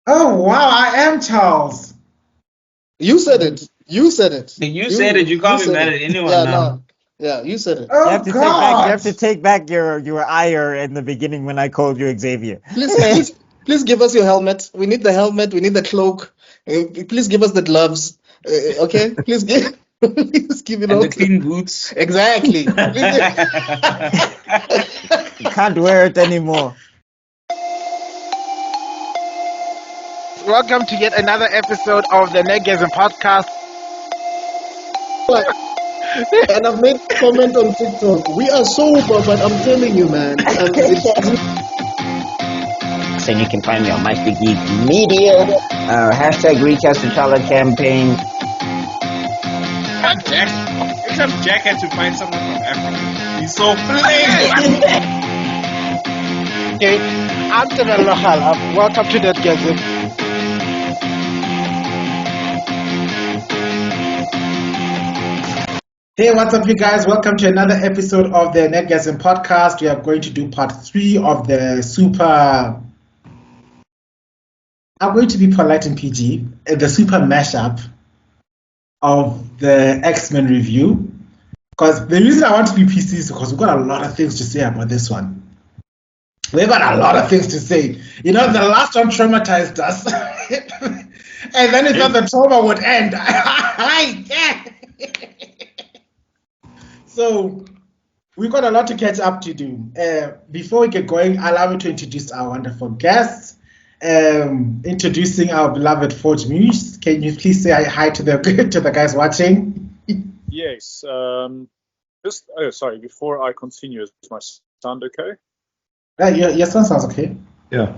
Oh, wow, I am Charles. You said it. You said it. You said it. You can't be mad at anyone yeah, now. No. Yeah, you said it. Oh, You God. have to take back your ire in the beginning when I called you Xavier. Please give us your helmet. We need the helmet. We need the cloak. Please give us the gloves. Okay? Please give it And all. the clean boots. Exactly. You can't wear it anymore. Welcome to yet another episode of the Nerdgasm podcast. And I've made a comment on TikTok. We are sober, but I'm telling you, man. And you can find me on Meister Geek Media. Hashtag Reach Us to Chala campaign. Jack had to find someone from Africa. He's so plain. Okay, I'm tebellokhala. Welcome to Nerdgasm. Hey, what's up, you guys? Welcome to another episode of the Nerdgasm podcast. We are going to do part 3 of the super... I'm going to be polite and PG. The super mashup of the X-Men review. Because the reason I want to be PC is because we've got a lot of things to say about this one. We've got a lot of things to say. You know, the last one traumatized us. And then it thought the trauma would end. So, we've got a lot to catch up to do. Before we get going, allow me to introduce our wonderful guests. Introducing our beloved forgedmuse. Can you please say hi to the guys watching? Yes. Sorry. Before I continue, is my sound okay? Your sound sounds okay. Yeah.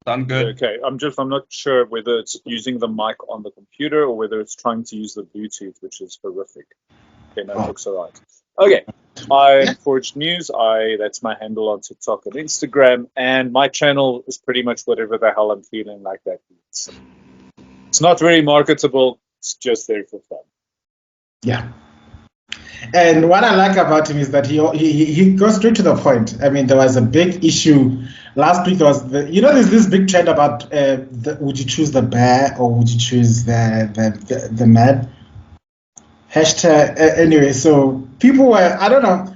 Sound good. Okay. I'm not sure whether it's using the mic on the computer or whether it's trying to use the Bluetooth, which is horrific. Okay, no, it looks all right. Okay, I'm forgedmuse. That's my handle on TikTok and Instagram, and my channel is pretty much whatever the hell I'm feeling like that. It's not very marketable. It's just there for fun. Yeah. And what I like about him is that he goes straight to the point. I mean, there was a big issue last week. There was there's this big trend about would you choose the bear or would you choose the man? Hashtag, anyway, so people were, I don't know,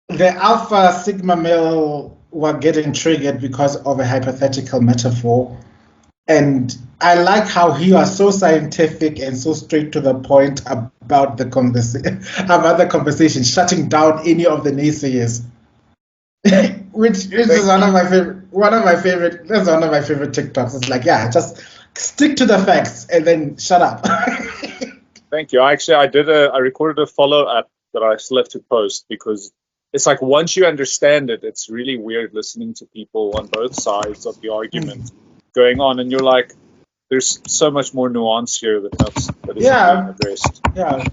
the alpha sigma male were getting triggered because of a hypothetical metaphor. And I like how he was so scientific and so straight to the point about the conversation, shutting down any of the naysayers. which is one of my favorite TikToks. It's like, yeah, just stick to the facts and then shut up. Thank you. I recorded a follow-up that I still have to post because it's like once you understand it, it's really weird listening to people on both sides of the argument going on, and you're like, there's so much more nuance here that is being addressed. Yeah.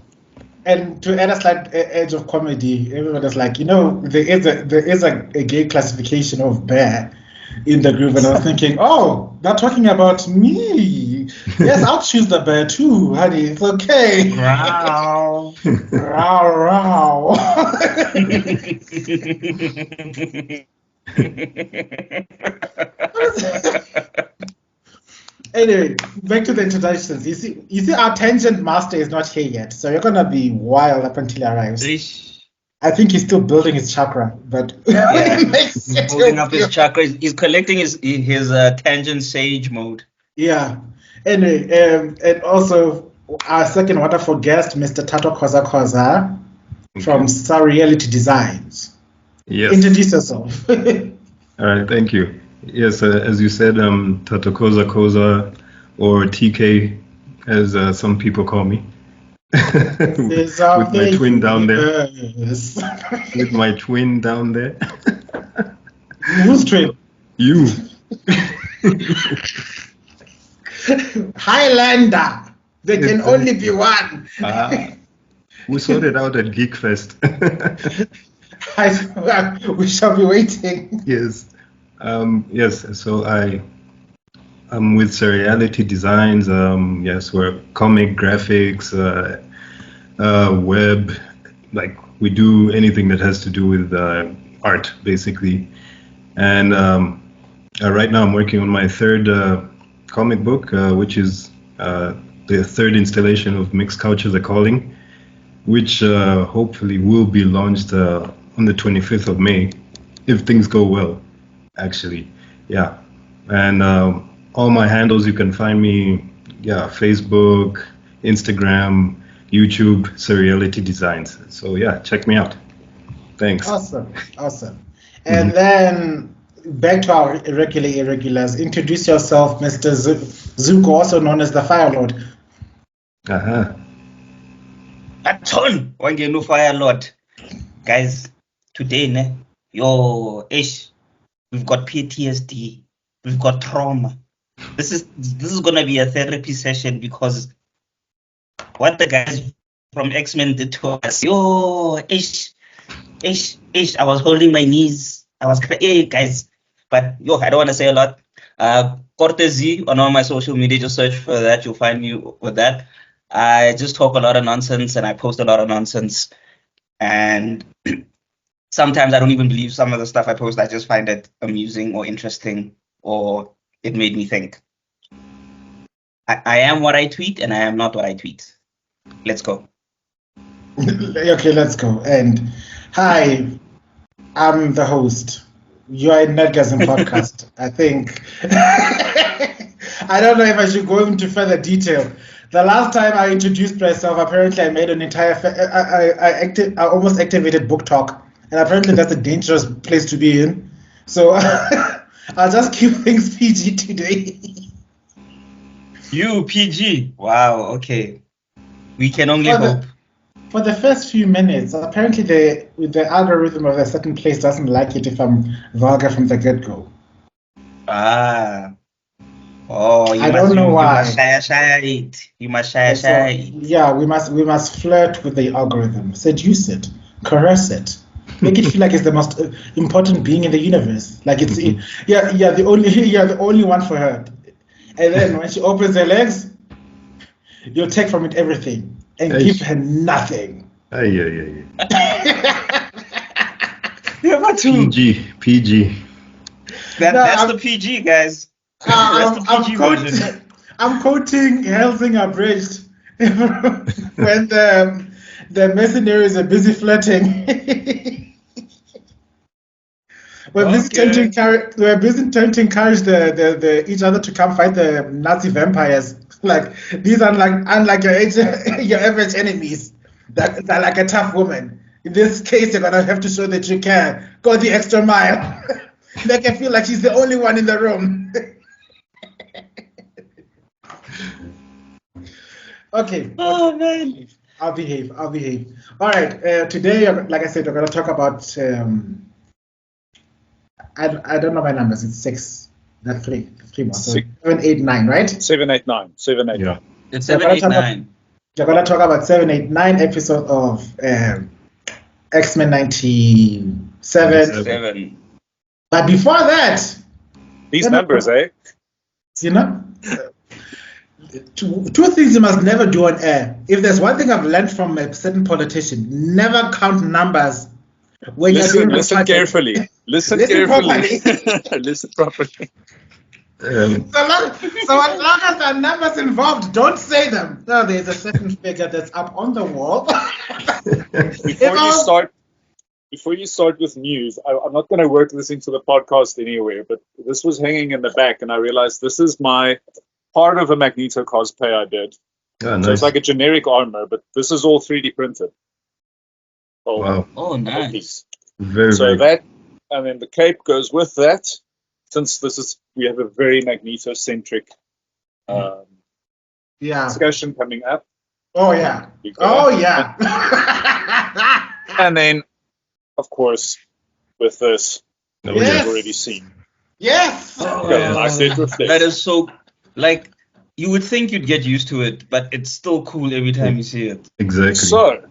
And to add a slight edge of comedy, everybody's like, there is a gay classification of bear in the group, and I was thinking, oh, they're talking about me. Yes, I'll choose the bear too, honey. It's okay. Wow. Row. Anyway, back to the introductions. You see, our tangent master is not here yet, so you're gonna be wild up until he arrives. I think he's still building his chakra, but he's building up his chakra. He's collecting his tangent sage mode. Yeah. Anyway, and also our second wonderful guest, Mr. Thatokoza Khoza from Reality Designs. Yes. Introduce yourself. All right. Thank you. Yes, as you said, Thatokoza Khoza, or TK, as some people call me. with my twin down there. With my twin down there. Who's twin? You. Highlander. There can only be one. We sorted out at Geek Fest. We shall be waiting. Yes. Yes. So I'm with Reality Designs. Yes, we're comic graphics, web. Like we do anything that has to do with art, basically. And Right now I'm working on my third comic book, which is the third installation of Mixed Cultures A Calling, which hopefully will be launched on the 25th of May, if things go well, actually. Yeah. And all my handles, you can find me, Facebook, Instagram, YouTube, Surreality Designs. So yeah, check me out. Thanks. Awesome. And then back to our irregulars. Introduce yourself, Mr. Zuko, also known as the Fire Lord. Aton, Wangenu Fire Lord. Guys, today, we've got PTSD, we've got trauma. This is gonna be a therapy session because what the guys from X-Men did to us. I was holding my knees. I was guys. But I don't want to say a lot. Kortezzee on all my social media, just search for that. You'll find me with that. I just talk a lot of nonsense and I post a lot of nonsense. And sometimes I don't even believe some of the stuff I post. I just find it amusing or interesting, or it made me think. I am what I tweet and I am not what I tweet. Let's go. Okay, let's go. And hi, I'm the host. You are a Nerdgasm podcast. I think. I don't know if I should go into further detail. The last time I introduced myself, apparently I made an entire. I almost activated book talk, and apparently that's a dangerous place to be in. So I'll just keep things PG today. You PG? Wow. Okay. We can only hope. For the first few minutes, apparently the algorithm of a certain place doesn't like it if I'm vulgar from the get-go. Oh, I don't know why. You must shy. Yeah, we must flirt with the algorithm, seduce it, caress it, make it feel like it's the most important being in the universe. Like it's the only one for her. And then when she opens her legs, you'll take from it everything. And give her nothing. Yeah. PG. That's the PG, guys. That's the PG version. I'm quoting Helsing Abridged when the mercenaries are busy flirting. We're busy to encourage the each other to come fight the Nazi vampires. Like these are unlike your average enemies. They're like a tough woman. In this case, you're gonna have to show that you can go the extra mile. Make her feel like she's the only one in the room. Okay. Oh man. I'll behave. All right. Today, like I said, we're gonna talk about. I don't know my numbers. It's 6. That's 3 more. So 7, 8, 9, right? 7, 8, 9. 7, 8, 9. It's 7, 8, 9. We're gonna talk about 7, 8, 9 episode of X-Men 97. 7. But before that, these numbers, you know, two things you must never do on air. If there's one thing I've learned from a certain politician, never count numbers when you're doing listen carefully. Listen carefully. Listen properly. So as long as there are numbers involved, don't say them. No, there's a certain figure that's up on the wall. Before you start with news, I'm not going to work this into the podcast anywhere, but this was hanging in the back, and I realized this is my part of a Magneto cosplay I did. Oh, nice. So it's like a generic armor, but this is all 3D printed. Wow. Oh, nice. Very. That, and then the cape goes with that. Since we have a very Magneto-centric discussion coming up. Oh yeah. And then, of course, with this, which you've already seen. Yes. That is so, like, you would think you'd get used to it, but it's still cool every time you see it. Exactly. So,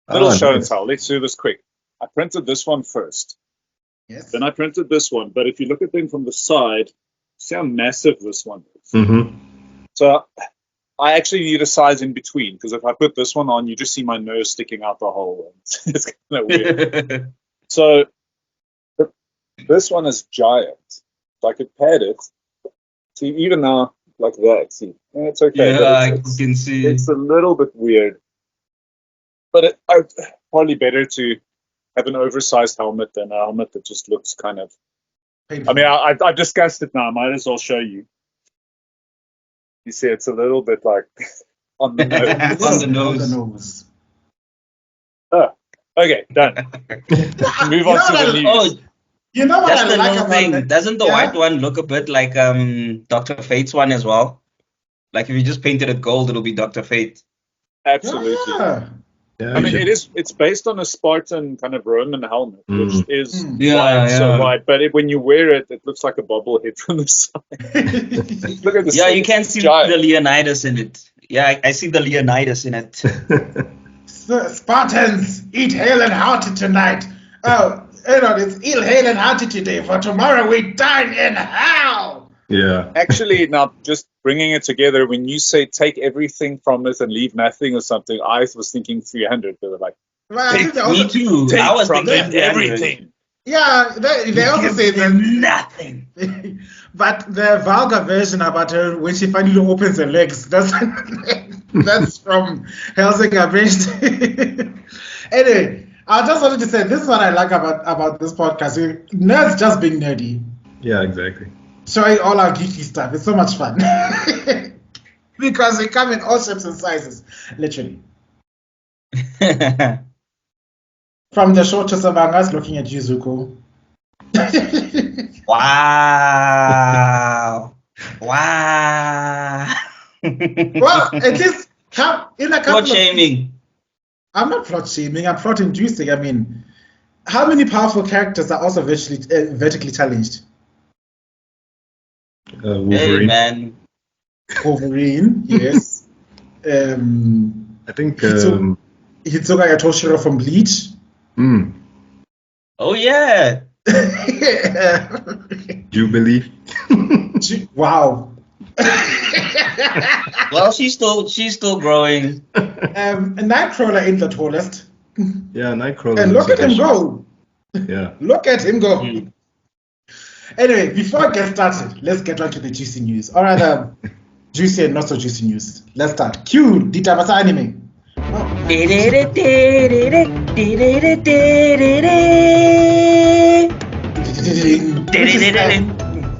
little show and tell. Let's do this quick. I printed this one first. Yes. Then I printed this one, but if you look at them from the side, see how massive this one is. Mm-hmm. So I actually need a size in between, because if I put this one on, you just see my nose sticking out the hole. It's kind of weird. So this one is giant. So I could pad it. See, even now, like that. See, it's okay. Yeah, But you can see. it's a little bit weird. But it's probably better to have an oversized helmet than a helmet that just looks kind of. I mean, I've discussed it now. I might as well show you. You see, it's a little bit like on the nose. On the nose. On the nose. Oh, okay, done. Move on to the news. Oh, You know what that's I the like new about thing. that? Doesn't the Yeah? white one look a bit like Dr. Fate's one as well? Like if you just painted it gold, it'll be Dr. Fate. Absolutely. Yeah. Yeah, I mean, you it's based on a Spartan kind of Roman helmet, which is Yeah, why it's so yeah. white. But when you wear it, it looks like a bobblehead from the side. Look at this. Yeah, thing. you can It's see giant. the Leonidas in it. Yeah, I see the Leonidas in it. Spartans, eat hale and hearty tonight. Oh, it's ill, hale and hearty today, for tomorrow we dine in hell. yeah. Actually, now just bringing it together, when you say take everything from it and leave nothing or something, I was thinking 300. They were like, Well, I think they Me also, too. take I was from thinking them everything. yeah, they also Give say them that. nothing. But the vulgar version about her when she finally opens her legs, that's from Helsing Abridged. Anyway, I just wanted to say this is what I like about this podcast. Nerds just being nerdy, Yeah, exactly. showing all our geeky stuff. It's so much fun because they come in all shapes and sizes, literally. From the shortest of us, looking at you, Zuko. Wow. Wow. Well, at least in a couple What of shaming? I'm not plot shaming. I'm plot inducing. I mean, how many powerful characters are also vertically challenged? Hey, Wolverine. man. Wolverine, yes. I think. Hitsuga Yatoshiro from Bleach. Oh, yeah. Jubilee. Wow. Well, she's still growing. Nightcrawler ain't the tallest. Yeah, Nightcrawler. And look at him go. Yeah. Look at him go. Mm. Anyway, before I get started, let's get on to the juicy news. Or rather, juicy and not so juicy news. Let's start. Cue Ditabasa anime.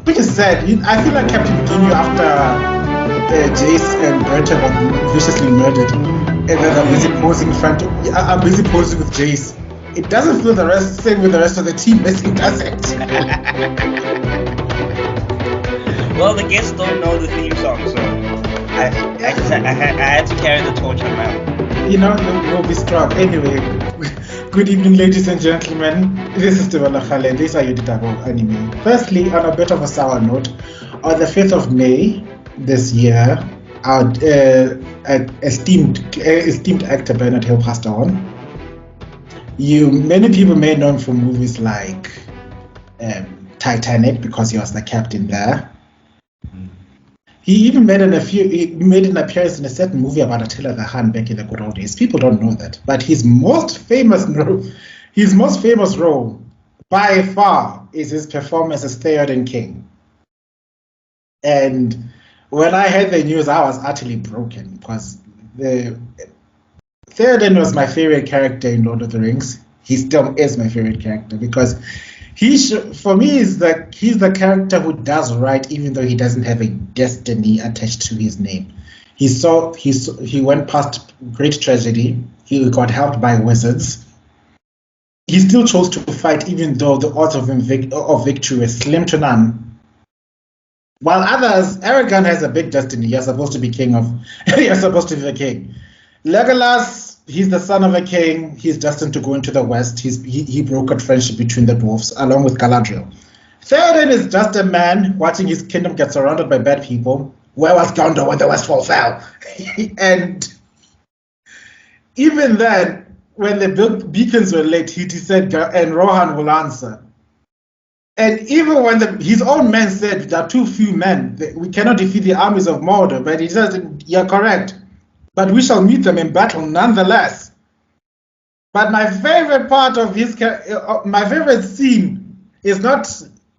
Which is sad. I feel like Captain Ginyu after Jace and Berta got viciously murdered, and then I'm busy posing with Jace. It doesn't feel the same with the rest of the team missing, does it? Well, the guests don't know the theme song, so I had to carry the torch on my own. You know, we'll be strong. Anyway, good evening, ladies and gentlemen. This is tebello.khala, and these are your Ditabo anime. Firstly, on a bit of a sour note, on the 5th of May this year, our esteemed actor Bernard Hill passed on. Many people may know him from movies like Titanic because he was the captain there. He even made an appearance in a certain movie about Attila the Hun back in the good old days. People don't know that, but his most famous role by far is his performance as Theoden King. And when I heard the news, I was utterly broken because Theoden was my favorite character in Lord of the Rings. He still is my favorite character because for me, he's the character who does right, even though he doesn't have a destiny attached to his name. He went past great tragedy. He got helped by wizards. He still chose to fight, even though the odds of victory were slim to none. While others, Aragorn has a big destiny. You're supposed to be you're supposed to be the king. Legolas, he's the son of a king. He's destined to go into the West. He brokered friendship between the dwarves, along with Galadriel. Theoden is just a man watching his kingdom get surrounded by bad people. Where was Gondor when the Westfall fell? And even then, when the beacons were lit, he said, and Rohan will answer. And even when his own men said there are too few men, we cannot defeat the armies of Mordor, but he says, you're correct. But we shall meet them in battle nonetheless. But my favorite part of my favorite scene is not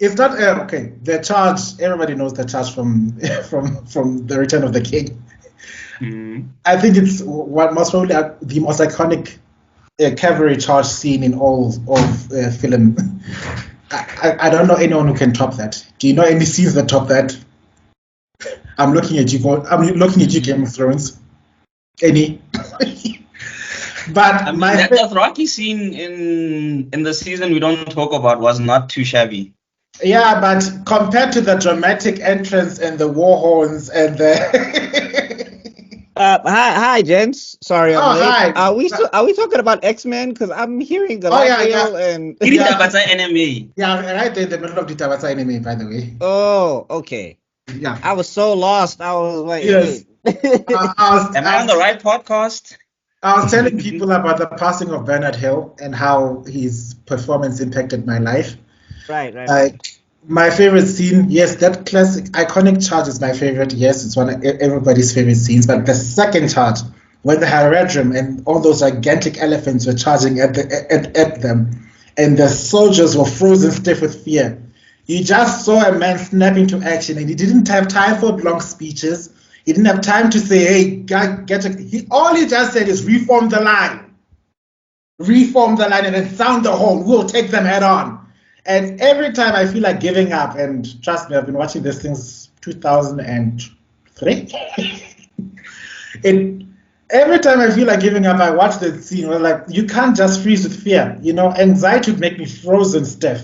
It's not okay. The charge. Everybody knows the charge from from the Return of the King. I think it's what most probably the most iconic cavalry charge scene in all of film. I don't know anyone who can top that. Do you know any scenes that top that? I'm looking at you. I'm looking at you, Game of Thrones. Any? But I mean, that Dothraki scene in the season we don't talk about was not too shabby. Yeah, but compared to the dramatic entrance and the war horns and the Hi, gents. Sorry, I'm late. hi. Are we talking about X-Men? Because I'm hearing Galadriel and. Anime. Yeah, right there in the middle of the Tabata anime, by the way. Oh, okay. Yeah. I was so lost. I was like, Yes. Am I on the right podcast? I was telling people about the passing of Bernard Hill and how his performance impacted my life. Right. My favorite scene, yes, that classic iconic charge is my favorite. Yes, it's one of everybody's favorite scenes. But the second charge, when the Haradrim and all those gigantic elephants were charging at them, and the soldiers were frozen stiff with fear. You just saw a man snap into action, and he didn't have time for long speeches. He didn't have time to say, "Hey, all he just said is reform the line, and then sound the horn. We'll take them head on." And every time I feel like giving up, and trust me, I've been watching this since 2003. Every time I feel like giving up, I watch the scene where like you can't just freeze with fear. Anxiety would make me frozen stiff.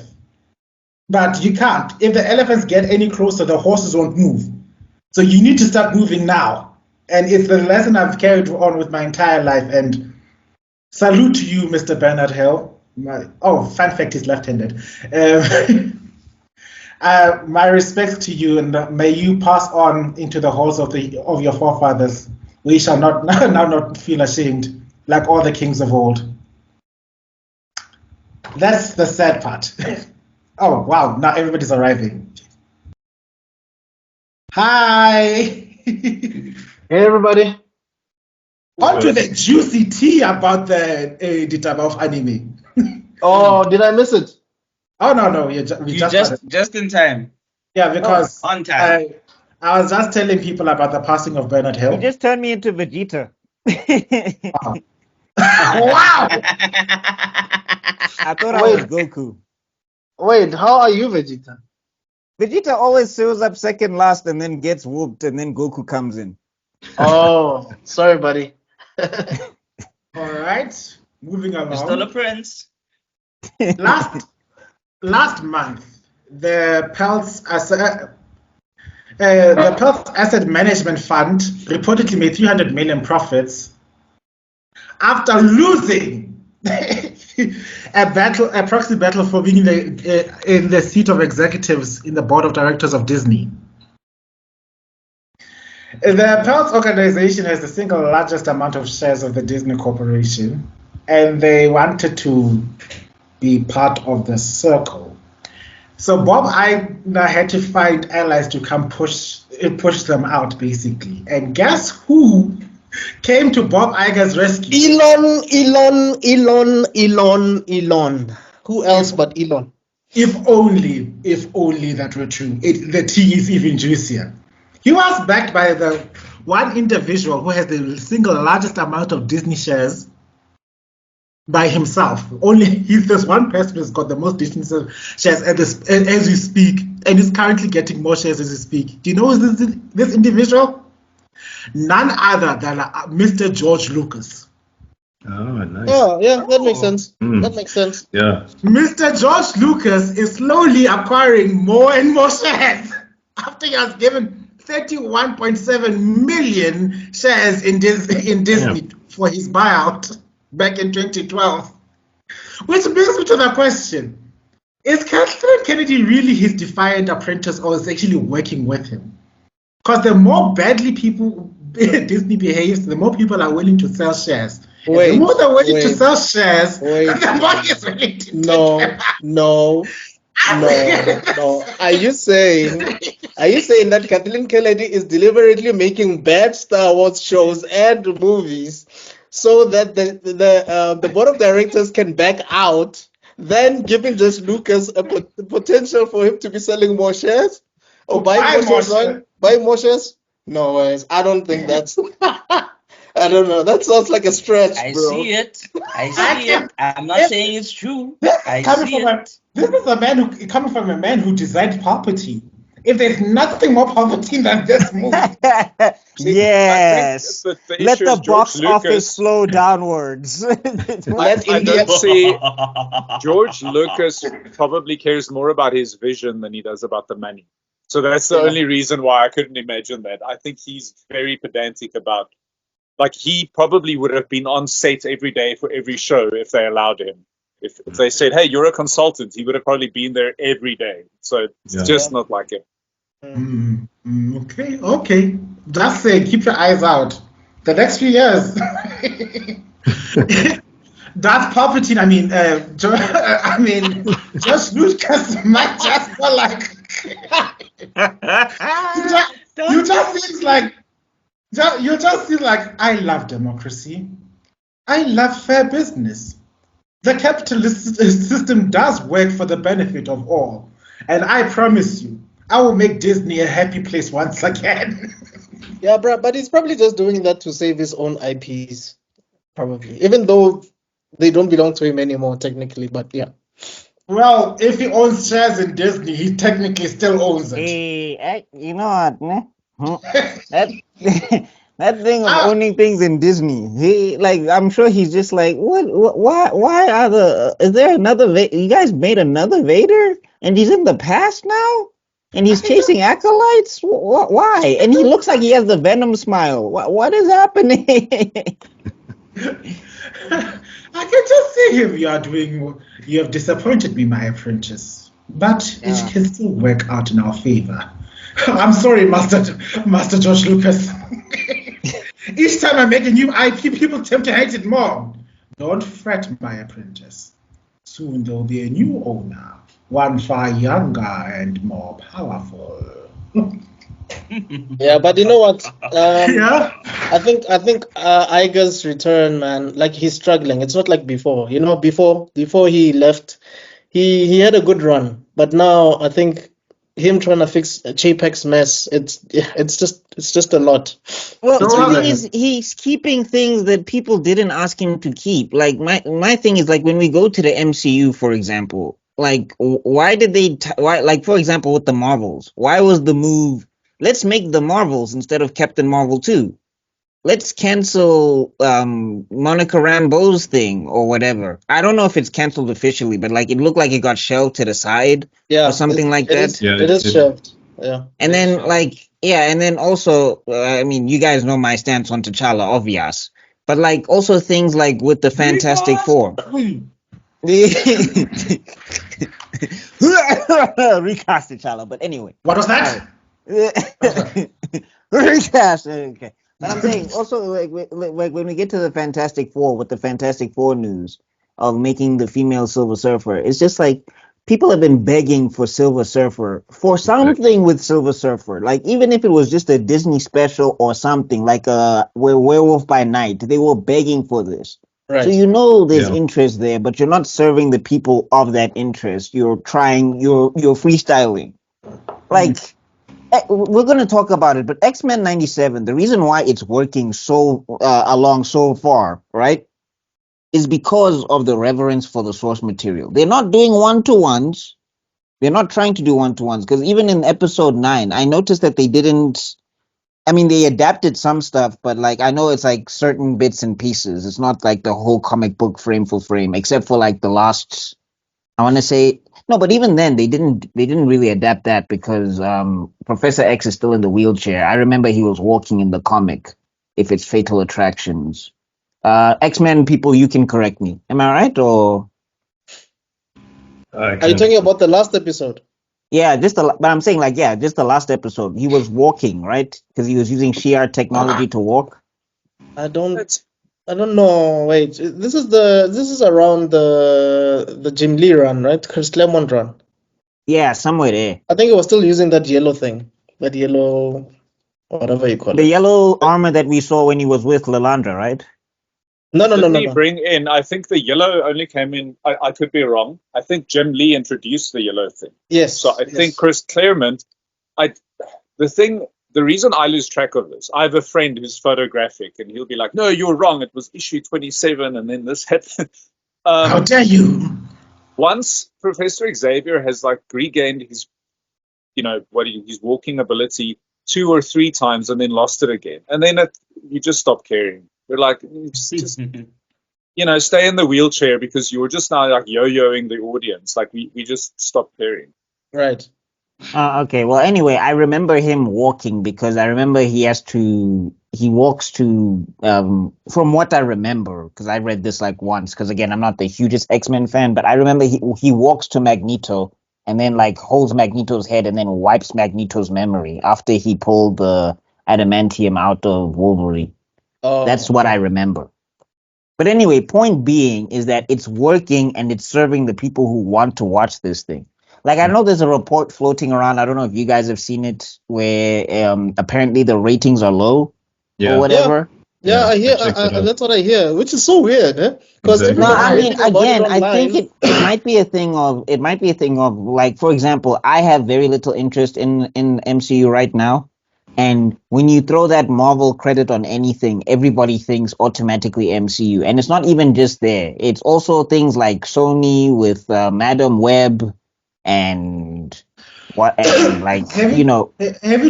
But you can't. If the elephants get any closer, the horses won't move. So you need to start moving now. And it's the lesson I've carried on with my entire life. And salute to you, Mr. Bernard Hill. Fun fact, he's left-handed. My respects to you, and may you pass on into the halls of your forefathers. We shall not feel ashamed, like all the kings of old. That's the sad part. Oh, wow, now everybody's arriving. Hi! Hey, everybody. On to the juicy tea about the Ditaba of anime. Oh, did I miss it? Oh, no, we just in time. Yeah, because on time. I was just telling people about the passing of Bernard Hill. You just turned me into Vegeta. Wow! Wow! I thought I was Goku. Wait, how are you, Vegeta? Vegeta always shows up second last and then gets whooped and then Goku comes in. Oh, sorry, buddy. All right, moving along. You're still a prince. Last month, the Peltz Asset Management Fund reportedly made 300 million profits after losing a proxy battle for being in the seat of executives in the board of directors of Disney. The Peltz organization has the single largest amount of shares of the Disney Corporation, and they wanted to be part of the circle. So Bob Iger had to find allies to come push them out, basically. And guess who came to Bob Iger's rescue? Elon. Who else but Elon? If only that were true. The tea is even juicier. He was backed by the one individual who has the single largest amount of Disney shares by himself. There's one person who's got the most Disney shares as we speak, and is currently getting more shares as we speak. Do you know who this individual? None other than Mr. George Lucas. Oh, nice. Oh, yeah, that makes sense. That makes sense. Yeah. Mr. George Lucas is slowly acquiring more and more shares after he has given 31.7 million shares in Disney for his buyout back in 2012. Which brings me to the question, is Kathleen Kennedy really his defiant apprentice, or is actually working with him? Because the more badly Disney behaves, the more people are willing to sell shares. The more they're willing to sell shares, the more he's willing to take them out. No. Are you saying that Kathleen Kennedy is deliberately making bad Star Wars shows and movies so that the board of directors can back out then giving just Lucas a potential for him to be selling more shares or buying more shares, right? Buying more shares? No ways. I don't think that's. I don't know. That sounds like a stretch, I bro. see it. I see it. I'm not saying it's true. I see it. This is coming from a man who designed Palpatine. If there's nothing more Palpatine than this movie. Yes. The Let issue the is George box office Lucas. flow downwards. I don't see George Lucas probably cares more about his vision than he does about the money. So that's the only reason why I couldn't imagine that. I think he's very pedantic about, like, he probably would have been on set every day for every show if they allowed him. If they said, hey, you're a consultant, he would have probably been there every day. So it's just not like him. Okay. Just say, keep your eyes out. The next few years. That's Palpatine. Josh Lucas might just go like. you just seem like, I love democracy. I love fair business. The capitalist system does work for the benefit of all. And I promise you, I will make Disney a happy place once again. Yeah, but he's probably just doing that to save his own IPs. Probably. Even though they don't belong to him anymore, technically, but yeah. Well, if he owns shares in Disney, he technically still owns it. Hey, you know what? That thing of owning things in Disney, I'm sure he's just like, why is there another, you guys made another Vader? And he's in the past now? And he's chasing acolytes? Why? And he looks like he has the Venom smile. What is happening? I can just see him. You have disappointed me, my apprentice. But it can still work out in our favor. I'm sorry, Master George Lucas. Each time I make a new IP, people tend to hate it more. Don't fret, my apprentice. Soon there'll be a new owner, one far younger and more powerful. Yeah, but you know what? I think Iger's return, man, like he's struggling. It's not like before. You know, before he left, he had a good run, but now I think him trying to fix Chapek's mess, it's just a lot. Well, the thing is, he's keeping things that people didn't ask him to keep. Like my thing is, like, when we go to the MCU, for example, like, why did they like, for example, with the Marvels, why was the move, let's make the Marvels instead of Captain Marvel 2? Let's cancel Monica Rambeau's thing or whatever. I don't know if it's canceled officially, but like, it looked like it got shelved to the side or something like that. It is shelved. Yeah. And then and then also, you guys know my stance on T'Challa, obvious. But like, also things like with the Fantastic Four. Recast T'Challa, but anyway. What was that? Recast. Okay. But I'm saying also, like when we get to the Fantastic Four, with the Fantastic Four news of making the female Silver Surfer, it's just like people have been begging for Silver Surfer, for something with Silver Surfer. Like, even if it was just a Disney special or something, like Werewolf by Night, they were begging for this. Right. So there's interest there, but you're not serving the people of that interest. You're freestyling. Like, we're going to talk about it, but X-Men 97, the reason why it's working so along so far, right, is because of the reverence for the source material. They're not doing one-to-ones. They're not trying to do one-to-ones, because even in episode 9, I noticed that they didn't, they adapted some stuff, but like, I know it's like certain bits and pieces. It's not like the whole comic book frame for frame, except for like the last, I want to say, no, but even then they didn't really adapt that, because Professor X is still in the wheelchair. I remember he was walking in the comic, if it's Fatal Attractions. X-Men people, you can correct me. Am I right? Or are you talking about the last episode? Yeah, but I'm saying, like, just the last episode. He was walking, right? Because he was using Shi'ar technology to walk. I don't know. Wait, this is around the Jim Lee run, right? Chris Claremont run. Yeah, somewhere there. I think he was still using that yellow thing, that yellow, whatever you call it. The yellow armor that we saw when he was with Lilandra, right? Didn't he bring in? I think the yellow only came in. I could be wrong. I think Jim Lee introduced the yellow thing. Yes. So I think Chris Claremont. The reason I lose track of this, I have a friend who's photographic, and he'll be like, "No, you're wrong. It was issue 27, and then this happened." How dare you? Once Professor Xavier has like regained his, his walking ability 2 or 3 times, and then lost it again, and then you just stop caring. We're like, just stay in the wheelchair because you're just now like yo-yoing the audience. Like we just stop caring. Right. Okay. Well, anyway, I remember him walking because I remember he walks to, from what I remember, because I read this like once, because again, I'm not the hugest X-Men fan, but I remember he walks to Magneto and then like holds Magneto's head and then wipes Magneto's memory after he pulled the adamantium out of Wolverine. Oh. That's what I remember. But anyway, point being is that it's working and it's serving the people who want to watch this thing. Like, I know there's a report floating around. I don't know if you guys have seen it, where apparently the ratings are low or whatever. Yeah, I hear. That's what I hear, which is so weird, eh? Because I think it might be a thing of like, for example, I have very little interest in MCU right now, and when you throw that Marvel credit on anything, everybody thinks automatically MCU, and it's not even just there. It's also things like Sony with Madam Web. And what, and like, have you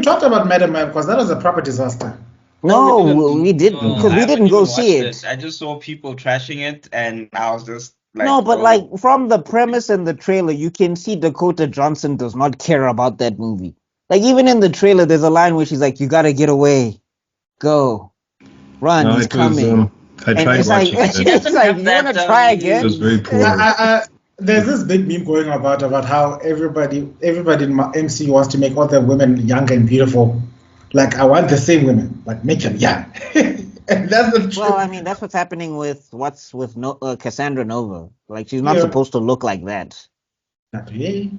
talked about Madam Web? Because that was a proper disaster. No, we didn't, because we didn't go see it. I just saw people trashing it, and I was just like, no, but like from the premise and the trailer, you can see Dakota Johnson does not care about that movie. Like, even in the trailer, there's a line where she's like, "You gotta get away, go, run, he's coming." I tried watching it. It's like, you wanna try again? It was very poor. There's this big meme going about how everybody in MCU wants to make all the women young and beautiful. Like, I want the same women, but make them young. And that's the truth. Well, I mean, that's what's happening with Cassandra Nova. Like, she's not supposed to look like that. Not really.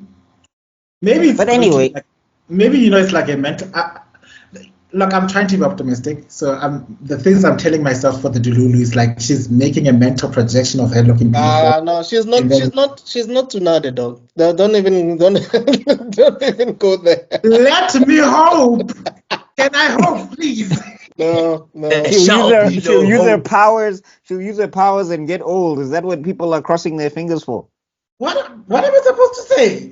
Maybe. But anyway, maybe it's like a mental. Look, I'm trying to be optimistic. So the things I'm telling myself for the Delulu is like she's making a mental projection of her looking beautiful. No, she's not. She's not Tsunade, dog. Don't even go there. Let me hope. Can I hope, please? No. She'll use her powers. She'll use her powers and get old. Is that what people are crossing their fingers for? What am I supposed to say?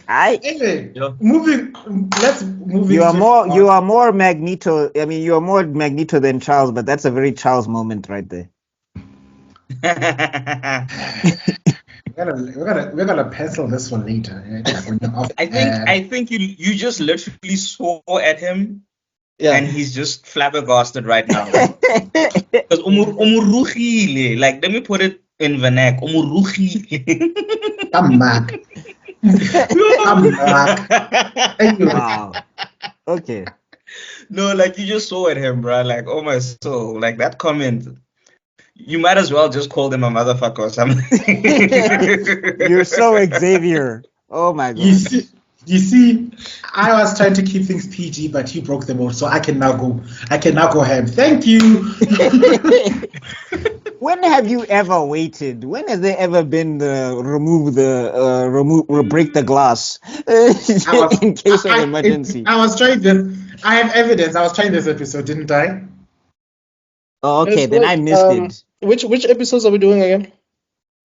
Anyway, let's move. You are more Magneto. I mean, you are more Magneto than Charles, but that's a very Charles moment right there. We're gonna pencil this one later. I think you just literally swore at him, and he's just flabbergasted right now. Because like, let me put it in vernac. I'm back. I'm back. Thank you. Wow. Okay. No, like, you just swore at him, bro. Like, oh my soul. Like, that comment. You might as well just call them a motherfucker or something. You're so Xavier. Oh my god. You see, I was trying to keep things PG, but you broke the mold, so I can now go ham. Thank you. When have you ever waited? When has there ever been break the glass in case of emergency? I was trying this. I have evidence. I was trying this episode, didn't I? Oh, okay, then I missed it. Which episodes are we doing again?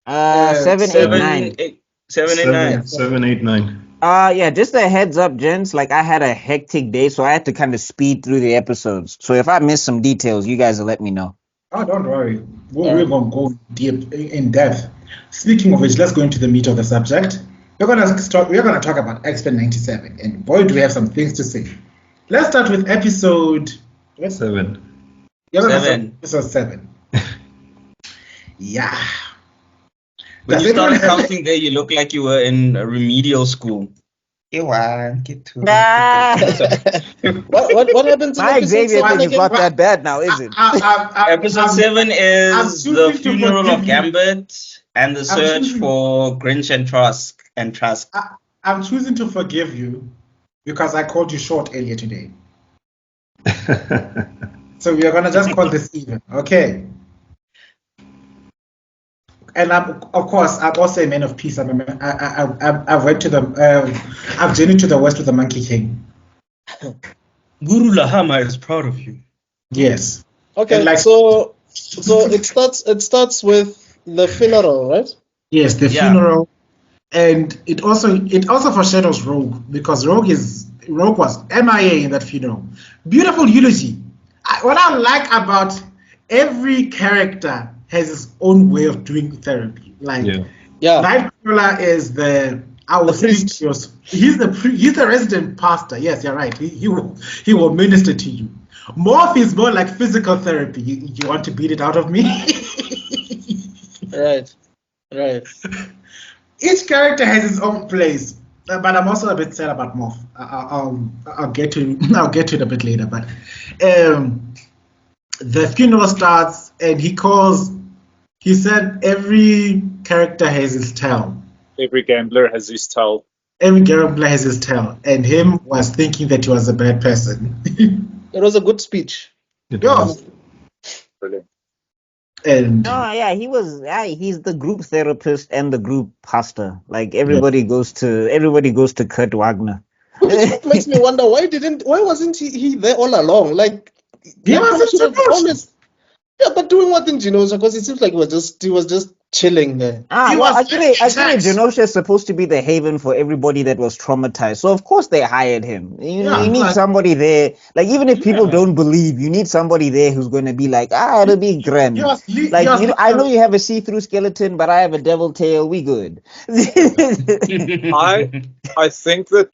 7, 8, 9. 7, 8, 9. 7, 8, 9. Yeah, just a heads up, gents. Like, I had a hectic day, so I had to kind of speed through the episodes. So if I miss some details, you guys will let me know. Oh, don't worry. We're going to go deep in depth. Speaking of which, let's go into the meat of the subject. We're going to talk about X-Men 97, and boy, do we have some things to say. Let's start with episode 7. Episode 7. Yeah. When you started counting there, you look like you were in a remedial school. What happened to my Xavier thing is not that bad now, is it? Episode 7 is the funeral of Gambit and the search for Grinch and Trask. I'm choosing to forgive you because I called you short earlier today. So we are gonna just call this even, okay? And of course, I'm also a man of peace. I've went to I've journeyed to the west with the Monkey King. Guru Lahama is proud of you. Yes. Okay, like, so it starts with the funeral, right? Yes, the funeral, and it also foreshadows Rogue, because Rogue was MIA in that funeral. Beautiful eulogy. What I like about every character has his own way of doing therapy. Like, Nightcrawler is the priest. He's the resident pastor. Yes, you're right. He will minister to you. Morph is more like physical therapy. You want to beat it out of me? Right. Each character has his own place, but I'm also a bit sad about Morph. I'll get to it a bit later. But the funeral starts, and he said every character has his tale. Every gambler has his tale. Every gambler has his tale, and him was thinking that he was a bad person. It was a good speech. Brilliant. And he's the group therapist and the group pastor. Like everybody goes to Kurt Wagner. Which makes me wonder why wasn't he there all along? Like he was always. Yeah, but doing what in Genosha? Because it seems like he was just chilling there. Actually, Genosha is supposed to be the haven for everybody that was traumatized. So of course they hired him. You need somebody there. Like even if people don't believe, you need somebody there who's going to be like, it'll be grand. I know you have a see-through skeleton, but I have a devil tail. We good. I think that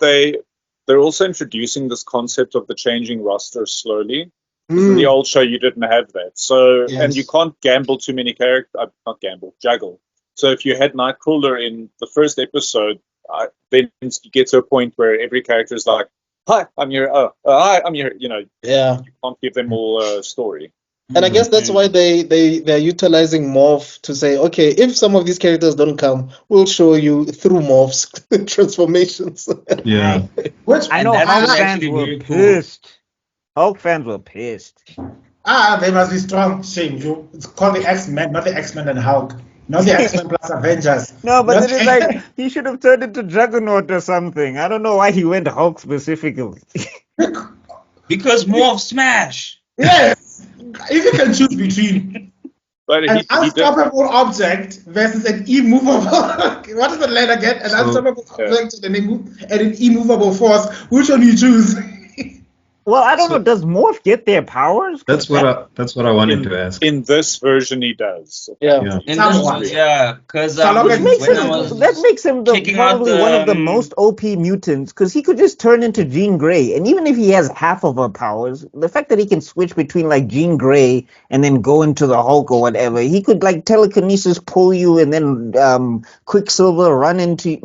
they're also introducing this concept of the changing roster slowly. In the old show, you didn't have that. So, and you can't gamble too many characters. Juggle. So if you had Nightcrawler in the first episode, then you get to a point where every character is like, "Hi, I'm here. Hi, I'm here." You can't give them all a story. And I guess that's why they're utilizing Morph to say, okay, if some of these characters don't come, we'll show you through Morph's transformations. Yeah. Which I know Hulk fans were pissed. Hulk fans were pissed. They must be strong. Shame. It's called the X-Men, not the X-Men and Hulk. Not the X-Men plus Avengers. No, but then it's like he should have turned into Juggernaut or something. I don't know why he went Hulk specifically. Because Morph smash. Yes. If you can choose between an unstoppable object versus an immovable. What is the letter again? An unstoppable object and an immovable force. Which one do you choose? Well, I don't know. Does Morph get their powers? That's what I wanted to ask. In this version, he does. Yeah. In this one, because that makes him probably one of the most OP mutants, because he could just turn into Jean Grey, and even if he has half of her powers, the fact that he can switch between like Jean Grey and then go into the Hulk or whatever, he could like telekinesis pull you, and then Quicksilver run into you,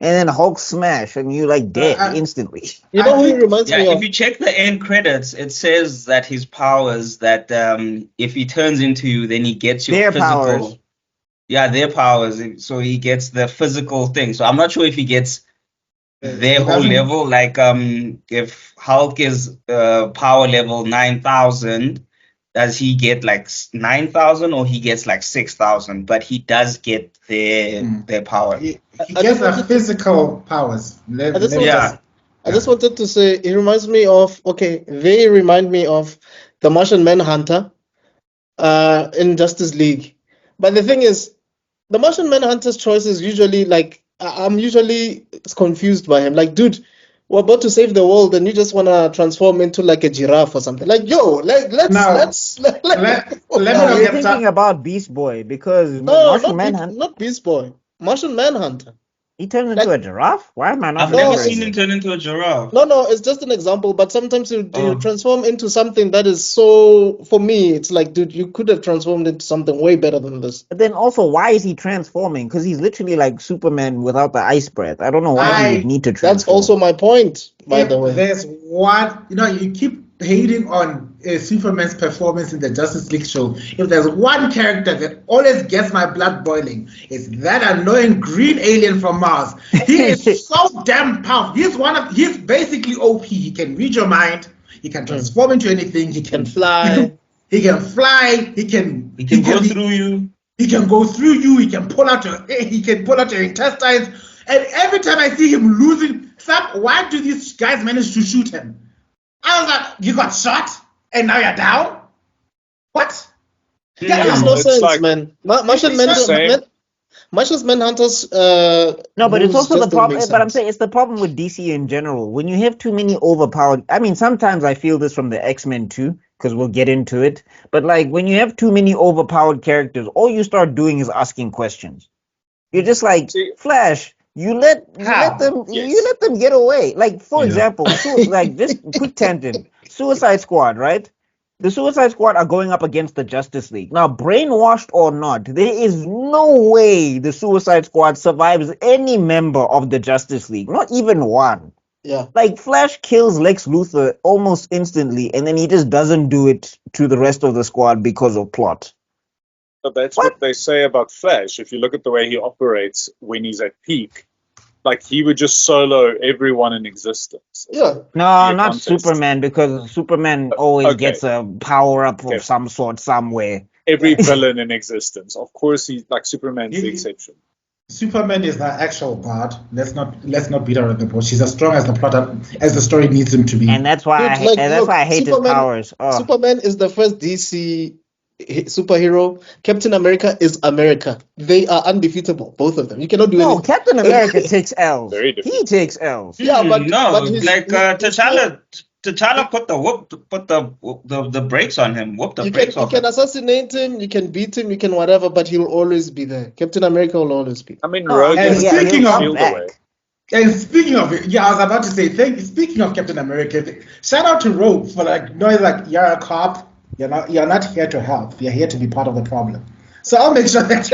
and then Hulk smash, and you like dead instantly. You know who he reminds me of? If you check the end credits, it says that his powers, that if he turns into you, then he gets your their physical powers. Yeah, their powers. So he gets the physical thing. So I'm not sure if he gets their whole level. Like if Hulk is power level 9,000, does he get like 9,000 or he gets like 6,000? But he does get their power. He gets the physical powers. I just wanted to say, they remind me of the Martian Manhunter in Justice League. But the thing is, the Martian Manhunter's choices usually, like, I'm usually confused by him. Like, dude, we're about to save the world and you just want to transform into like a giraffe or something. Like, yo, let's you're thinking about Beast Boy, because not Beast Boy. Martian Manhunter. He turned into a giraffe? Why am I not? I've never seen him turn into a giraffe. No, it's just an example. But sometimes you transform into something that is so. For me, it's like, dude, you could have transformed into something way better than this. But then also, why is he transforming? Because he's literally like Superman without the ice breath. I don't know why he would need to transform. That's also my point, by the way. There's one, you keep hating on Superman's performance in the Justice League show. If there's one character that always gets my blood boiling, it's that annoying green alien from Mars. He is so damn powerful. He's basically OP. He can read your mind. He can transform into anything. He can fly. He can fly. He can go through you. He can go through you. He can pull out your intestines. And every time I see him losing, why do these guys manage to shoot him? I was like, you got shot and now you're down? What? That makes no sense, man. Martian Manhunter's no, but it's also the problem. But I'm sense. saying it's the problem with DC in general. When you have too many overpowered, I mean, sometimes I feel this from the X-Men too, because we'll get into it. But like when you have too many overpowered characters, all you start doing is asking questions. You're just like, Flash, you let them get away. Like for example, like just quick tangent, Suicide Squad, right? The Suicide Squad are going up against the Justice League. Now, brainwashed or not, there is no way the Suicide Squad survives any member of the Justice League. Not even one. Yeah. Like, Flash kills Lex Luthor almost instantly, and then he just doesn't do it to the rest of the squad because of plot. But that's what they say about Flash. If you look at the way he operates when he's at peak, like he would just solo everyone in existence. Yeah. No, not Superman, because Superman always gets a power up of some sort somewhere. Every villain in existence. Of course, Superman's the exception. Superman is the actual god. Let's not beat around the bush. He's as strong as the plot as the story needs him to be. And that's why I hate his powers. Oh. Superman is the first DC superhero. Captain America is America. They are undefeatable, both of them. You cannot do anything. No, Captain America takes L's. He takes L's. Yeah, but T'Challa put the brakes on him. Whoop the brakes on him. You can assassinate him, you can beat him, you can whatever, but he'll always be there. Captain America will always be. I mean, Rogue is speaking of shield away. And speaking of it, I was about to say, speaking of Captain America, shout out to Rogue for knowing you're a cop. You're not here to help. You're here to be part of the problem. So I'll make sure that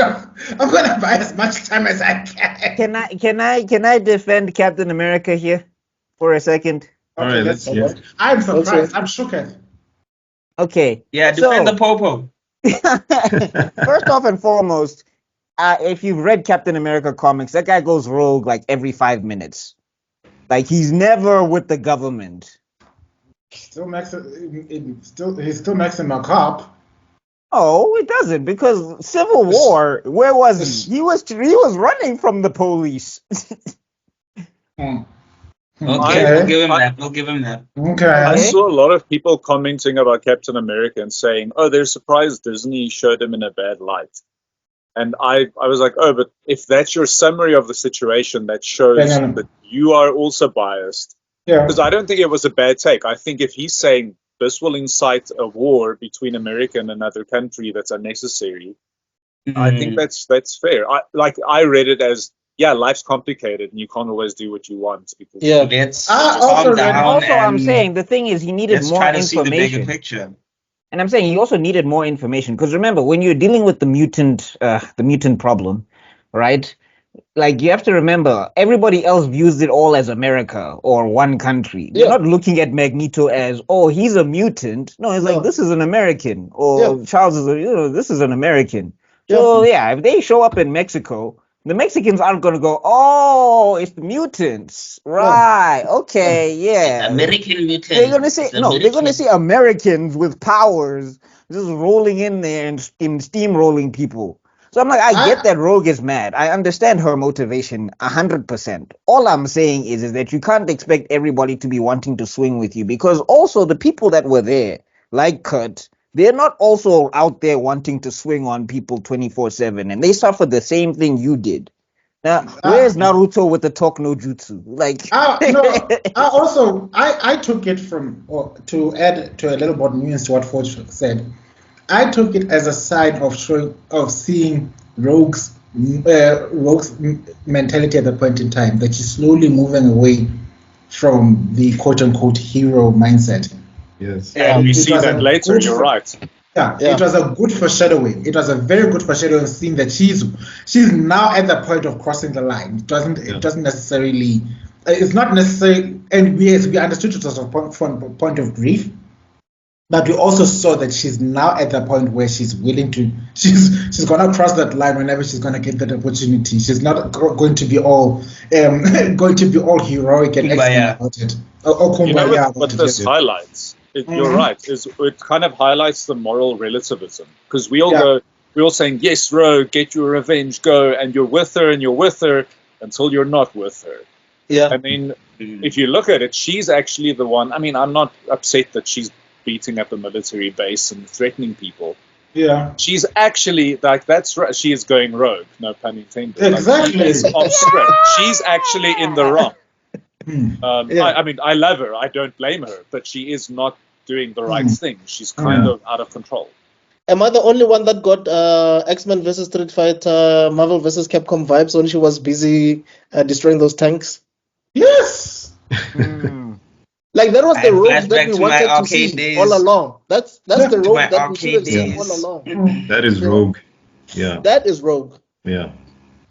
I'm gonna buy as much time as I can. Can I defend Captain America here for a second? All right, let's hear. I'm surprised. I'm shook. Okay. Yeah, defend the Popo. First off and foremost, if you've read Captain America comics, that guy goes rogue like every 5 minutes. Like he's never with the government. He's still maxing a cop. Oh, it doesn't, because Civil War, where was he? He was running from the police. Okay, we'll give him that. Okay. I saw a lot of people commenting about Captain America and saying, "Oh, they're surprised Disney showed him in a bad light." And I was like, "Oh, but if that's your summary of the situation, that shows that you are also biased." Yeah. Because I don't think it was a bad take. I think if he's saying this will incite a war between America and another country that's unnecessary, I think that's fair. I read it as, life's complicated and you can't always do what you want. Because I'm saying the thing is he needed more try to information. See the bigger picture. And I'm saying he also needed more information, because remember, when you're dealing with the mutant problem, right? Like, you have to remember, everybody else views it all as America or one country. They're not looking at Magneto as, oh, he's a mutant. No, it's like, this is an American. Or Charles is this is an American. So, if they show up in Mexico, the Mexicans aren't going to go, oh, it's the mutants. Right. Okay, yeah. American mutants. They're going to say, they're going to see Americans with powers just rolling in there and steamrolling people. So I'm like, I get that Rogue is mad. I understand her motivation 100%. All I'm saying is that you can't expect everybody to be wanting to swing with you, because also the people that were there, like Kurt, they're not also out there wanting to swing on people 24/7, and they suffered the same thing you did. Now, where's Naruto with the talk no jutsu? Like, I took it to add to a little more nuance to what Forge said. I took it as a sign of seeing Rogue's mentality at that point in time, that she's slowly moving away from the quote-unquote hero mindset. Yes. And we see that later, you're right. Yeah, it was a good foreshadowing. It was a very good foreshadowing, seeing that she's now at the point of crossing the line. It doesn't necessarily. It's not necessarily. And we understood it as a point of grief. But we also saw that she's now at the point where she's willing to. She's gonna cross that line whenever she's gonna get that opportunity. She's not going to be all heroic and excellent about it. What this highlights You're right. It kind of highlights the moral relativism, because we're all saying, yes, Rogue, get your revenge, go, and you're with her until you're not with her. Yeah. I mean, if you look at it, she's actually the one. I mean, I'm not upset that she's beating up a military base and threatening people. Yeah. She's actually, like, that's right. She is going rogue, no pun intended. Exactly. Like, she is off script. She's actually in the wrong. I mean, I love her. I don't blame her, but she is not doing the right thing. She's kind of out of control. Am I the only one that got X-Men versus Street Fighter, Marvel versus Capcom vibes when she was busy destroying those tanks? Yes. Like that was the rogue that we to wanted my to see days. all along. That's the rogue my that we should have seen days. all along. That is Rogue. Yeah. That is Rogue. Yeah.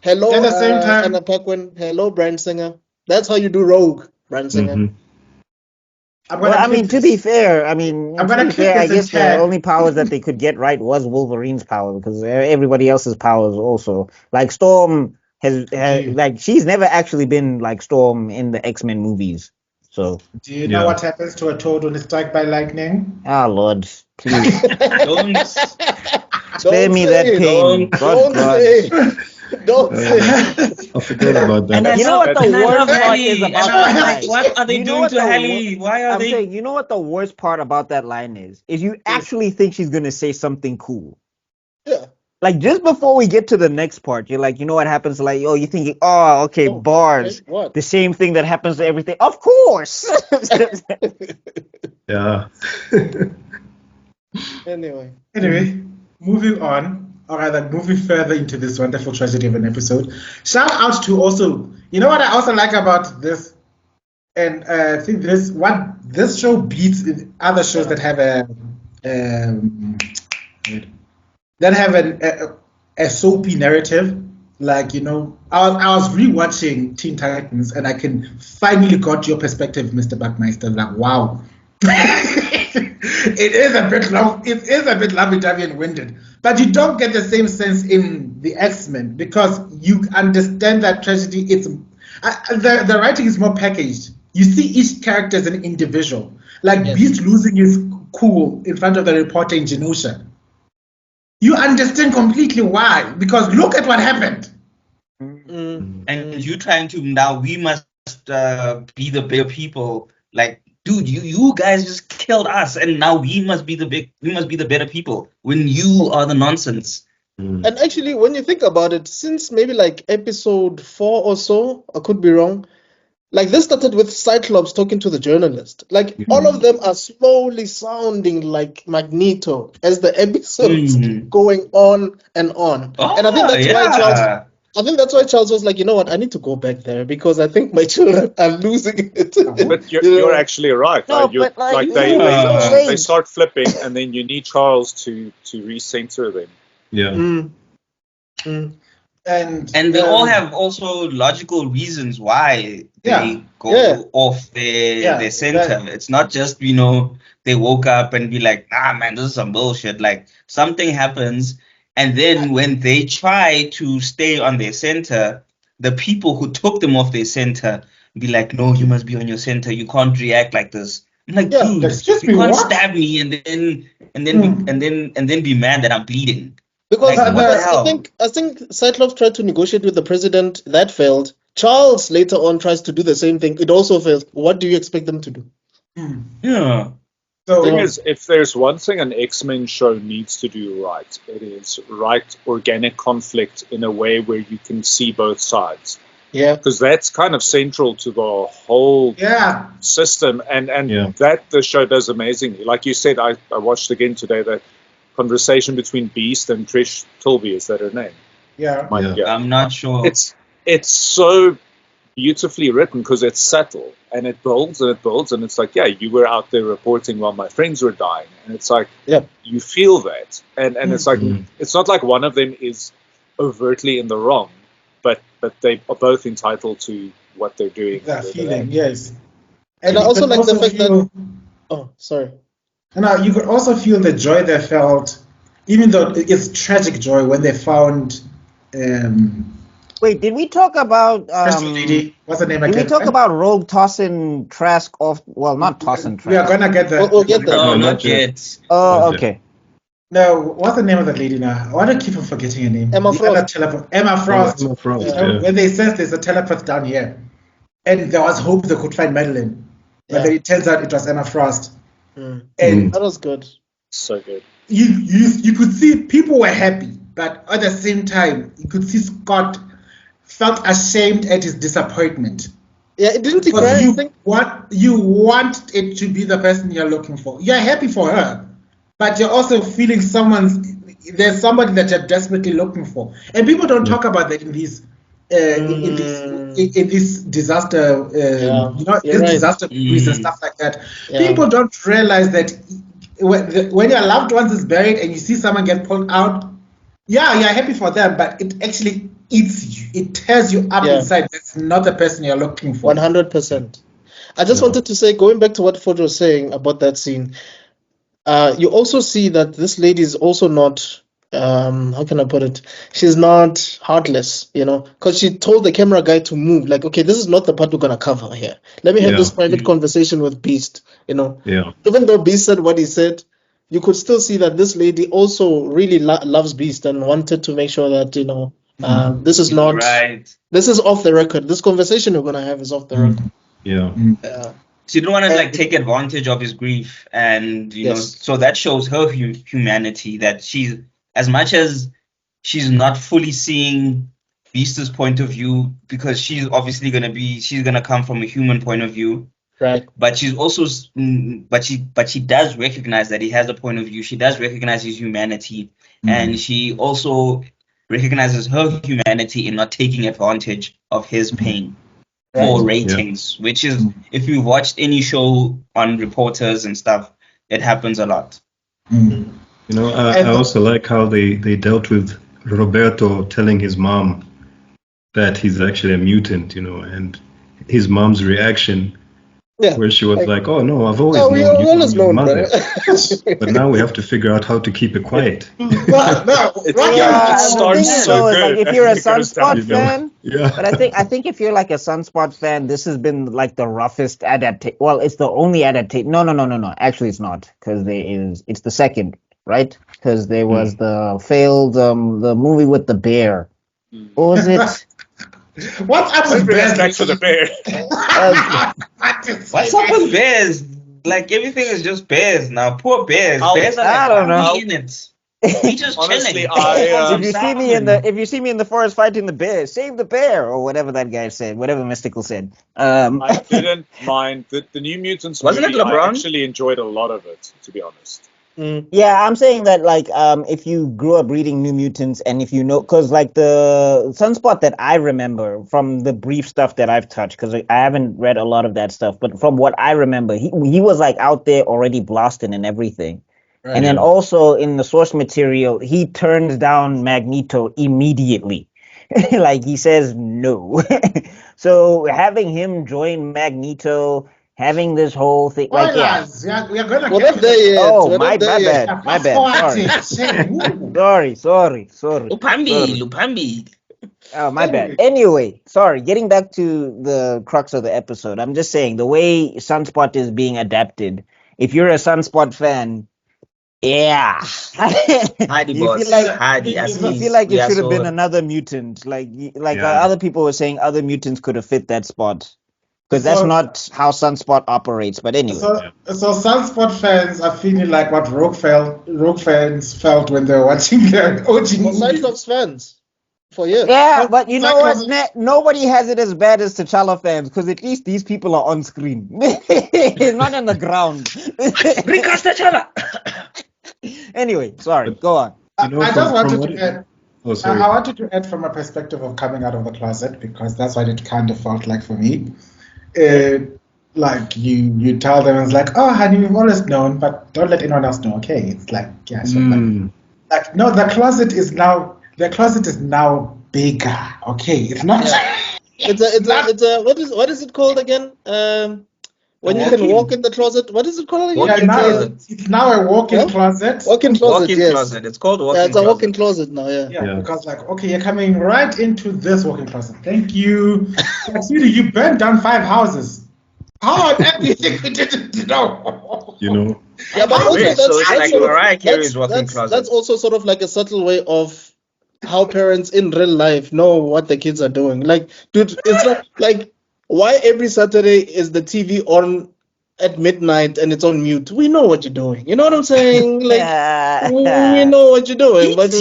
Hello, At the same time- Anna Paquin. Hello, Brand Singer. That's how you do Rogue, Brand Singer. Well, I mean, to be fair, I mean, I'm to gonna be fair, click I this guess the tab. only powers that they could get right was Wolverine's power, because everybody else's powers also. Like Storm has like she's never actually been like Storm in the X-Men movies. So Do you know what happens to a toad when it's struck by lightning? ah, Lord, please Don't spare me that pain. Don't God. say. Don't say. I forgot about that. You know what the And I worst love part Hallie. is And about I'm that like, line? what are they You know doing what to the Hallie? Why are I'm they? saying, you know what the worst part about that line is? Is you actually think she's gonna say something cool. Yeah. Like just before we get to the next part, you're like, you know what happens? Like, oh, you're thinking, oh, okay, bars, okay, what? the same thing that happens to everything. Of course. Yeah. Anyway. Anyway, moving on, or rather moving further into this wonderful tragedy of an episode. Shout out to also, you know what I also like about this, and I think this show beats other shows that have a soapy narrative. Like, you know, I was rewatching Teen Titans, and I can finally got your perspective, Mr. BuckMeister. Like, wow. It is a bit long. It is a bit lovey-dovey and winded, but you don't get the same sense in the X-Men because you understand that tragedy. It's the writing is more packaged. You see each character as an individual. Like Beast losing his cool in front of the reporter in Genosha. You understand completely why, because look at what happened. And you trying to now we must be the bigger people. Like, dude, you guys just killed us, and now we must be the better people when you are the nonsense. And actually, when you think about it, since maybe like episode 4 or so, I could be wrong. Like this started with Cyclops talking to the journalist. Like all of them are slowly sounding like Magneto as the episodes going on and on. And I think that's why Charles. I think that's why Charles was like, you know what, I need to go back there because I think my children are losing it. But you're actually right. No, right? but like, They start flipping, and then you need Charles to recenter them. Yeah. And they all have also logical reasons why they go off their center. It's not just, you know, they woke up and be like, ah, man, this is some bullshit. Like something happens. And then when they try to stay on their center, the people who took them off their center be like, no, you must be on your center. You can't react like this. I'm like, dude, you can't stab me and then be mad that I'm bleeding. Because Like, what the hell? I think Cyclops tried to negotiate with the president. That failed. Charles later on tries to do the same thing. It also fails. What do you expect them to do? Yeah. The thing is, if there's one thing an X-Men show needs to do right, it is write organic conflict in a way where you can see both sides. Yeah. Because that's kind of central to the whole system, and that the show does amazingly. Like you said, I watched again today that conversation between Beast and Trish Tilby, is that her name? Yeah. I'm not sure. It's so beautifully written because it's subtle and it builds and it builds, and it's like, yeah, you were out there reporting while my friends were dying, and it's like, you feel that, and it's like, it's not like one of them is overtly in the wrong, but they are both entitled to what they're doing. That feeling, yes. And I also like the fact that. Oh, sorry. And you could also feel the joy they felt, even though it's tragic joy when they found Wait, did we talk about First lady, what's the name did again? we talk about Rogue tossing Trask off? Well, not tossing We are Trask. gonna get there. We'll get there. No, No, not not yet. yet. Oh, okay. No, what's the name of the lady now? Why do I keep on forgetting her name? Emma The Frost. other telepath. Emma Frost. Emma Frost, You know, yeah. when they said there's a telepath down here, and there was hope they could find Madeline, but Yeah. then it turns out it was Emma Frost. Mm. And That was good. So good. you could see people were happy, but at the same time, you could see Scott felt ashamed at his disappointment. Yeah, didn't he cry? Because I think you want it to be the person you're looking for. You're happy for her, but you're also feeling there's somebody that you're desperately looking for. And people don't talk about that in these in this disaster, you're right. disaster movies and stuff like that. Yeah. People don't realize that when your loved ones is buried and you see someone get pulled out, you're happy for them, but it actually eats you. It tears you up inside. That's not the person you're looking for. 100%. I just wanted to say, going back to what Ford was saying about that scene, you also see that this lady is also not, how can I put it? She's not heartless, because she told the camera guy to move. Like, okay, this is not the part we're going to cover here. Let me have this private conversation with Beast, Yeah. Even though Beast said what he said, you could still see that this lady also really loves Beast and wanted to make sure that, this is not, Right. this is off the record. This conversation we're going to have is off the record. Yeah. She didn't want to take advantage of his grief, and so that shows her humanity. That she's, as much as she's not fully seeing Beast's point of view, because she's obviously she's gonna come from a human point of view, right? But she's also, but she does recognize that he has a point of view. She does recognize his humanity, and she also recognizes her humanity in not taking advantage of his pain. For ratings, which is, if you've watched any show on reporters and stuff, it happens a lot. I also like how they dealt with Roberto telling his mom that he's actually a mutant, and his mom's reaction, where she was like, "Oh no, I've always known your mother, but now we have to figure out how to keep it quiet." It starts so good. Like if you're a Sunspot fan, Yeah. but I think if you're like a Sunspot fan, this has been like the roughest adaptation. Well, it's the only adaptation. No. Actually, it's not, because it's the second, right? Because there was the failed the movie with the bear. What was it? What's up with bears? Back to the bear. What's up with bears? Like, everything is just bears now. Poor bears. Bears are I don't know. in it. He just Honestly, chilling. if you see me in the forest fighting the bear, save the bear, or whatever that guy said, whatever Mystical said. I didn't mind the New Mutants Wasn't movie. it LeBron? I actually enjoyed a lot of it, to be honest. Yeah, I'm saying that, like, if you grew up reading New Mutants, and if you know, because like the Sunspot that I remember from the brief stuff that I've touched, because I haven't read a lot of that stuff, but from what I remember, he was like out there already blasting and everything. Right. And then also in the source material, he turns down Magneto immediately. Like, he says no. So having him join Magneto, having this whole thing, like, we are gonna get my bad. Sorry. Upambi. Oh, my bad. Anyway, sorry. Getting back to the crux of the episode, I'm just saying the way Sunspot is being adapted. If you're a Sunspot fan, you feel like it should have been another mutant. Like other people were saying, other mutants could have fit that spot. Because that's not how Sunspot operates, but anyway. So Sunspot fans are feeling like what Rogue fans felt when they were watching the OG movie. Cyclops fans, for years. Yeah, but you know what? Nobody has it as bad as T'Challa fans, because at least these people are on screen. It's not on the ground. Recast T'Challa! Anyway, sorry, go on. I wanted to add from a perspective of coming out of the closet, because that's what it kind of felt like for me. Like you tell them, it's like, oh honey, we've always known, but don't let anyone else know, okay? It's like, yeah, so like no, the closet is now bigger, okay? It's not it's a what is it called again? when you can walk in the closet. What is it called again? Walk-in closet. It's now a walk-in closet. Walk-in closet, Walk-in yes. closet. It's called walk-in Yeah, it's a closet. walk-in closet now, yeah. Yeah, because like, okay, you're coming right into this walk-in closet. Thank you. Like, sweetie, you burned down 5 houses. How on earth do you think we didn't know? You know. Yeah, but also Wait, so it's like Mariah Carey's walk-in closet. That's also sort of like a subtle way of how parents in real life know what the kids are doing. Like, dude, it's not like, why every Saturday is the TV on at midnight and it's on mute? We know what you're doing. You know what I'm saying? Like, we know what you're doing, but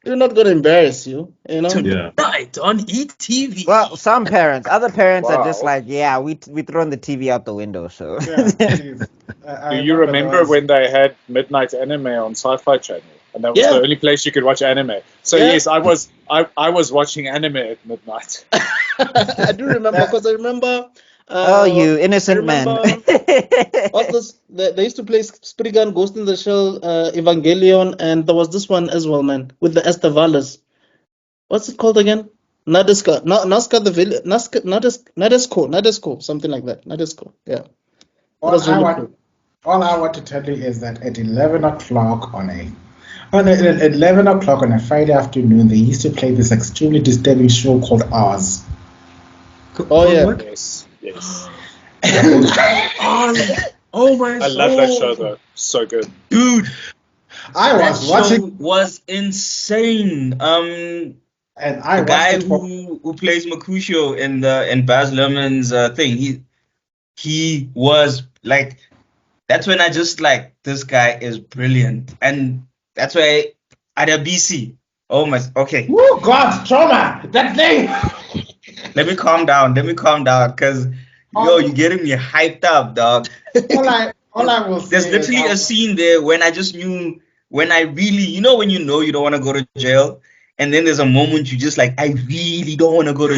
we're not gonna embarrass you. You know? Tonight on ETV. Well, some parents, other parents are just like, yeah, we thrown the TV out the window. So. Do you remember when they had midnight anime on Sci-Fi Channel, and that was the only place you could watch anime? So yes, I was watching anime at midnight. I do remember because I remember. Oh, you innocent man! What was they used to play Spriggan, Ghost in the Shell, Evangelion, and there was this one as well, man, with the Estevalas. What's it called again? Nadesco, something like that. Nadesco, yeah. All I want to tell you is that at 11 o'clock on a Friday afternoon, they used to play this extremely disturbing show called Oz. Oh yeah. Yes. Oh my! I love that show though. So good, dude. I was watching. Was insane. And I the guy who plays Mercutio in Baz Luhrmann's thing. He was like. That's when I just like, this guy is brilliant, and that's why at a BC. Oh my. Okay. Oh God, trauma. That thing. Let me calm down, because you're getting me hyped up, dog. All I will say There's literally a scene there when I just knew, when I really, when you don't want to go to jail, and then there's a moment you just like, I really don't want to go to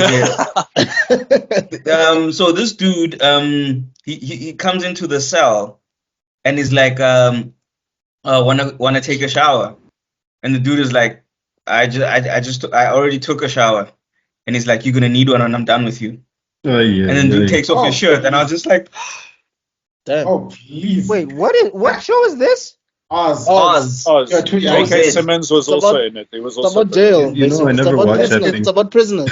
jail. So this dude, he comes into the cell, and he's like, wanna take a shower, and the dude is like, I already took a shower. And he's like, you're going to need one when I'm done with you. And then dude takes off his shirt. And I was just like, damn. Oh, please. Wait, what show is this? Oz. J.K. Simmons was also in it. He was also about jail. I never watched that thing. It's about prisoners.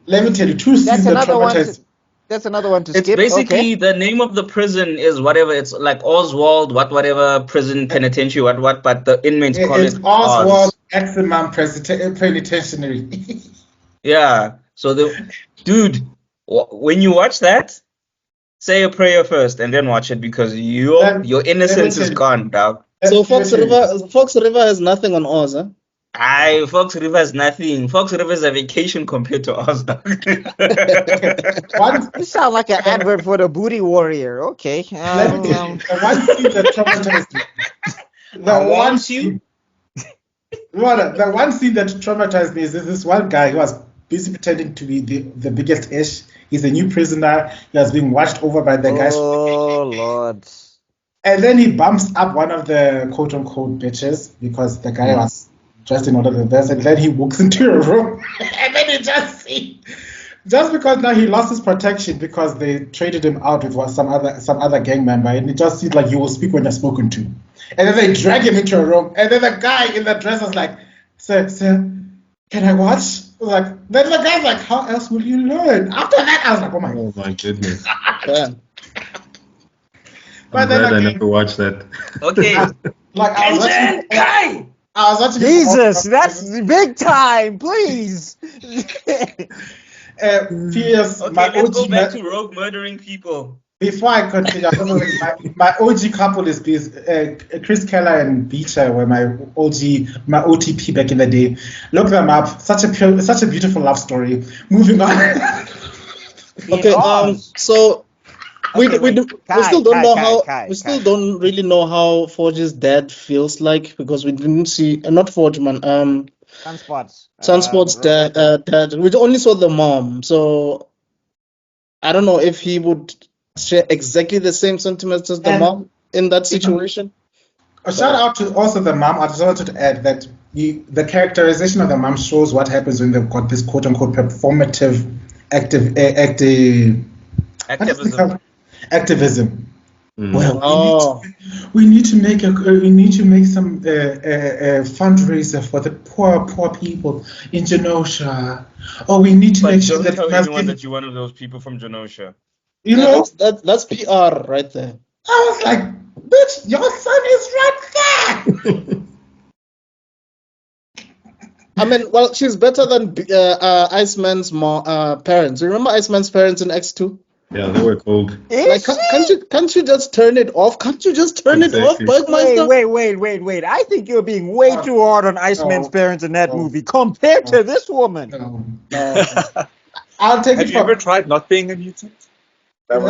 Let me tell you, two seasons traumatized. That's another one to skip. It's basically the name of the prison is whatever. It's like Oswald, whatever prison penitentiary, but the inmates call it Oswald Maximum Penitentiary. Yeah. So dude, when you watch that, say a prayer first and then watch it, because your innocence is gone, dog. So Fox River has nothing on Oz, huh? Fox River has nothing. Fox River is a vacation compared to Oz, dog. You sound like an advert for the Booty Warrior. Okay. Let me tell you, the one scene that traumatized me. The one scene that traumatized me is this one guy who was busy pretending to be the biggest ish. He's a new prisoner. He was being watched over by the guys. Oh, Lord. And then he bumps up one of the quote-unquote bitches because the guy was just in order to this. And then he walks into a room. And then you just see, just because now he lost his protection because they traded him out with some other gang member. And it just seems like you will speak when you're spoken to. And then they drag him into a room. And then the guy in the dress is like, sir, can I watch? Like, then the guy's like, how else will you learn? After that, I was like, oh my goodness. Yeah. But then I never watched that. Okay. Like I was watching. Jesus, that's big time, please. P.S. Okay, let's go back to Rogue murdering people. Before I continue, my OG couple is Chris Keller and Beecher were my OTP back in the day. Look them up. Such a beautiful love story. Moving on. Okay. So we still don't really know how Forge's dad feels like, because we didn't see not Forge man. Sunspot's dad. We only saw the mom, so I don't know if he would share exactly the same sentiments as the mom in that situation. A shout out to also the mom. I just wanted to add that the characterization of the mom shows what happens when they've got this quote unquote performative activism. activism. Well, we need to make some fundraiser for the poor people in Genosha. Or we need to make sure that tell anyone that you're one of those people from Genosha. You know, that's PR right there. I was like, bitch, your son is right there. I mean, well, she's better than Iceman's parents. Remember Iceman's parents in X2? Yeah, they were cold. Like, can't you just turn it off? Can't you just turn it off, BuckMeister? Wait. I think you're being way too hard on Iceman's parents in that movie compared to this woman. I'll take Have it. you ever tried not being a mutant? Have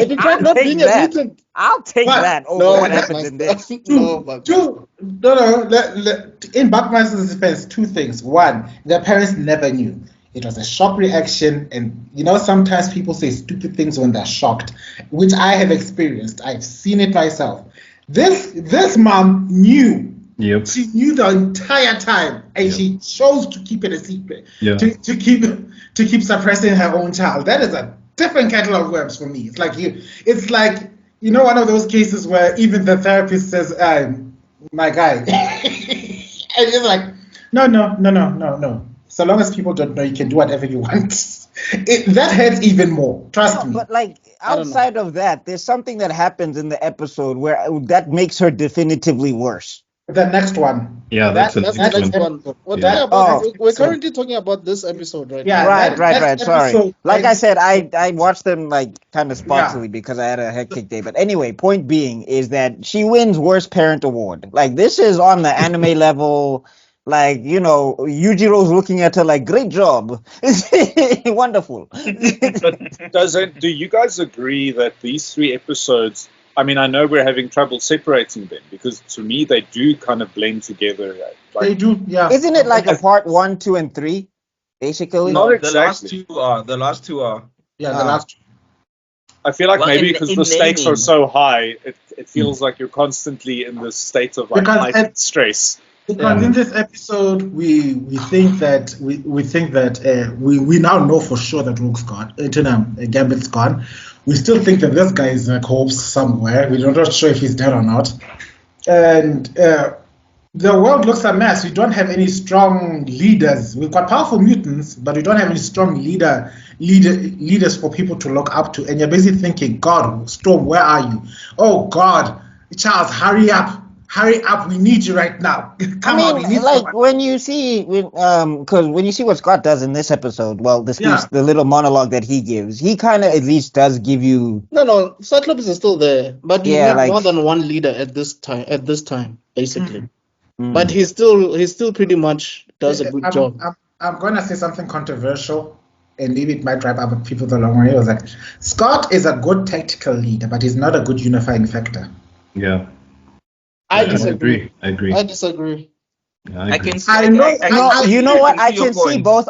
you tried not being a mutant? I'll take that over what happens in this. No. In BuckMeister's defense, two things. One, their parents never knew. It was a shock reaction, and sometimes people say stupid things when they're shocked, which I have experienced. I've seen it myself. This mom knew. Yep. She knew the entire time, and she chose to keep it a secret. Yeah. To keep suppressing her own child. That is a different kettle of worms for me. It's like one of those cases where even the therapist says, "My guy," and it's like, no. So long as people don't know, you can do whatever you want. That hurts even more. Trust me. But outside of that, there's something that happens in the episode where that makes her definitively worse. The next one. Yeah, that's the next one. We're currently talking about this episode, right? Yeah, right. Sorry. Like I said, I watched them kind of sparsely because I had a hectic day. But anyway, point being is that she wins Worst Parent Award. This is on the anime level. Yujiro's looking at her like, great job. Wonderful. Do you guys agree that these 3 episodes, I mean, I know we're having trouble separating them because to me they do kind of blend together. They do, yeah. Isn't it like a part 1, 2, and 3, basically? Not exactly. The last two are. Yeah, the last 2. I feel like maybe because the stakes are so high, it feels like you're constantly in this state of heightened stress. Because in this episode, we think that we now know for sure that Rook's gone, Gambit's gone. We still think that this guy is in a corpse somewhere. We're not sure if he's dead or not. And the world looks a mess. We don't have any strong leaders. We've got powerful mutants, but we don't have any strong leaders for people to look up to. And you're basically thinking, God, Storm, where are you? Oh God, Charles, hurry up. Hurry up! We need you right now. Come on, we need someone. when you see what Scott does in this episode, the little monologue that he gives, he kind of at least does give you. No, Cyclops is still there, but you have more than one leader at this time, basically. But he still pretty much does a good job. I'm gonna say something controversial, and maybe it might drive other people the long way. It was like, Scott is a good tactical leader, but he's not a good unifying factor. Yeah. I disagree. I agree. I disagree. Yeah, I agree. You know what? I can see both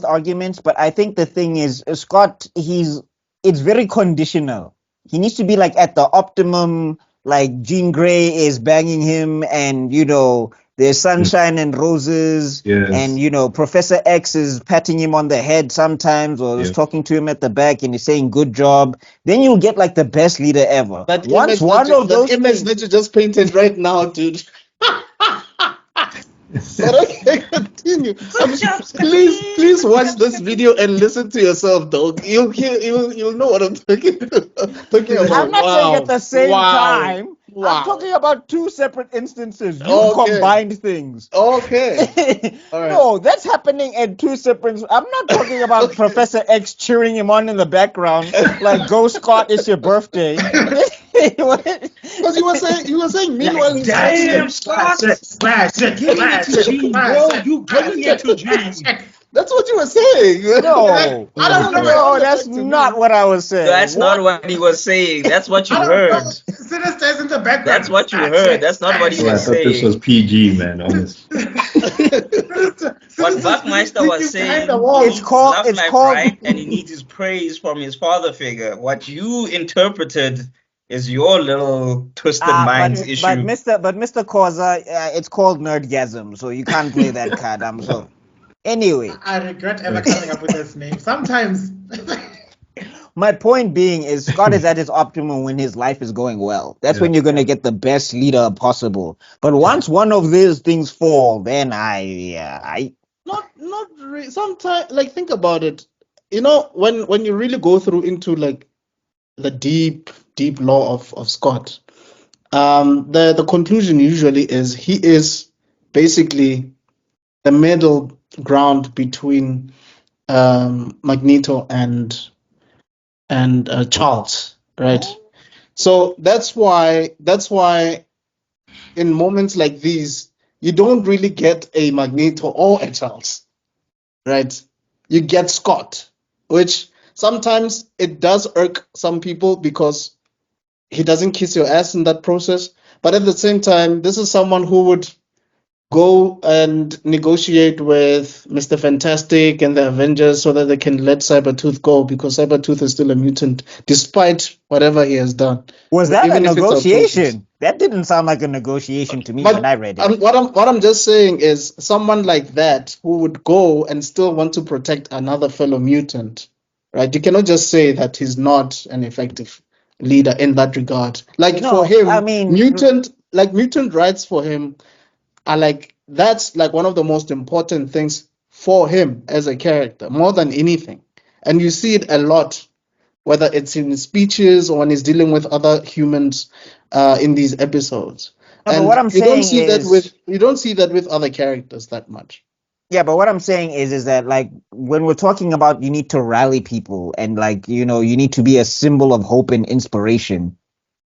arguments. But I think the thing is, Scott, it's very conditional. He needs to be at the optimum, Jean Grey is banging him and, there's sunshine and roses, and Professor X is patting him on the head sometimes, or is talking to him at the back, and he's saying "good job." Then you'll get the best leader ever. That image that you just painted right now, dude. But okay, continue. Please watch this video and listen to yourself, dog. You'll know what I'm talking about. I'm not saying at the same time. I'm talking about 2 separate instances. You combined things. Okay. All right. No, that's happening at 2 separate. I'm not talking about Professor X cheering him on in the background, "Go Scott, it's your birthday." Because you were saying meanwhile he's damn Scott. You bring it to James. That's what you were saying. No, that's not what I was saying. That's not what he was saying. That's what you heard. Sinister's in the background. That's what you heard. That's not what he was saying. This was PG, man. Honestly. What BuckMeister was saying, it's called, right, and he needs his praise from his father figure. What you interpreted is your little twisted minds issue. But Mr. Khoza, it's called Nerdgasm, so you can't play that card. I'm sorry. Anyway, I regret ever coming up with this name. Sometimes My point being is Scott is at his optimum when his life is going well. That's when you're gonna get the best leader possible. But once one of these things fall, then I not really. Sometimes, like, think about it. You know, when you really go through into like the deep law of Scott, the conclusion usually is he is basically the middle ground between Magneto and Charles, right? So that's why in moments like these you don't really get a Magneto or a Charles, right? You get Scott, which sometimes it does irk some people because he doesn't kiss your ass in that process. But at the same time, this is someone who would go and negotiate with Mr. Fantastic and the Avengers so that they can let Cybertooth go, because Cybertooth is still a mutant despite whatever he has done. was that Even a if it's a process. negotiation? That didn't sound like a negotiation to me when I read it. What I'm just saying is someone like that who would go and still want to protect another fellow mutant, right? You cannot just say that he's not an effective leader in that regard. Like, No, for him, I mean- mutant rights for him are like, that's like one of the most important things for him as a character, more than anything. And you see it a lot, whether it's in his speeches or when he's dealing with other humans in these episodes. No, but And what I'm you don't saying see that is- you don't see that with other characters that much. Yeah, but what I'm saying is that, like, when we're talking about you need to rally people and, like, you know, you need to be a symbol of hope and inspiration,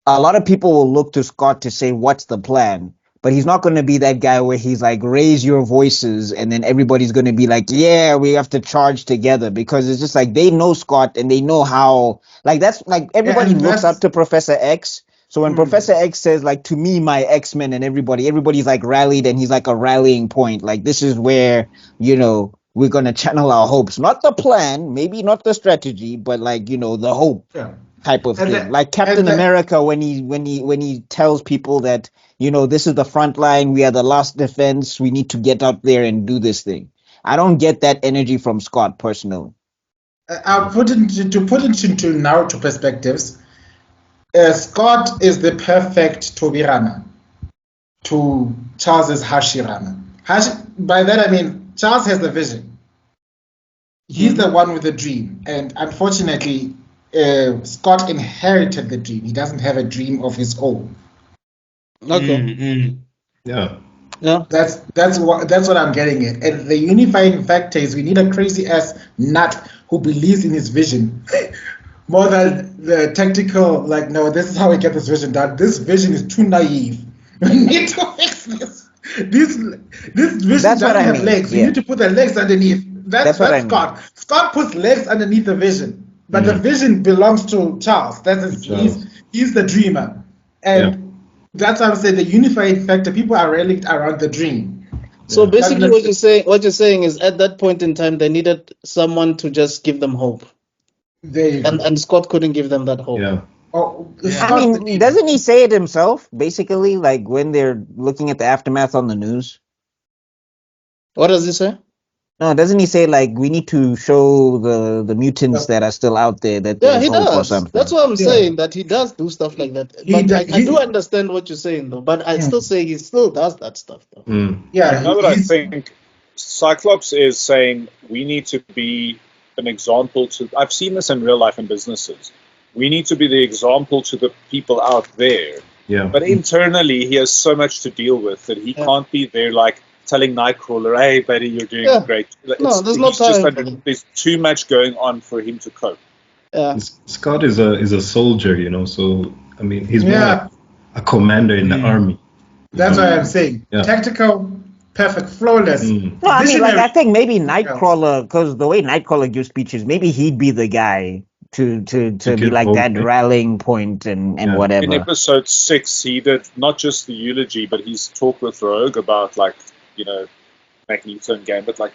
a lot of people will look to Scott to say, what's the plan? But he's not going to be that guy where he's like, raise your voices, and then everybody's going to be like, yeah, we have to charge together, because it's just like they know Scott and they know how, like, that's like everybody and looks that's- up to Professor X. So when Professor X says, like, to me, my X-Men and everybody's like rallied, and he's like a rallying point. Like, this is where, you know, we're going to channel our hopes, not the plan, maybe not the strategy, but like, you know, the hope Yeah. type of And thing. the- Like Captain and the- America when he tells people that, you know, this is the front line, we are the last defense, we need to get out there and do this thing. I don't get that energy from Scott personally. I'll put it to put it into Naruto perspectives. Scott is the perfect Tobirana to Charles's Hashirama. By that I mean Charles has the vision. He's the one with the dream, and unfortunately, Scott inherited the dream. He doesn't have a dream of his own. Okay. Yeah. Yeah. That's what I'm getting at. And the unifying factor is we need a crazy ass nut who believes in his vision more than the tactical. Like, no, this is how we get this vision done. This vision is too naive. We need to fix this. This vision That's what doesn't I have mean, legs. yeah. You need to put the legs underneath. That's what I mean. Scott. Scott puts legs underneath the vision, but the vision belongs to Charles. He's the dreamer, and that's how I'm saying the unifying factor. People are rallying around the dream. So basically, what you're saying is at that point in time, they needed someone to just give them hope, and Scott couldn't give them that hope. Yeah. Oh, I mean, doesn't he say it himself, basically, like when they're looking at the aftermath on the news? What does he say? No, doesn't he say, like, we need to show the mutants that are still out there that Yeah, there's he hope or does. something? That's what I'm saying, that he does do stuff like that. But I do understand what you're saying, though. But I still say he still does that stuff, though. Yeah, You know what I think? Cyclops is saying we need to be an example to. I've seen this in real life in businesses. We need to be the example to the people out there. Yeah. But internally, he has so much to deal with that he can't be there, like telling Nightcrawler, "Hey, buddy, you're doing great." No, there's no time. There's too much going on for him to cope. Yeah. Scott is a soldier, you know. So I mean, he's more like a commander in the army. That's what I'm saying. Yeah. Tactical, perfect, flawless. No, I mean, like, I think maybe Nightcrawler, because the way Nightcrawler gives speeches, maybe he'd be the guy to be like that rallying point and whatever. In episode 6, he did not just the eulogy, but his talk with Rogue about, like, you know, Magneto and Gambit. Like,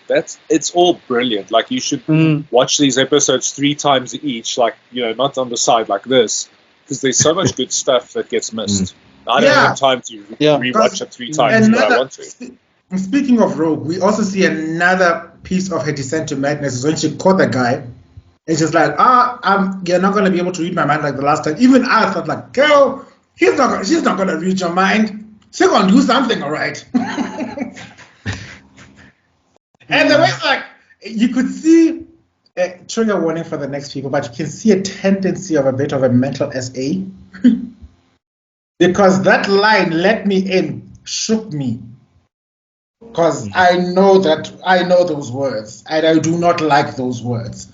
it's all brilliant. Like, you should watch these episodes 3 times each, like, you know, not on the side like this, because there's so much good stuff that gets missed. I don't have time to rewatch it 3 times, but I want to. Speaking of Rogue, we also see another piece of her descent to madness is when she caught the guy It's just like, you're not going to be able to read my mind like the last time. Even I thought, like, girl, she's not going to read your mind. She's going to do something, all right. And the way it's like, you could see, trigger warning for the next people, but you can see a tendency of a bit of a mental SA. Because that line, "let me in," shook me. Because I know those words, and I do not like those words.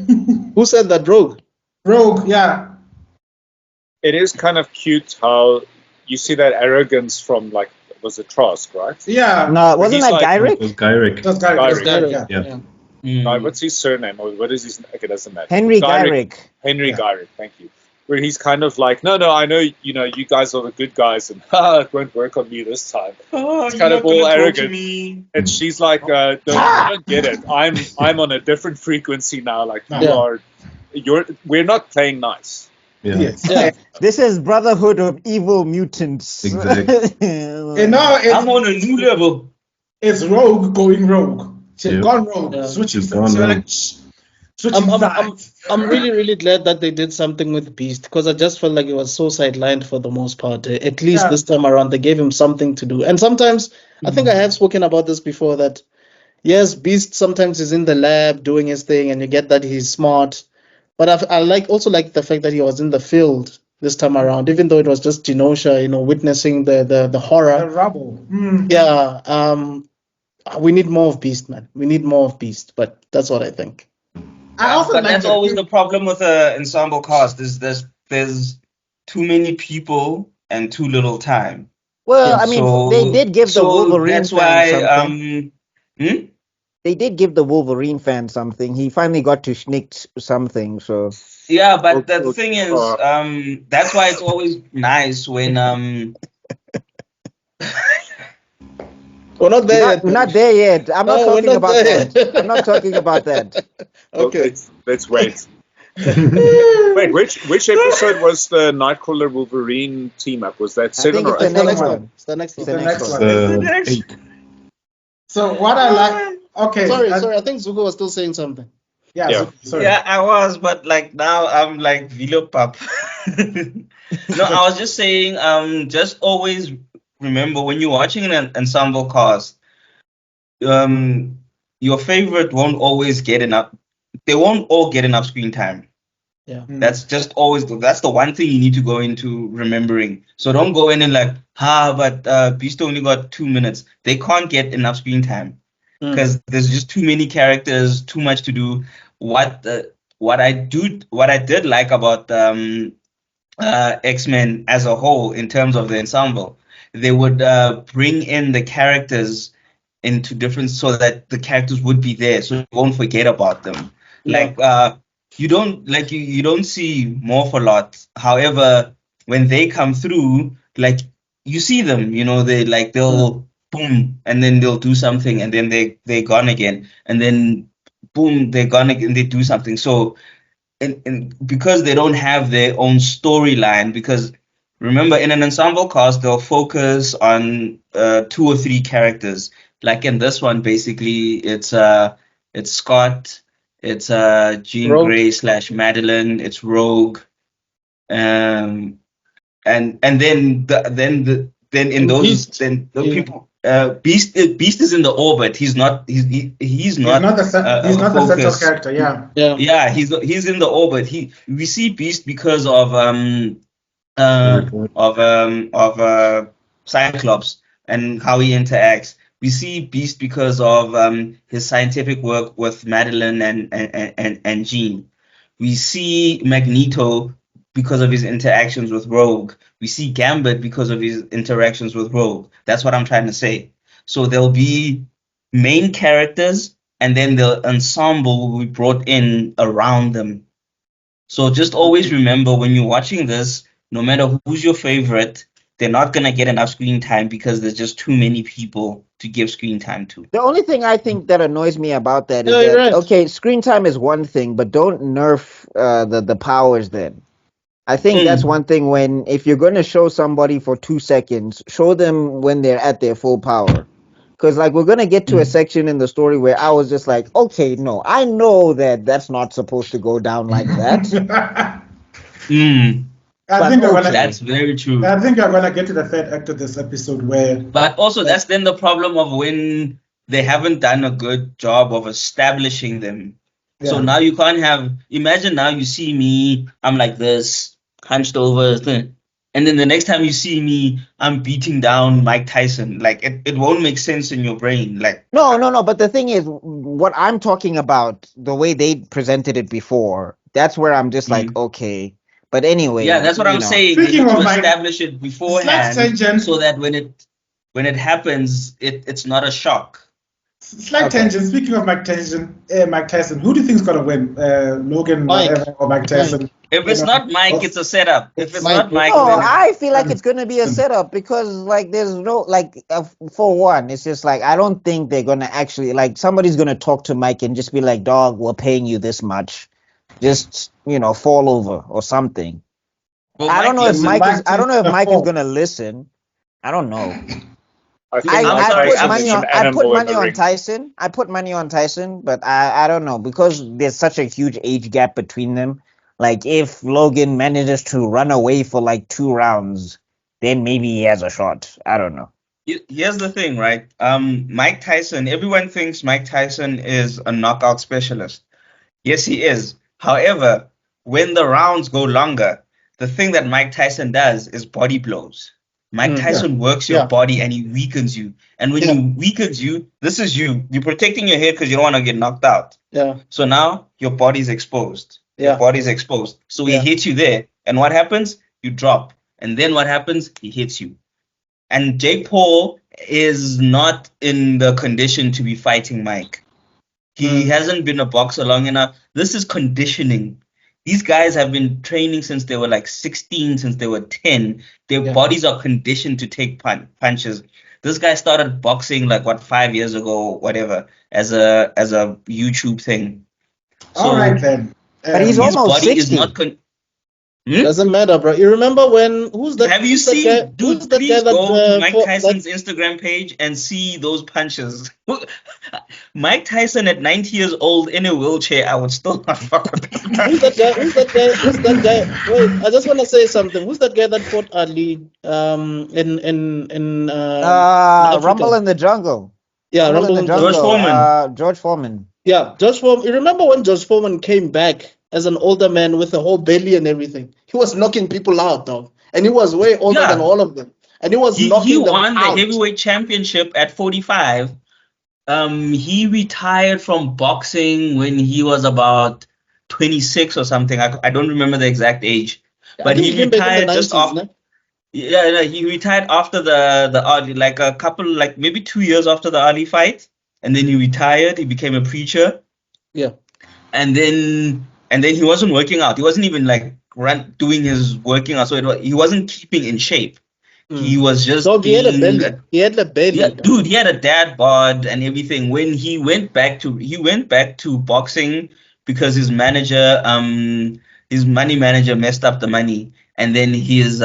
Who said that? Rogue? Rogue, yeah. It is kind of cute how you see that arrogance from, like, was it Trask, right? Yeah. No, wasn't that like- Gyrick? It was Gyrick. It was Gyrick, Gyrick. yeah. Right, what's his surname? Or what is his? Okay, it doesn't matter. Henry Gyrick. Henry Yeah. Gyrick, thank you. Where he's kind of like, no, I know, you guys are the good guys, and it won't work on me this time. Oh, It's kind of all arrogant. Me. And she's like, don't get it. I'm on a different frequency now. Like, we're not playing nice. Yeah. Yes. Yeah. This is Brotherhood of Evil Mutants. Exactly. And now I'm on a new level. it's Rogue going rogue. She's Yep. gone rogue. Yeah. Switching She's gone rogue. switching sides. I'm really, really glad that they did something with Beast, because I just felt like it was so sidelined for the most part. At least Yeah. this time around, they gave him something to do. And sometimes, I think I have spoken about this before, that yes, Beast sometimes is in the lab doing his thing, and you get that he's smart. But I also like the fact that he was in the field this time around, even though it was just Genosha, witnessing the horror. The rubble. Mm. Yeah. We need more of Beast, man. We need more of Beast. But that's what I think. I also But like that's that- always the problem with an ensemble cast. Is there's too many people and too little time. Well, I mean, they did give the Wolverine that's fan why something. They did give the Wolverine fan something. He finally got to sneak something. So yeah, but the thing is, that's why it's always nice when We're not there yet. we're not there yet. I'm not No, we're talking not about there that. yet. I'm not talking about that. Okay. Let's wait. Wait, which episode was the Nightcrawler Wolverine team up? Was that I think 7 or it's the 8? next one. one. It's the next It's one. the next one. It's 8. So what I like, okay. Sorry. I think Zuko was still saying something. Yeah, Yeah. sorry. yeah, I was, but like now I'm like Vilo Pap. No, I was just saying, just always remember when you're watching an ensemble cast, your favorite won't always get enough. They won't all get enough screen time. Yeah. That's just always that's the one thing you need to go into remembering. So don't go in and like, but Beast only got 2 minutes. They can't get enough screen time because there's just too many characters, too much to do. What I did like about X-Men as a whole in terms of the ensemble, they would bring in the characters into different so that the characters would be there, so you won't forget about them. Yeah. Like you don't see Morpholot. However, when they come through, like you see them, they'll boom and then they'll do something and then they're gone again and then boom they're gone again, they do something. So and because they don't have their own storyline, because remember in an ensemble cast they'll focus on 2 or 3 characters. Like in this one, basically it's Scott, it's Jean Rogue. Grey / Madeline, it's Rogue, and then in those Beast. then the Yeah. people Beast is in the orbit. He's not He's not not the central focus. character, yeah. Yeah. Yeah, he's in the orbit. We see Beast because of Cyclops and how he interacts. We see Beast because of his scientific work with Madeline and Jean. We see Magneto because of his interactions with Rogue. We see Gambit because of his interactions with Rogue. That's what I'm trying to say. So there'll be main characters and then the ensemble will be brought in around them. So just always remember when you're watching this, no matter who's your favorite, they're not going to get enough screen time because there's just too many people to give screen time to. The only thing I think that annoys me about that is No, that you're right. okay, screen time is one thing, but don't nerf the powers then. I think that's one thing. When if you're going to show somebody for 2 seconds, show them when they're at their full power. Because like we're gonna get to a section in the story where I was just like, okay, no, I know that that's not supposed to go down like that. I think that's very true. I think you're gonna get to the third act of this episode where. But also, that's then the problem of when they haven't done a good job of establishing them. Yeah. So now you can't have. Imagine now you see me, I'm like this, hunched over, and then the next time you see me, I'm beating down Mike Tyson. Like it won't make sense in your brain. Like no. But the thing is, what I'm talking about, the way they presented it before, that's where I'm just like, okay. But anyway, yeah, that's what I'm saying. Speaking of establish it beforehand, so that when it happens, it's not a shock. Slight tangent. Speaking of Mike Tyson, who do you think is gonna win? Logan, whatever, or Mike Tyson? If it's not Mike, it's a setup. If it's not Mike, I feel like it's gonna be a setup because like there's no for one, it's just like I don't think they're gonna actually like somebody's gonna talk to Mike and just be like, "Dog, we're paying you this much." Just fall over or something. Well, I don't know if Mike is gonna listen. I don't know. I put money on Tyson. I put money on Tyson, but I don't know because there's such a huge age gap between them. Like if Logan manages to run away for like 2 rounds, then maybe he has a shot. I don't know. Here's the thing, right? Mike Tyson. Everyone thinks Mike Tyson is a knockout specialist. Yes, he is. However, when the rounds go longer, the thing that Mike Tyson does is body blows. Mike Tyson works your body and he weakens you. And when he weakens you, this is you. You're protecting your head because you don't want to get knocked out. Yeah. So now your body's exposed. Yeah. Your body's exposed. So he hits you there. And what happens? You drop. And then what happens? He hits you. And Jake Paul is not in the condition to be fighting Mike. He hasn't been a boxer long enough. This is conditioning. These guys have been training since they were like 16, since they were 10. Their bodies are conditioned to take punches. This guy started boxing like 5 years ago, whatever, as a YouTube thing. So, all right then. But he's almost 60. Is not Doesn't matter, bro. You remember when? Have you seen? Dude, please go to Mike Tyson's Instagram page and see those punches. Mike Tyson at 90 years old in a wheelchair, I would still not fuck with him. Who's that guy? Who's that guy? Wait, I just want to say something. Who's that guy that fought Ali in Rumble in the Jungle? Yeah, Rumble in the Jungle. George Foreman. George Foreman. Yeah, George Foreman. You remember when George Foreman came back as an older man with a whole belly and everything? He was knocking people out, dog. And he was way older than all of them. And he was knocking them out. He won the heavyweight championship at 45. He retired from boxing when he was about 26 or something. I don't remember the exact age. But he retired just after. Yeah, he retired after the Ali, like a couple, like maybe 2 years after the Ali fight. And then he retired. He became a preacher. Yeah. And then he wasn't working out. He wasn't even like doing his working out. So he wasn't keeping in shape. He was just. So he had a belly. He had a belly. Yeah, dude, he had a dad bod and everything. When he went back to boxing because his manager, his money manager messed up the money, and then his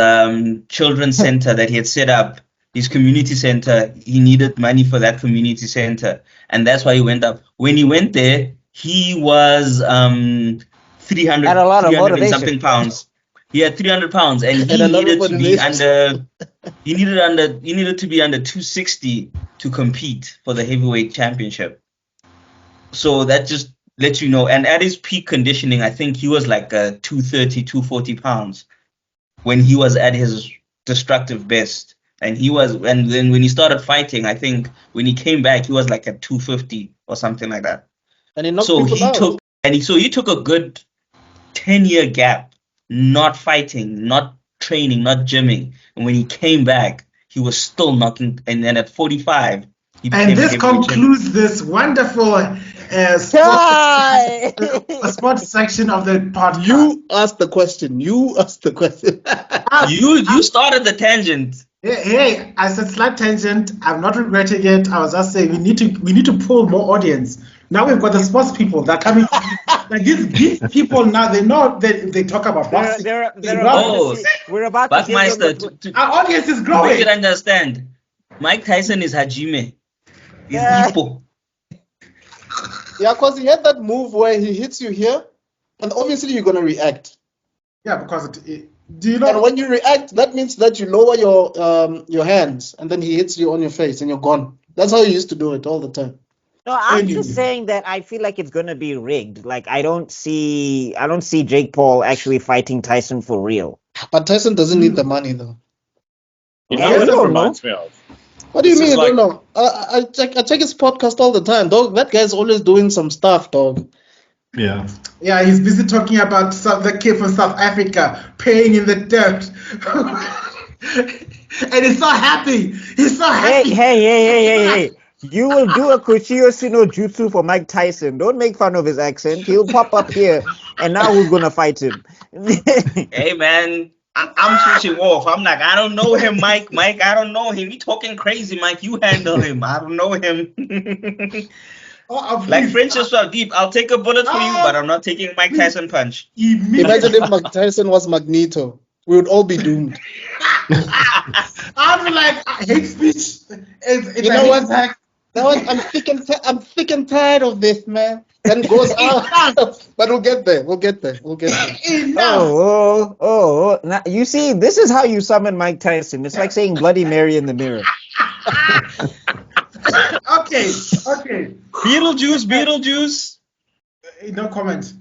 children's center that he had set up, his community center, he needed money for that community center, and that's why he went up. When he went there, he was 300 and something pounds. He had 300 pounds, and he needed to be under. He needed to be under 260 to compete for the heavyweight championship. So that just lets you know. And at his peak conditioning, I think he was like 230, 240 pounds when he was at his destructive best. And then when he started fighting, I think when he came back, he was like at 250 or something like that. And he knocked people out. He took a good 10-year gap, not fighting, not training, not gymming. And when he came back, he was still knocking. And then at 45, he became. And this concludes this wonderful sports section of the podcast. You asked the question. You started the tangent. Hey, I said slight tangent. I'm not regretting it. I was just saying we need to pull more audience. Now we've got the sports people that are coming. Like these people now, they know they talk about boxing. We're about BuckMeister, our audience is growing. You should understand. Mike Tyson is Hajime. Yeah. Hippo. Yeah, because he had that move where he hits you here, and obviously you're gonna react. Yeah, because do you know? And when you react, that means that you lower your hands, and then he hits you on your face, and you're gone. That's how he used to do it all the time. No, I'm just saying that I feel like it's gonna be rigged. Like I don't see Jake Paul actually fighting Tyson for real. But Tyson doesn't need the money though. You Yeah, know what you it don't reminds me of? What do you This mean? is I don't know. I check his podcast all the time, dog. That guy's always doing some stuff, dog. Yeah. Yeah, he's busy talking about the kid from South Africa paying in the dirt. And he's so happy. He's so happy. Hey. You will do a Kushio no Jutsu for Mike Tyson. Don't make fun of his accent. He'll pop up here, and now who's gonna fight him? Hey man, I'm switching off. I'm like, I don't know him, Mike. Mike, I don't know him. He talking crazy, Mike. You handle him. I don't know him. Like friendships are deep. I'll take a bullet for you, but I'm not taking Mike Tyson punch. Imagine if Mike Tyson was Magneto. We would all be doomed. I'd be like, hate speech. You know what? I'm sick and tired of this, man. Then goes out. But we'll get there. Oh. Now, you see, this is how you summon Mike Tyson. It's like saying Bloody Mary in the mirror. Okay. Beetlejuice. No comment.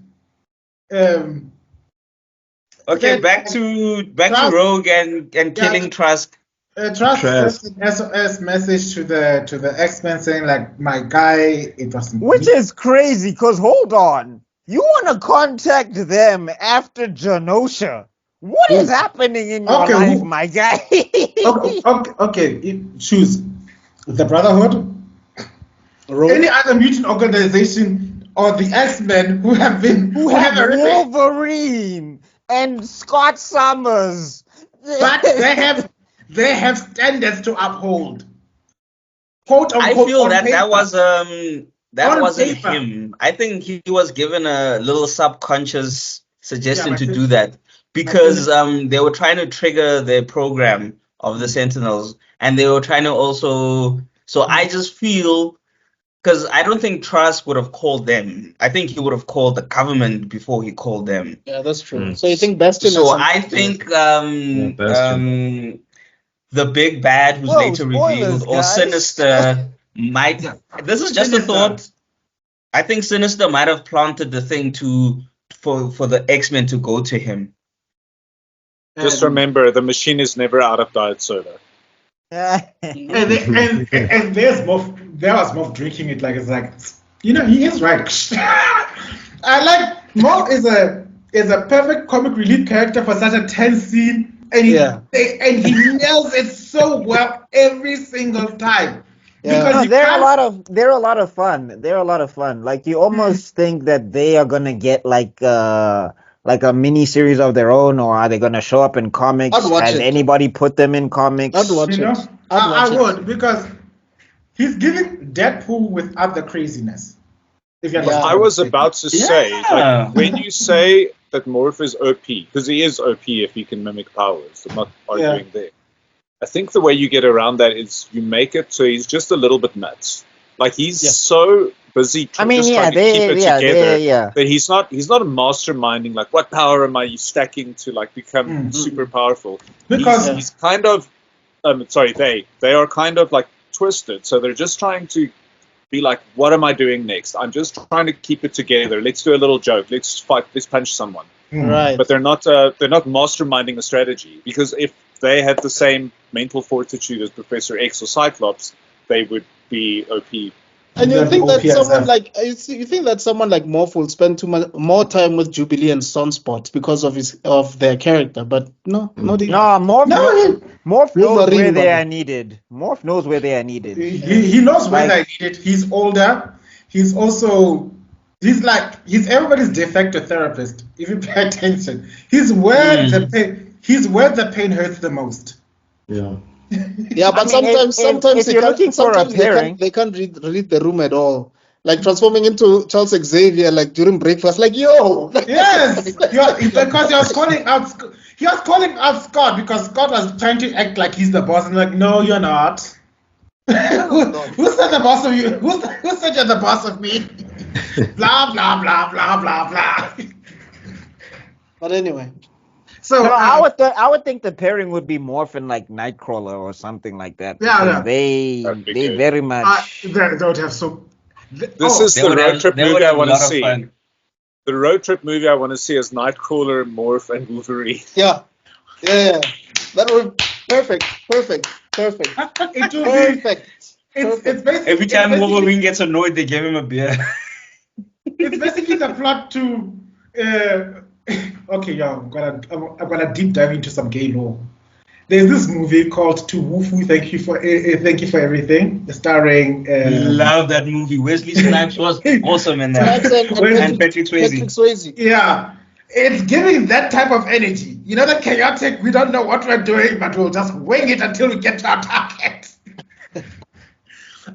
Okay, back to Rogue and killing Trask. Trask sent an SOS message to the X-Men saying like, my guy, it was Which is crazy, because hold on. You want to contact them after Genosha. What is happening in your life, my guy? okay. Choose the Brotherhood, any other mutant organization, or the X-Men who have Wolverine and Scott Summers. But they have standards to uphold. Quote unquote. I feel that paper. that wasn't him. I think he was given a little subconscious suggestion to do that because they were trying to trigger the program of the Sentinels, and they were trying to also. So I just feel, because I don't think Trask would have called them. I think he would have called the government before he called them. Yeah, that's true. So you think Bastion? So I think the big bad who's later revealed, or Sinister might. This is just a thought. I think Sinister might have planted the thing for the X-Men to go to him. Just remember, the machine is never out of diet soda. and there was Moff drinking it like it's like, he is right. I like Moff is a perfect comic relief character for such a tense scene, and he nails it so well every single time. Yeah. They're a lot of fun. Like you almost think that they are gonna get like a mini series of their own, or are they gonna show up in comics? Has anybody put them in comics? I'd watch it. I would, because he's giving Deadpool without the craziness. I was about to say, like, when you say that Morph is OP, because he is OP if he can mimic powers, I'm not arguing there. I think the way you get around that is you make it so he's just a little bit nuts. Like he's so busy trying to keep it together that he's not masterminding like what power am I stacking to like become super powerful. Because he's kind of they are kind of like twisted, so they're just trying to be like, what am I doing next? I'm just trying to keep it together. Let's do a little joke. Let's fight. Let's punch someone. Right. But they're not masterminding a strategy, because if they had the same mental fortitude as Professor X or Cyclops, they would be OP. And you think that someone like Morph will spend more time with Jubilee and Sunspot because of their character, but no, Morph knows where they are needed. Morph knows where they are needed. He knows where they are needed. He's older. He's everybody's de facto therapist. If you pay attention, he's where the pain hurts the most. Yeah. Yeah, but sometimes if you're looking for a pairing, they can't read the room at all. Like transforming into Charles Xavier, like during breakfast, like yo. Yes, because he was calling out Scott because Scott was trying to act like he's the boss, and like, no, you're not. Who said the boss of you? Who said you're the boss of me? Blah blah blah blah blah blah. But anyway, so No, I would think the pairing would be Morphin like Nightcrawler or something like that. Yeah, because yeah. They good. very much. they don't have so. This is They the would road have- trip they would movie I have a want to lot of see. fun. The road trip movie I want to see is Nightcrawler, Morph, and Wolverine. yeah. That would perfect. It will be. Perfect. It's basically Every time it's basically- Wolverine gets annoyed, they give him a beer. It's basically the plot to. Okay, yeah, I'm gonna deep dive into some gay lore. There's this movie called To Woofu, Thank You for Everything, starring. Love that movie. Wesley Snipes was awesome in that. Snipes And Patrick Swayze. Patrick Swayze. Yeah, it's giving that type of energy. You know, the chaotic. We don't know what we're doing, but we'll just wing it until we get to our target.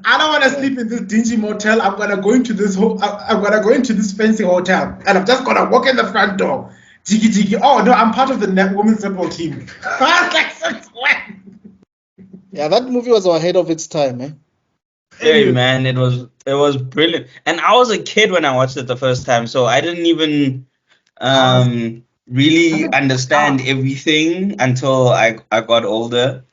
I don't want to sleep in this dingy motel. I'm gonna go into this. I'm gonna go into this fancy hotel, and I'm just gonna walk in the front door. Jiggy jiggy. Oh no, I'm part of the women's football team. I was like, since when? Yeah, that movie was ahead of its time, eh? Hey man, it was brilliant. And I was a kid when I watched it the first time, so I didn't even really understand everything until I got older.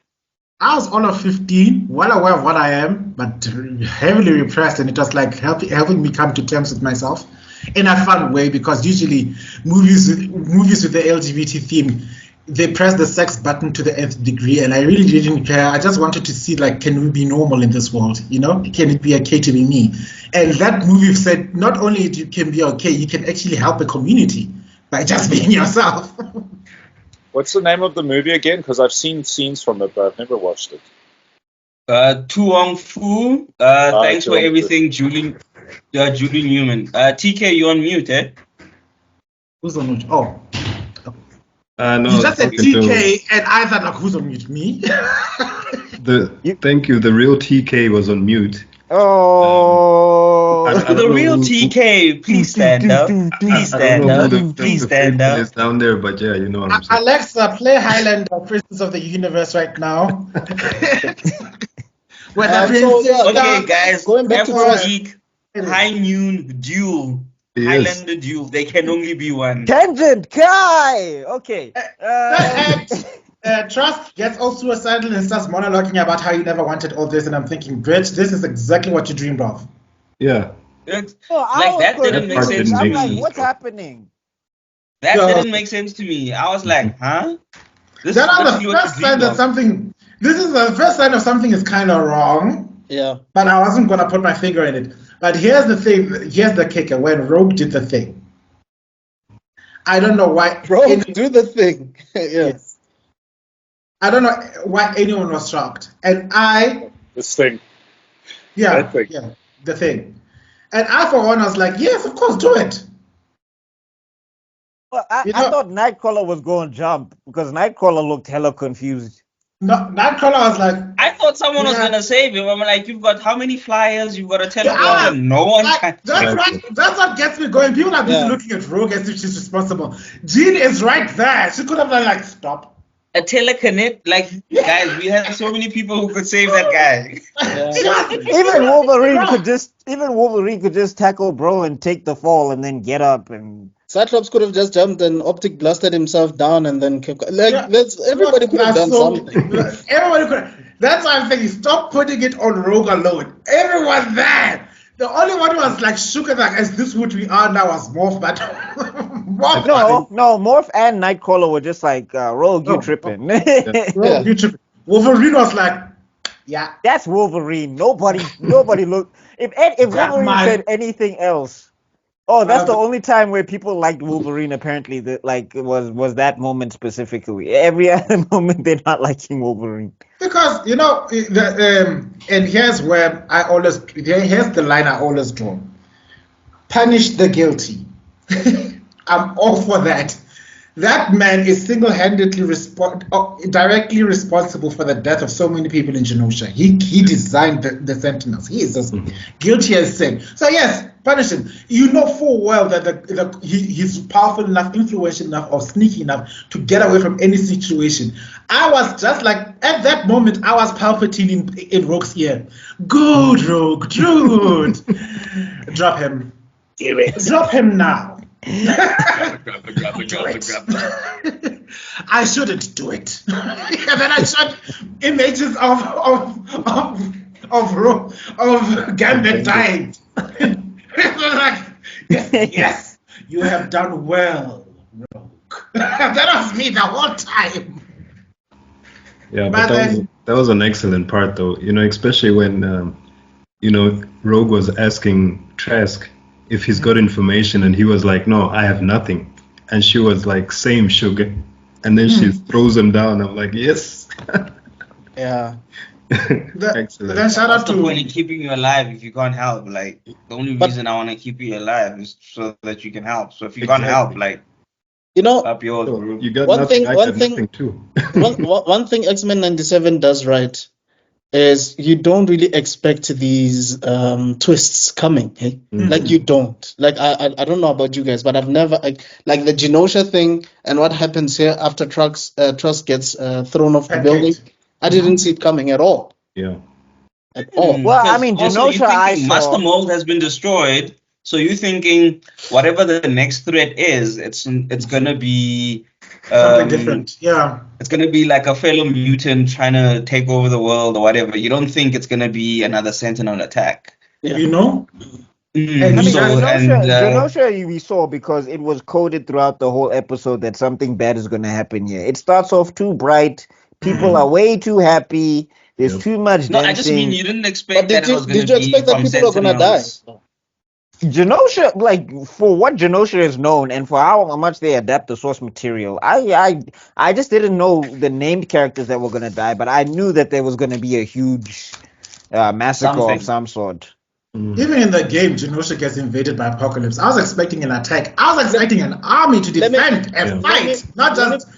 I was all of 15, well aware of what I am, but heavily repressed, and it was like helping me come to terms with myself in a fun way, because usually movies with the LGBT theme, they press the sex button to the nth degree, and I really didn't care. I just wanted to see, like, can we be normal in this world? You know, can it be okay to be me? And that movie said not only you can be okay, you can actually help a community by just being yourself. What's the name of the movie again? Because I've seen scenes from it, but I've never watched it. Tuong Fu. Thanks for Tuong Fu. everything, Julie Newman. TK, you on mute, eh? Who's on mute? Oh. No, You just said talking to- TK, and I thought, like, who's on mute? Me? Thank you. The real TK was on mute. Oh. I don't The know real who- TK, please stand up. Please I don't stand know up. who Please the stand faithful up. is down there, but yeah, you know what I'm saying. Alexa, play Highlander, Princess of the Universe right now. When the princess Okay, guys, Going back to FG, High Noon Duel. Yes. Highlander Duel. There can only be one. Tangent, Kai. Okay. Trust gets all suicidal and starts monologuing about how you never wanted all this, and I'm thinking, bitch, this is exactly what you dreamed of. Yeah. It's- I Like, was that didn't make confused. sense to I'm me. like, what's happening? That Yeah. didn't make sense to me. I was like, huh? This That is was literally the what first you sign dreamed that of. something. This is the first sign of something is kind of wrong, Yeah. but I wasn't gonna put my finger in it. But here's the thing. Here's the kicker. When Rogue did the thing, I don't know why. Bro, do the thing. Yeah. Yes. I don't know why anyone was shocked, and This thing. yeah, That thing. yeah, the thing, and I for one was like, yes, of course, do it. Well, I You know- thought Nightcrawler was going to jump because Nightcrawler looked hella confused. No, Nightcrawler was like, I thought someone was Yeah. gonna save him. I'm like, you've got how many flyers? You've got a telegram, Yeah. and no one can. that's what gets me going. People are busy Yeah. looking at Rogue as if she's responsible. Jean is right there. She could have been like, stop. A telekinet, like, guys, we had so many people who could save that guy. Even Wolverine could just tackle bro and take the fall and then get up and Cyclops could have just jumped and optic blasted himself down and then kept, like, Yeah. everybody could have done something. Everybody could. That's why I'm saying stop putting it on Rogue alone. Everyone there. The only one who was like shook at like, is this what we are now as Morph, but Morph. no, Morph and Nightcrawler were just like Rogue, you Oh, tripping. Rogue, you tripping. Wolverine was like, yeah. That's Wolverine. Nobody looked. If Wolverine man. said anything else, that's the only time where people liked Wolverine. Apparently, that like it was that moment specifically. Every other moment, they're not liking Wolverine. Because you know, and here's where here's the line I always draw: punish the guilty. I'm all for that, That man is single-handedly directly responsible for the death of so many people in Genosha. He designed the Sentinels. He is as guilty as sin. So yes, punish him. You know full well that he's powerful enough, influential enough, or sneaky enough to get away from any situation. I was just like, at that moment, I was palpitating in Rogue's ear. Good, Rogue, good. Drop him. Do it. Drop him now. Grab it. I shouldn't do it. And then I shot images of Gambit dying. Like, yes, you have done well, Rogue. That was me the whole time. Yeah, but that was an excellent part, though. Especially when Rogue was asking Trask if he's got information, and he was like, no, I have nothing. And she was like, same, sugar. And then she throws him down. I'm like, yes. Yeah. Excellent. Then shout out What's the to point in keeping you alive if you can't help? Like, the only reason I want to keep you alive is so that you can help. So if you can't help, like, up yours, bro. You got One nothing, thing- I one got thing- nothing too. one thing X-Men 97 does right is you don't really expect these twists coming. Eh? Like you don't. Like I don't know about you guys, but I've never like the Genosha thing and what happens here after Trust gets thrown off the building. I didn't see it coming at all. Yeah. At all. Well, I Because mean, also Genosha, you're I thinking saw. Master Mold has been destroyed, so you're thinking whatever the next threat is, it's gonna be something different. Yeah. it's gonna be like a fellow mutant trying to take over the world or whatever. You don't think it's gonna be another Sentinel attack. Yeah. You know? I mean, And Genosha we saw because it was coded throughout the whole episode that something bad is going to happen here. It starts off too bright. People are way too happy. There's too much no, dancing. I just mean you didn't expect But that did it was you gonna be expect that from people are gonna die? Sentinels. Genosha, like for what Genosha is known and for how much they adapt the source material, I just didn't know the named characters that were gonna die, but I knew that there was gonna be a huge massacre Something. of some sort. Even in the game, Genosha gets invaded by Apocalypse. I was expecting an attack. I was expecting an army to Let me- defend and fight, not let me- just.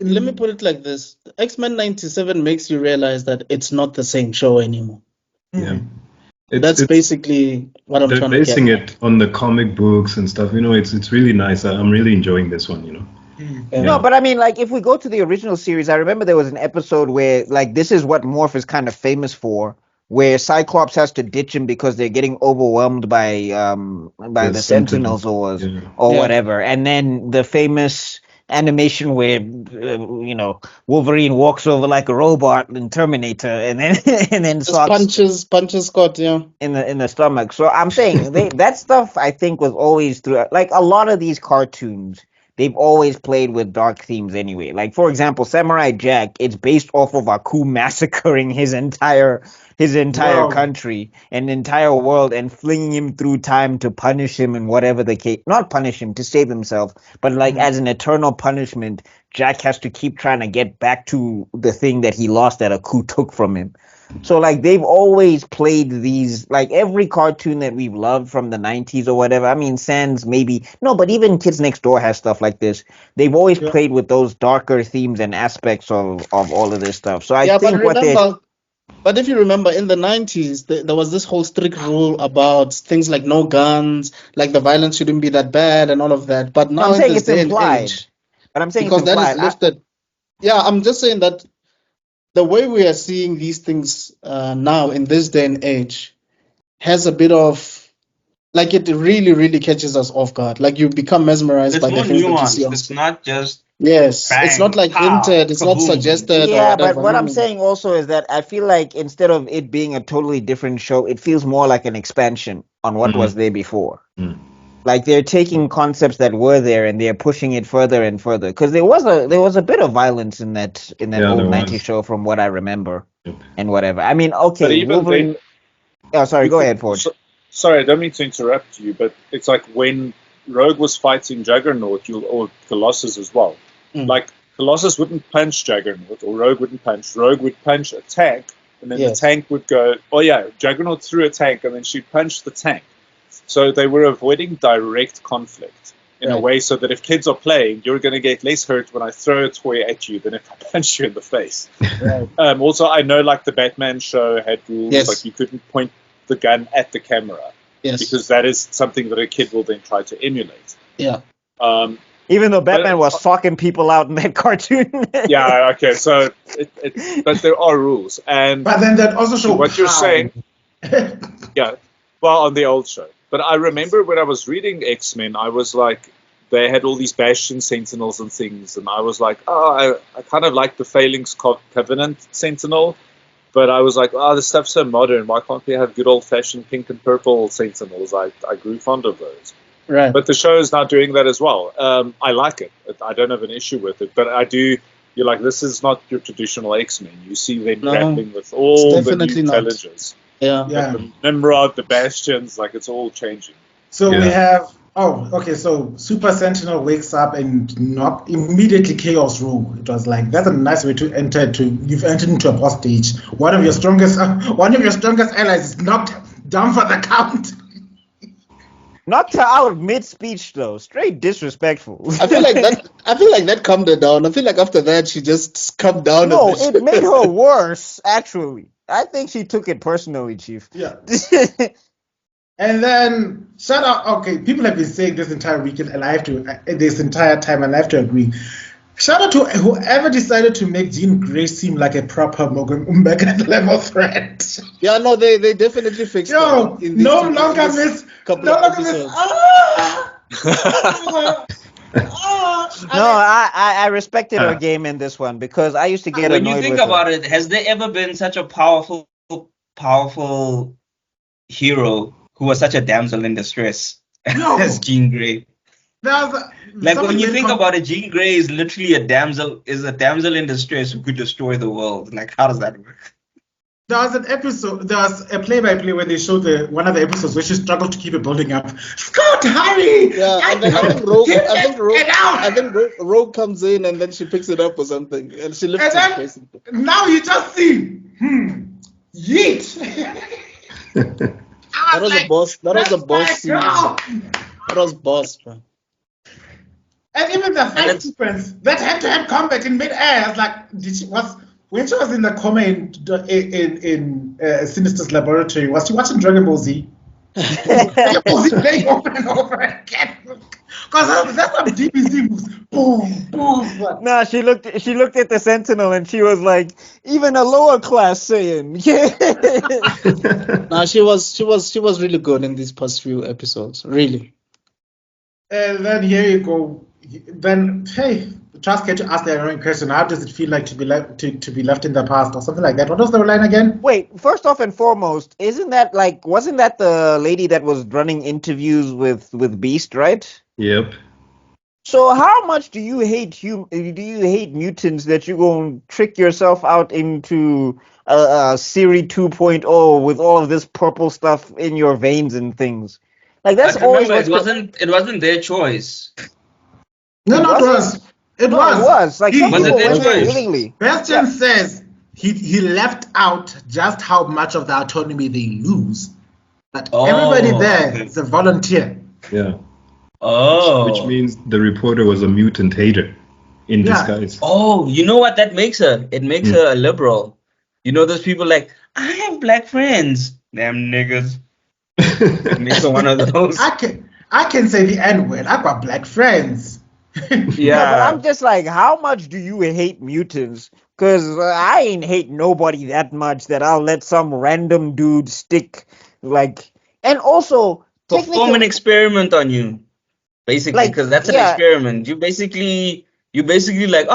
Let me put it like this: X-Men 97 makes you realize that it's not the same show anymore. Yeah. That's basically what I'm They're trying to basing get. it on the comic books and stuff. It's really nice. I'm really enjoying this one. Yeah. No, but I mean, like, if we go to the original series, I remember there was an episode where, like, this is what Morph is kind of famous for, where Cyclops has to ditch him because they're getting overwhelmed by the Sentinels or Yeah. whatever, and then the famous animation where Wolverine walks over like a robot in Terminator, and then Just starts punches Scott, yeah. in the stomach. So I'm saying that stuff I think was always through, like, a lot of these cartoons. They've always played with dark themes anyway. Like, for example, Samurai Jack, it's based off of Aku massacring his entire Wow. country, an entire world, and flinging him through time to punish him and whatever the case. Not punish him, to save himself, but like as an eternal punishment, Jack has to keep trying to get back to the thing that he lost that Aku took from him. So, like, they've always played these, like, every cartoon that we've loved from the 90s or whatever. I mean, Sans maybe. No, but even Kids Next Door has stuff like this. They've always played with those darker themes and aspects of all of this stuff. So I think but if you remember, in the 90s, there was this whole strict rule about things like no guns, like the violence shouldn't be that bad and all of that. But now I'm saying in it's this day and implied. age, But I'm saying because it's that implied. is lifted. Yeah, I'm just saying that the way we are seeing these things now in this day and age has a bit of, like, it really, really catches us off guard. Like, you become mesmerized It's by the more things that you see nuanced. on It's not just Yes, bang, it's not like pow, hinted, it's not kaboom. suggested or Yeah, whatever. but what No, I'm no. saying also is that I feel like instead of it being a totally different show, it feels more like an expansion on what was there before. Like, they're taking concepts that were there and they're pushing it further and further. Because there was a bit of violence in that old 90s show from what I remember and whatever. I mean, But okay, even Wolverine. Oh, sorry, go ahead, Ford. Sorry, I don't mean to interrupt you, but it's like when Rogue was fighting Juggernaut, or Colossus as well. Like, Colossus wouldn't punch Juggernaut, or Rogue wouldn't punch. Rogue would punch a tank, and then the tank would go, oh yeah, Juggernaut threw a tank, and then she'd punch the tank. So they were avoiding direct conflict. in a way so that if kids are playing, you're going to get less hurt when I throw a toy at you than if I punch you in the face. Right. Also, I know like the Batman show had rules, Yes. like you couldn't point the gun at the camera Yes. because that is something that a kid will then try to emulate. Yeah. Even though Batman was fucking people out in that cartoon. Yeah, okay, so but there are rules, and But then that also shows what you're how. saying, yeah, well, on the old show. But I remember when I was reading X-Men, I was like, they had all these Bastion Sentinels and things, and I was like, oh, I kind of like the Phalanx Covenant Sentinel, but I was like, oh, this stuff's so modern, why can't we have good old-fashioned pink and purple Sentinels? I grew fond of those. Right. But the show is now doing that as well. I like it. I don't have an issue with it, but I do. You're like, this is not your traditional X-Men. You see them No, grappling with all the new definitely not. intelligence. Yeah. Yeah. The Nimrod, the Bastions, like it's all changing. So we Yeah. have. Oh, okay. So Super Sentinel wakes up and not immediately chaos rule. It was like that's a nice way to enter. You've entered into a boss stage. One of your strongest allies is knocked down for the count. Knocked her out mid-speech though. Straight disrespectful. I feel like that calmed her down. I feel like after that she just calmed down. No, a bit. it made her worse, actually. I think she took it personally, Chief. Yeah. And then shout out. Okay, people have been saying this entire weekend, and I have to this entire time, and I have to agree. Shout out to whoever decided to make Jean Grey seem like a proper Magneto level threat. Yeah, no, they definitely fixed Yo, it. in these no two- longer in this miss. couple No of longer miss. episodes. No, I respected her game in this one because I used to get When annoyed you think with her. about it, has there ever been such a powerful hero who was such a damsel in distress No. as Jean Grey? Like when you think about it, Jean Grey is literally a damsel in distress who could destroy the world. Like, how does that work? There was a play-by-play where they showed one of the episodes where she struggled to keep it building up. Scott, hurry! Yeah, and then I think Rogue comes in and then she picks it up or something, and she lifts And it. then, now you just see, yeet. That was a boss. That was a boss scene. That was boss, bro. And even the fight sequence, that hand-to-hand combat in mid-air, I was like, when she was in the coma in Sinister's laboratory, was she watching Dragon Ball Z? Dragon Ball Z playing over and over again. Because that's some DBZ moves. Boom, boom. No, she looked at the Sentinel and she was like, even a lower class saying, yeah. No, she was really good in these past few episodes, really. And then here you go. Then hey, just get to ask the annoying question: how does it feel like to be left in the past, or something like that? What was the line again? Wait, first off and foremost, wasn't that the lady that was running interviews with Beast, right? Yep. So how much do you hate mutants that you're going to trick yourself out into Siri 2.0 with all of this purple stuff in your veins and things? Like that's But always remember, it wasn't their choice. No, it was. It was. Like some people went there willingly. Bastion says he left out just how much of the autonomy they lose, but everybody there is a volunteer. Yeah. Oh. Which means the reporter was a mutant hater in disguise. Oh, you know what that makes her? It makes her a liberal. You know those people like, I have black friends. Damn niggas. It makes her one of those. I can say the N-word. I got black friends. Yeah, but I'm just like, how much do you hate mutants? Because I ain't hate nobody that much that I'll let some random dude stick, like, and also perform an experiment on you, basically, because that's an experiment. You basically like,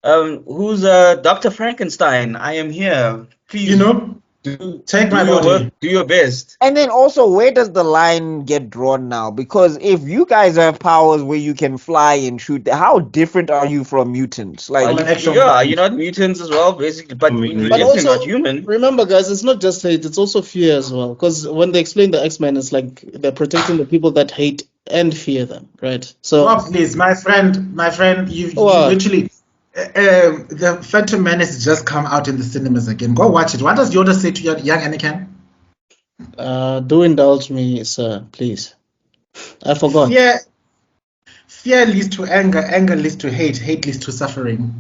who's Dr. Frankenstein? I am here. Please, take my body. Do your best. And then also, where does the line get drawn now? Because if you guys have powers where you can fly and shoot, how different are you from mutants? Like, you're not mutants as well, basically, but also not human. Remember, guys, it's not just hate; it's also fear as well. Because when they explain the X-Men, it's like they're protecting the people that hate and fear them, right? So, please, my friend, you literally. The Phantom Menace just come out in the cinemas again. Go watch it. What does Yoda say to young Anakin? Do indulge me, sir, please. I forgot. Yeah, fear leads to anger, anger leads to hate, hate leads to suffering.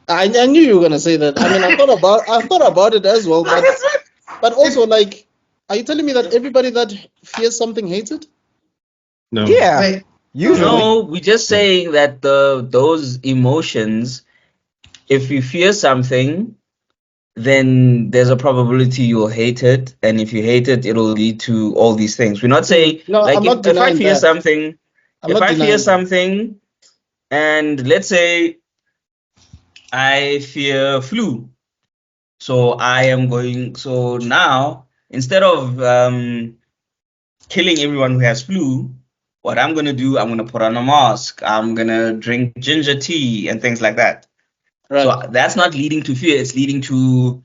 I knew you were gonna say that. I mean, I thought about it as well, but also, like, are you telling me that everybody that fears something hates it? No. Yeah. Usually. No, we're just saying that those emotions, if you fear something, then there's a probability you'll hate it, and if you hate it, it'll lead to all these things. We're not saying No, like I'm not if I denying fear that. something, I'm if not I fear denying that. something, and let's say I fear flu, so I am going. So now instead of killing everyone who has flu, what I'm gonna do, I'm gonna put on a mask. I'm gonna drink ginger tea and things like that. Right. So that's not leading to fear. It's leading to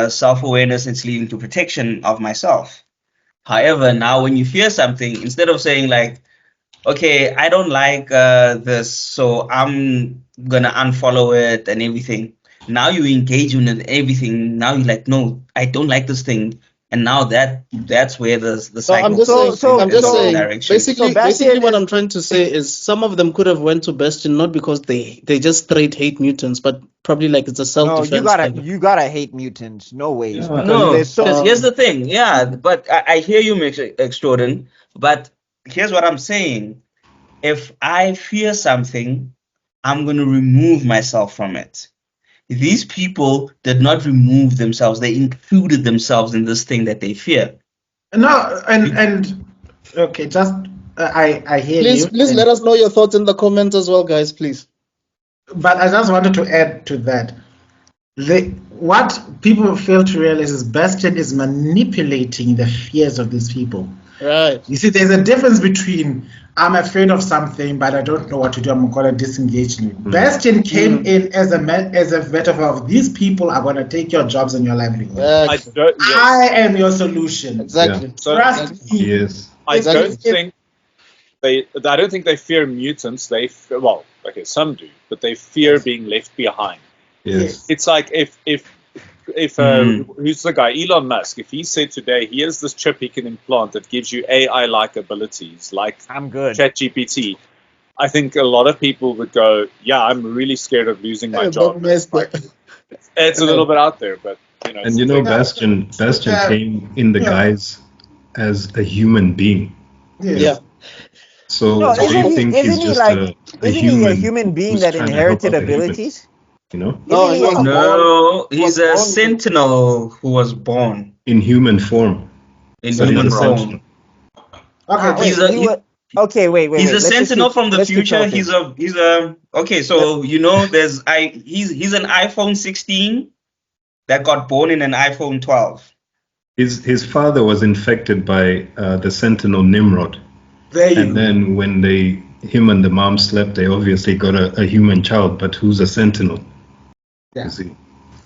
self-awareness. It's leading to protection of myself. However, now when you fear something, instead of saying like, okay, I don't like this, so I'm gonna unfollow it and everything. Now you engage in it, everything. Now you're like, no, I don't like this thing, and now that's where the So cycle I'm just goes saying, in the direction. basically what I'm trying to say is some of them could have went to Bastion not because they just straight hate mutants, but probably like it's a No, self-defense. you gotta hate mutants. No ways. Yeah. Because No, there's so because here's the thing. Yeah, but I hear you, Mr Extrodin. But here's what I'm saying. If I fear something, I'm going to remove myself from it. These people did not remove themselves. They included themselves in this thing that they fear. No, and okay, just I hear you. Please let us know your thoughts in the comments as well, guys, please. But I just wanted to add to that. What people fail to realize is Bastion is manipulating the fears of these people. Right. You see, there's a difference between I'm afraid of something, but I don't know what to do. I'm going to disengage me. Bastion came in as a metaphor of these people are going to take your jobs and your livelihood. I am your solution. Exactly. So, Trust me. Yes. I don't think they fear mutants. Some do, but they fear being left behind. Yes. It's like if who's the guy, Elon Musk, if he said today he has this chip he can implant that gives you AI-like abilities like I'm good. ChatGPT, I think a lot of people would go, yeah, I'm really scared of losing my job. It's a little bit out there, but And Bastion came in the guise as a human being. Yeah. So No, they think he's just a human being who's that trying to help inherited other humans, abilities? you know? No, he's a sentinel who was born in human form. in human form. Okay, wait. He's a Let's sentinel keep- from the let's keep future. talking. He's a okay. So he's an iPhone 16 that got born in an iPhone 12. His father was infected by the sentinel Nimrod. And then when him and the mom slept, they obviously got a human child, but who's a sentinel? Yeah. You see?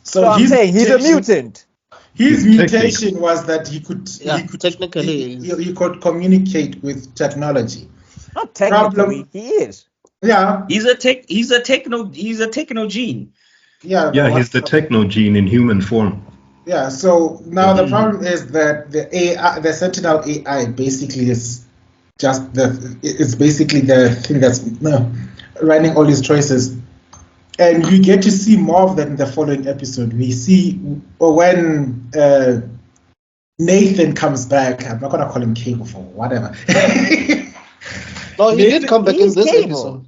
So I'm saying he's a mutant. His mutation was that he could communicate with technology. Not technically, he is. Yeah. He's a techno gene. Yeah, he's the techno gene in human form. Yeah, so now the problem is that the Sentinel AI basically is just the thing that's running all his choices. And you get to see more of that in the following episode. We see when Nathan comes back. I'm not going to call him Cable for whatever. No, he did come back in this episode.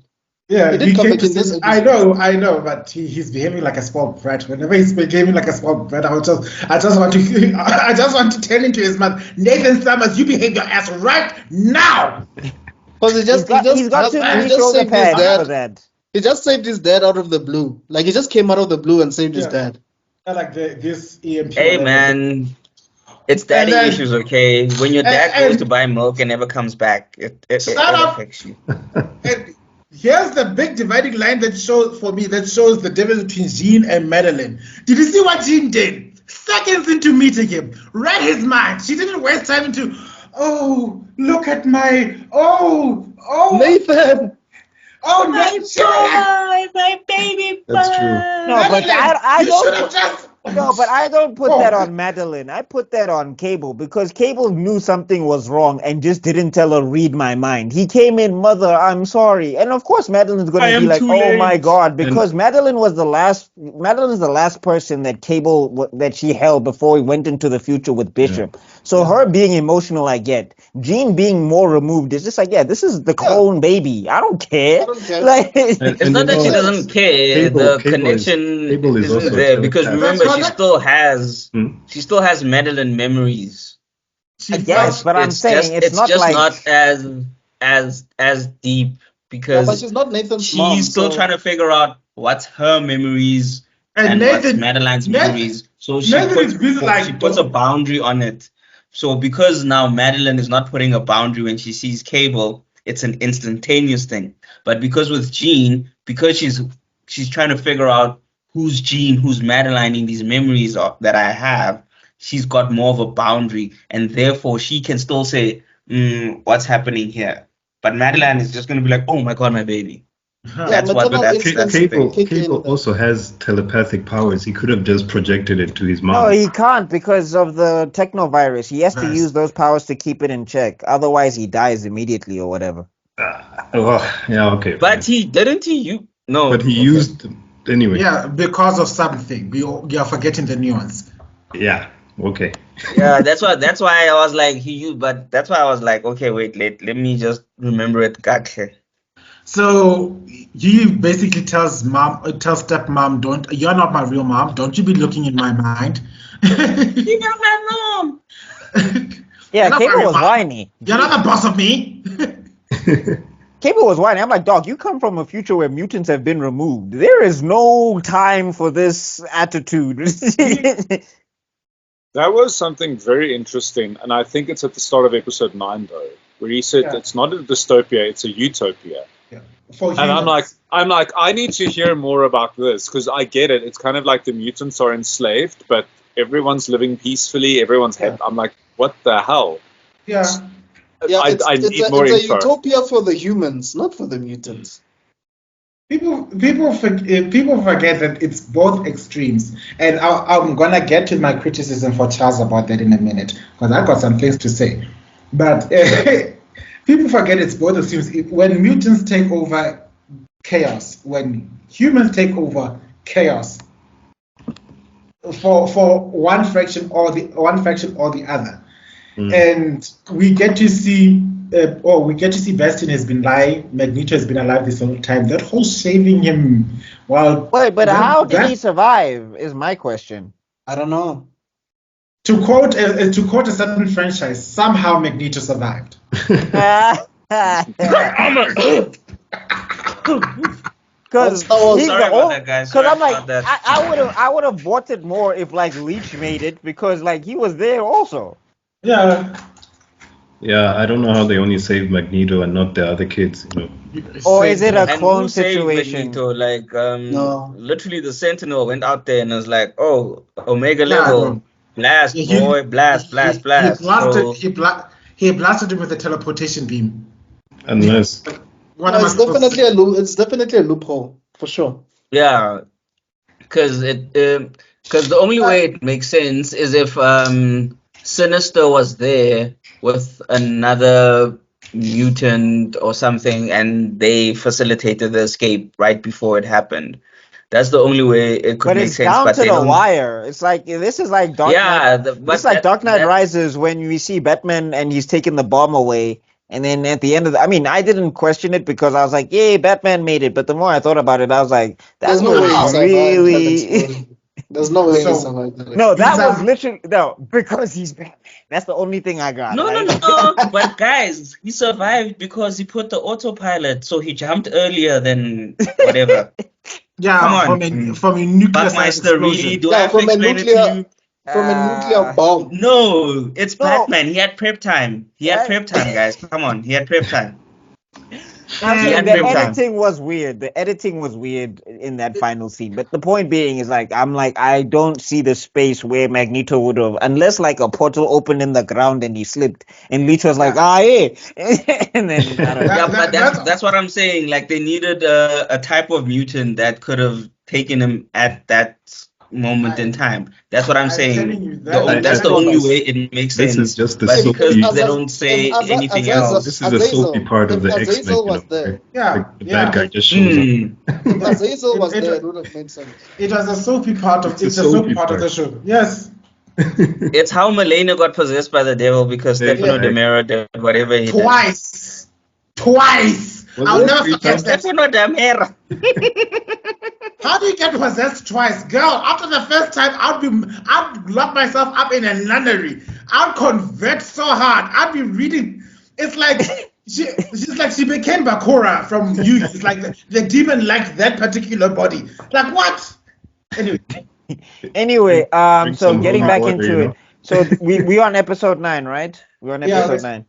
Yeah, he did come back in this episode. I know, but he's behaving like a spoiled brat. Whenever he's behaving like a spoiled brat, I just want to tell him to his mouth, Nathan Summers, you behave your ass right now. Because he's got too many shoulder pads for that. He just saved his dad out of the blue. Like, he just came out of the blue and saved his dad. I like this EMP. Hey, man. It's daddy issues, okay? When your dad goes to buy milk and never comes back, it affects you. And here's the big dividing line that shows the difference between Jean and Madeline. Did you see what Jean did? Seconds into meeting him, read his mind. She didn't waste time into, look at my, Nathan. Oh, my boy, my baby boy. That's true. No, but I don't. No, but I don't put that on Madeline. I put that on Cable because Cable knew something was wrong and just didn't tell her read my mind. He came in, mother, I'm sorry. And of course Madeline's going to be like, oh my God, because Madeline is the last person that Cable, that she held before he went into the future with Bishop. So her being emotional, I get. Jean being more removed is just like, this is the clone baby. I don't care. Like, it's not that she doesn't care. The connection isn't there because remember she still has Madeline memories. Yes, but I'm saying it's not just like not as deep because but she's not Nathan's she's mom, still trying to figure out what's her memories and what's Madeline's memories. So she puts a boundary on it. So because now Madeline is not putting a boundary when she sees Cable, it's an instantaneous thing. But because with Jean, because she's trying to figure out who's Jean, who's Madeline in these memories that I have, she's got more of a boundary, and therefore she can still say, what's happening here? But Madeline is just going to be like, oh my God, my baby. Cable also has telepathic powers. He could have just projected it to his mom. No, he can't because of the technovirus. He has to use those powers to keep it in check. Otherwise, he dies immediately or whatever. Okay. But But he used them anyway. Yeah, because of something. You are forgetting the nuance. Yeah. Okay. Yeah, that's why I was like but that's why I was like, okay, wait, let me just remember it. Gotcha. So he basically tells stepmom, you're not my real mom. Don't you be looking in my mind. You're not my mom. Yeah, Cable was whiny. You're not the boss of me. Cable was whiny. I'm like, dog, you come from a future where mutants have been removed. There is no time for this attitude. That was something very interesting, and I think it's at the start of episode 9, though, where he said it's not a dystopia, it's a utopia. Yeah. And I'm like, I need to hear more about this, because I get it. It's kind of like the mutants are enslaved, but everyone's living peacefully, everyone's happy. I'm like, what the hell? Yeah. I need more info. It's a utopia for the humans, not for the mutants. People forget that it's both extremes, and I'm gonna get to my criticism for Charles about that in a minute because I got some things to say. But people forget it's both extremes. When mutants take over chaos, when humans take over chaos, for one faction or the other, and we get to see. Bastion has been lying. Magneto has been alive this whole time. That whole saving him but how did he survive? Is my question. I don't know. To quote a certain franchise, somehow Magneto survived. Because I'm like, I would have bought it more if like Leech made it because like he was there also. Yeah. Yeah, I don't know how they only saved Magneto and not the other kids, Or is it a clone situation? Magneto? Like, no. Literally the Sentinel went out there and was like, oh, Omega level, blast, boy, blast. He blasted him with a teleportation beam. Unless... It's definitely a loophole, for sure. Yeah, because the only way it makes sense is if Sinister was there with another mutant or something and they facilitated the escape right before it happened. That's the only way it could make sense. But it's down to the wire. It's like, this is like Dark Knight. It's like Dark Knight Rises when we see Batman and he's taking the bomb away. And then at the end of I didn't question it because I was like, yay, Batman made it. But the more I thought about it, I was like, that's not really... There's no way he survived that. No, that was literally because he's Batman. That's the only thing I got. No. But guys, he survived because he put the autopilot, so he jumped earlier than whatever. Yeah, come on. From a nuclear BuckMeister, really? Do I have to explain it to you? From a nuclear bomb. No, it's Batman. He had prep time. Guys. Come on, he had prep time. The editing was weird. The editing was weird in that final scene. But the point being is I don't see the space where Magneto would have, unless like a portal opened in the ground and he slipped, and Leech was like, hey, and then but that's what I'm saying. Like they needed a type of mutant that could have taken him at that moment in time. That's what I'm saying. telling you That's the only way it makes sense. This is just the but soapy. because they don't say anything else. This is the soapy part of the X-Men. Azazel was there. Yeah, The bad guy just shows up. If Azazel was there, it would have made sense. It was a soapy part of It's a soapy part of the show. Yes. It's how Malena got possessed by the devil because Stefano de Mera did whatever he did. Twice. I'll never forget that. Stefano de Mera. How do you get possessed twice? Girl, after the first time, I'd lock myself up in a nunnery. I'd convert so hard. I'd be reading. It's like she's like she became Bakura from youth. It's like the demon liked that particular body. Like what? Anyway, so getting back into it. So we on episode 9, right? We're on episode 9.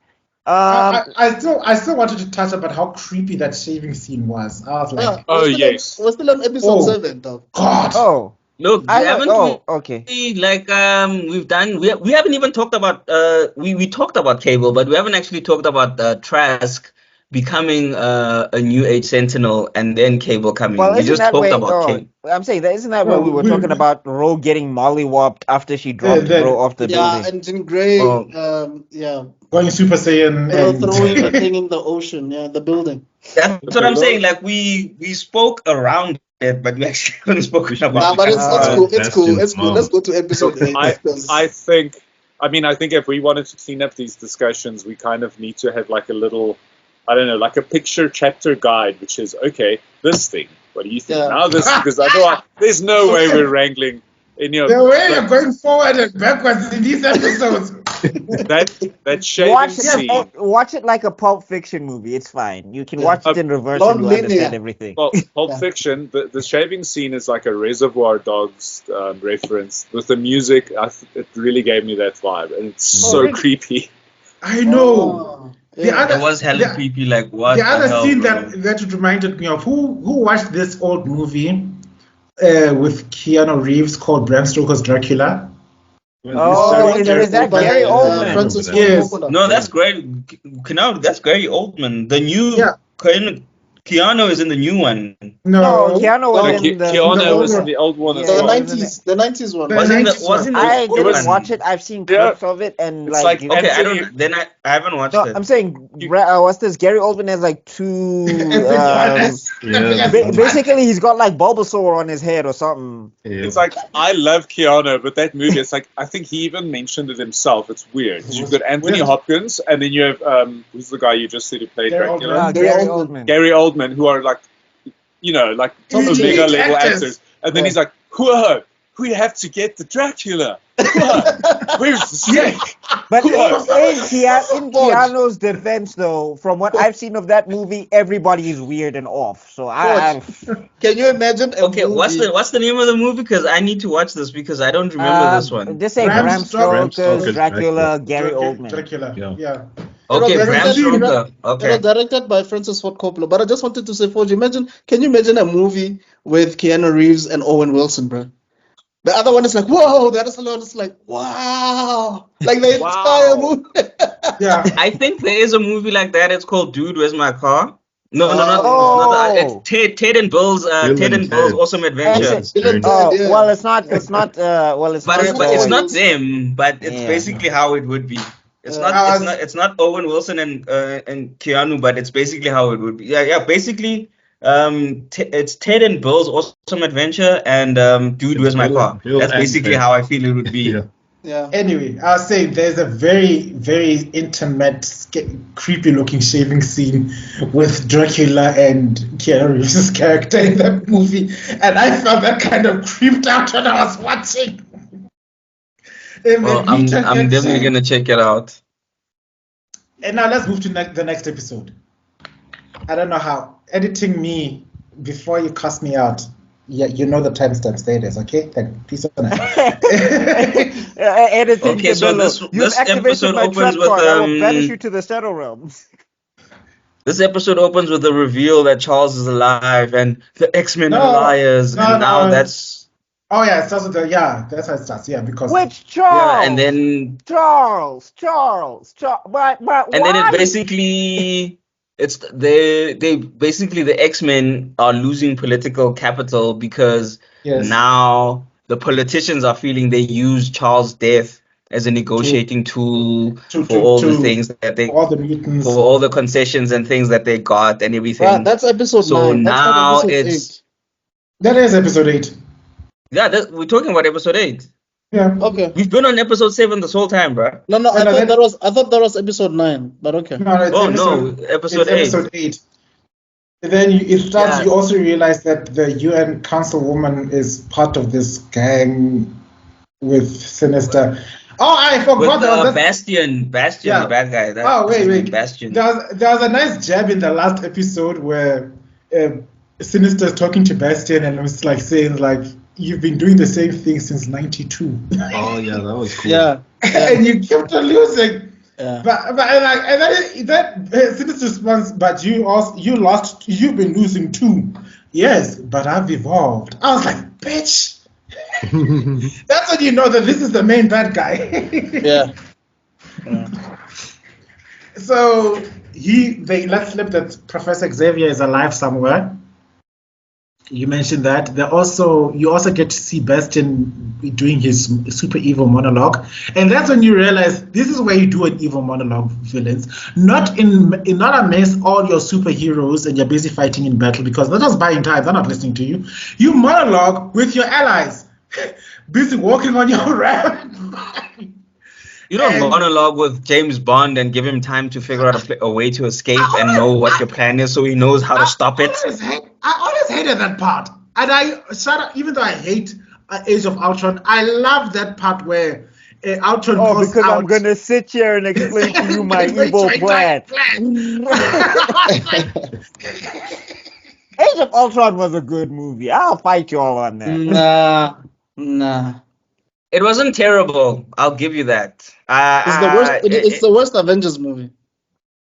I still wanted to touch about how creepy that shaving scene was. I was like, yes. We're still on episode 7, though. God. Oh. Look, okay. Like we've done. We haven't even talked about. We talked about Cable, but we haven't actually talked about Trask becoming a New Age Sentinel and then Cable coming. Well, we just talked about Cable. I'm saying that isn't that where we were talking about Ro getting mollywopped after she dropped Ro off the building? Yeah, and Jean Grey, going Super Saiyan and throwing the thing in the ocean, the building. That's what I'm saying. Like we spoke around it, but we actually haven't spoken about it. But it's cool. Let's go to episode 8. I think if we wanted to clean up these discussions, we kind of need to have like a little, I don't know, like a picture chapter guide, which is, okay, this thing, what do you think? Now this, because otherwise there's no way we're wrangling in your... The way you're going forward and backwards in these episodes. that shaving scene. Watch it like a Pulp Fiction movie. It's fine. You can watch it in reverse and you understand everything. Well, Pulp Fiction, the shaving scene is like a Reservoir Dogs reference. With the music, it really gave me that vibe. And it's so creepy. I know. It was hella creepy. Like, what the other hell, scene bro? that reminded me of, who watched this old movie with Keanu Reeves called Bram Stoker's Dracula? Is that Gary Oldman? Yes. No, that's great. No, that's Gary Oldman. The new Keanu is in the new one. No, Keanu was in the Keanu was in the old one. The 90s one. I didn't watch it. I've seen clips of it and like okay, I haven't watched it. I'm saying what's this? Gary Oldman has like two. Basically, he's got like Bulbasaur on his head or something. It's like I love Keanu, but that movie, it's like I think he even mentioned it himself. It's weird. You've got Anthony Hopkins, and then you have who's the guy you just said who played Dracula? Gary Oldman. Gary Oldman, who are like, like mega level actors, and then he's like, we have to get the Dracula. Where's the snake? But in Keanu's defense, though, from what I've seen of that movie, everybody is weird and off. So can you imagine? What's the name of the movie? Because I need to watch this because I don't remember this one. Just say Bram Stoker's Dracula, Gary Oldman. Dracula. Yeah. Okay, Bram Stoker. Okay. It was directed by Francis Ford Coppola. But I just wanted to say, Forge, can you imagine a movie with Keanu Reeves and Owen Wilson, bro? The other one is like, whoa. The other one is like, wow. Like the entire movie. Yeah. I think there is a movie like that. It's called Dude, Where's My Car? No, it's Ted and Bill's Awesome Adventures. Well, it's not. It's not them, but it's basically how it would be. It's not Owen Wilson and Keanu, but it's basically how it would be. Yeah. Basically, it's Ted and Bill's Awesome Adventure and Dude, Where's My Car? That's basically how I feel it would be. Yeah. Anyway, I was saying there's a very, very intimate, creepy-looking shaving scene with Dracula and Keanu Reeves' character in that movie, and I felt that kind of creeped out when I was watching. Well, I'm definitely gonna check it out. And now let's move to the next episode. I don't know how editing me before you cast me out. Yeah, you know the timestamps there it is, okay? Peace on editing. Okay, so this episode opens with I will banish you to the shadow realms. This episode opens with the reveal that Charles is alive and the X-Men are liars, and now that's. Oh yeah, it starts with that's how it starts. Yeah, because which Charles? Yeah, and then Charles. But and then it basically. They basically the X-Men are losing political capital because now the politicians are feeling they use Charles' death as a negotiating tool for all the things that they, all the mutants, for all the concessions and things that they got and everything. Right, that's episode 9. That's now not episode it's 8. That is episode 8. Yeah, we're talking about episode 8. Yeah. Okay. We've been on episode 7 this whole time, bro. No, I thought that was episode 9, but okay. No, episode 8. Episode 8. And then it starts. You also realize that the UN councilwoman is part of this gang with Sinister. Oh, I forgot that. Bastion, the bad guy. Wait. Bastion. There was a nice jab in the last episode where Sinister is talking to Bastion and was like saying like, "You've been doing the same thing since '92." Oh yeah, that was cool. Yeah. And you kept on losing. Yeah. But that Sinister response, but you've been losing too. Yes, but I've evolved. I was like, bitch. That's when you know that this is the main bad guy. Yeah. So let's slip that Professor Xavier is alive somewhere. You mentioned that. You also get to see Bastion doing his super evil monologue, and that's when you realize this is where you do an evil monologue, villains. Not a mess all your superheroes and you're busy fighting in battle, because they're just buying time. They're not listening to you. You monologue with your allies, busy walking on your ramp. You don't monologue with James Bond and give him time to figure out a way to escape and know what your plan is, so he knows how to stop it. I always hated that part, and even though I hate Age of Ultron, I love that part where Ultron goes because out. I'm gonna sit here and explain to you my evil plan. Age of Ultron was a good movie. I'll fight you all on that. Nah. It wasn't terrible. I'll give you that. It's the worst. It's the worst Avengers movie.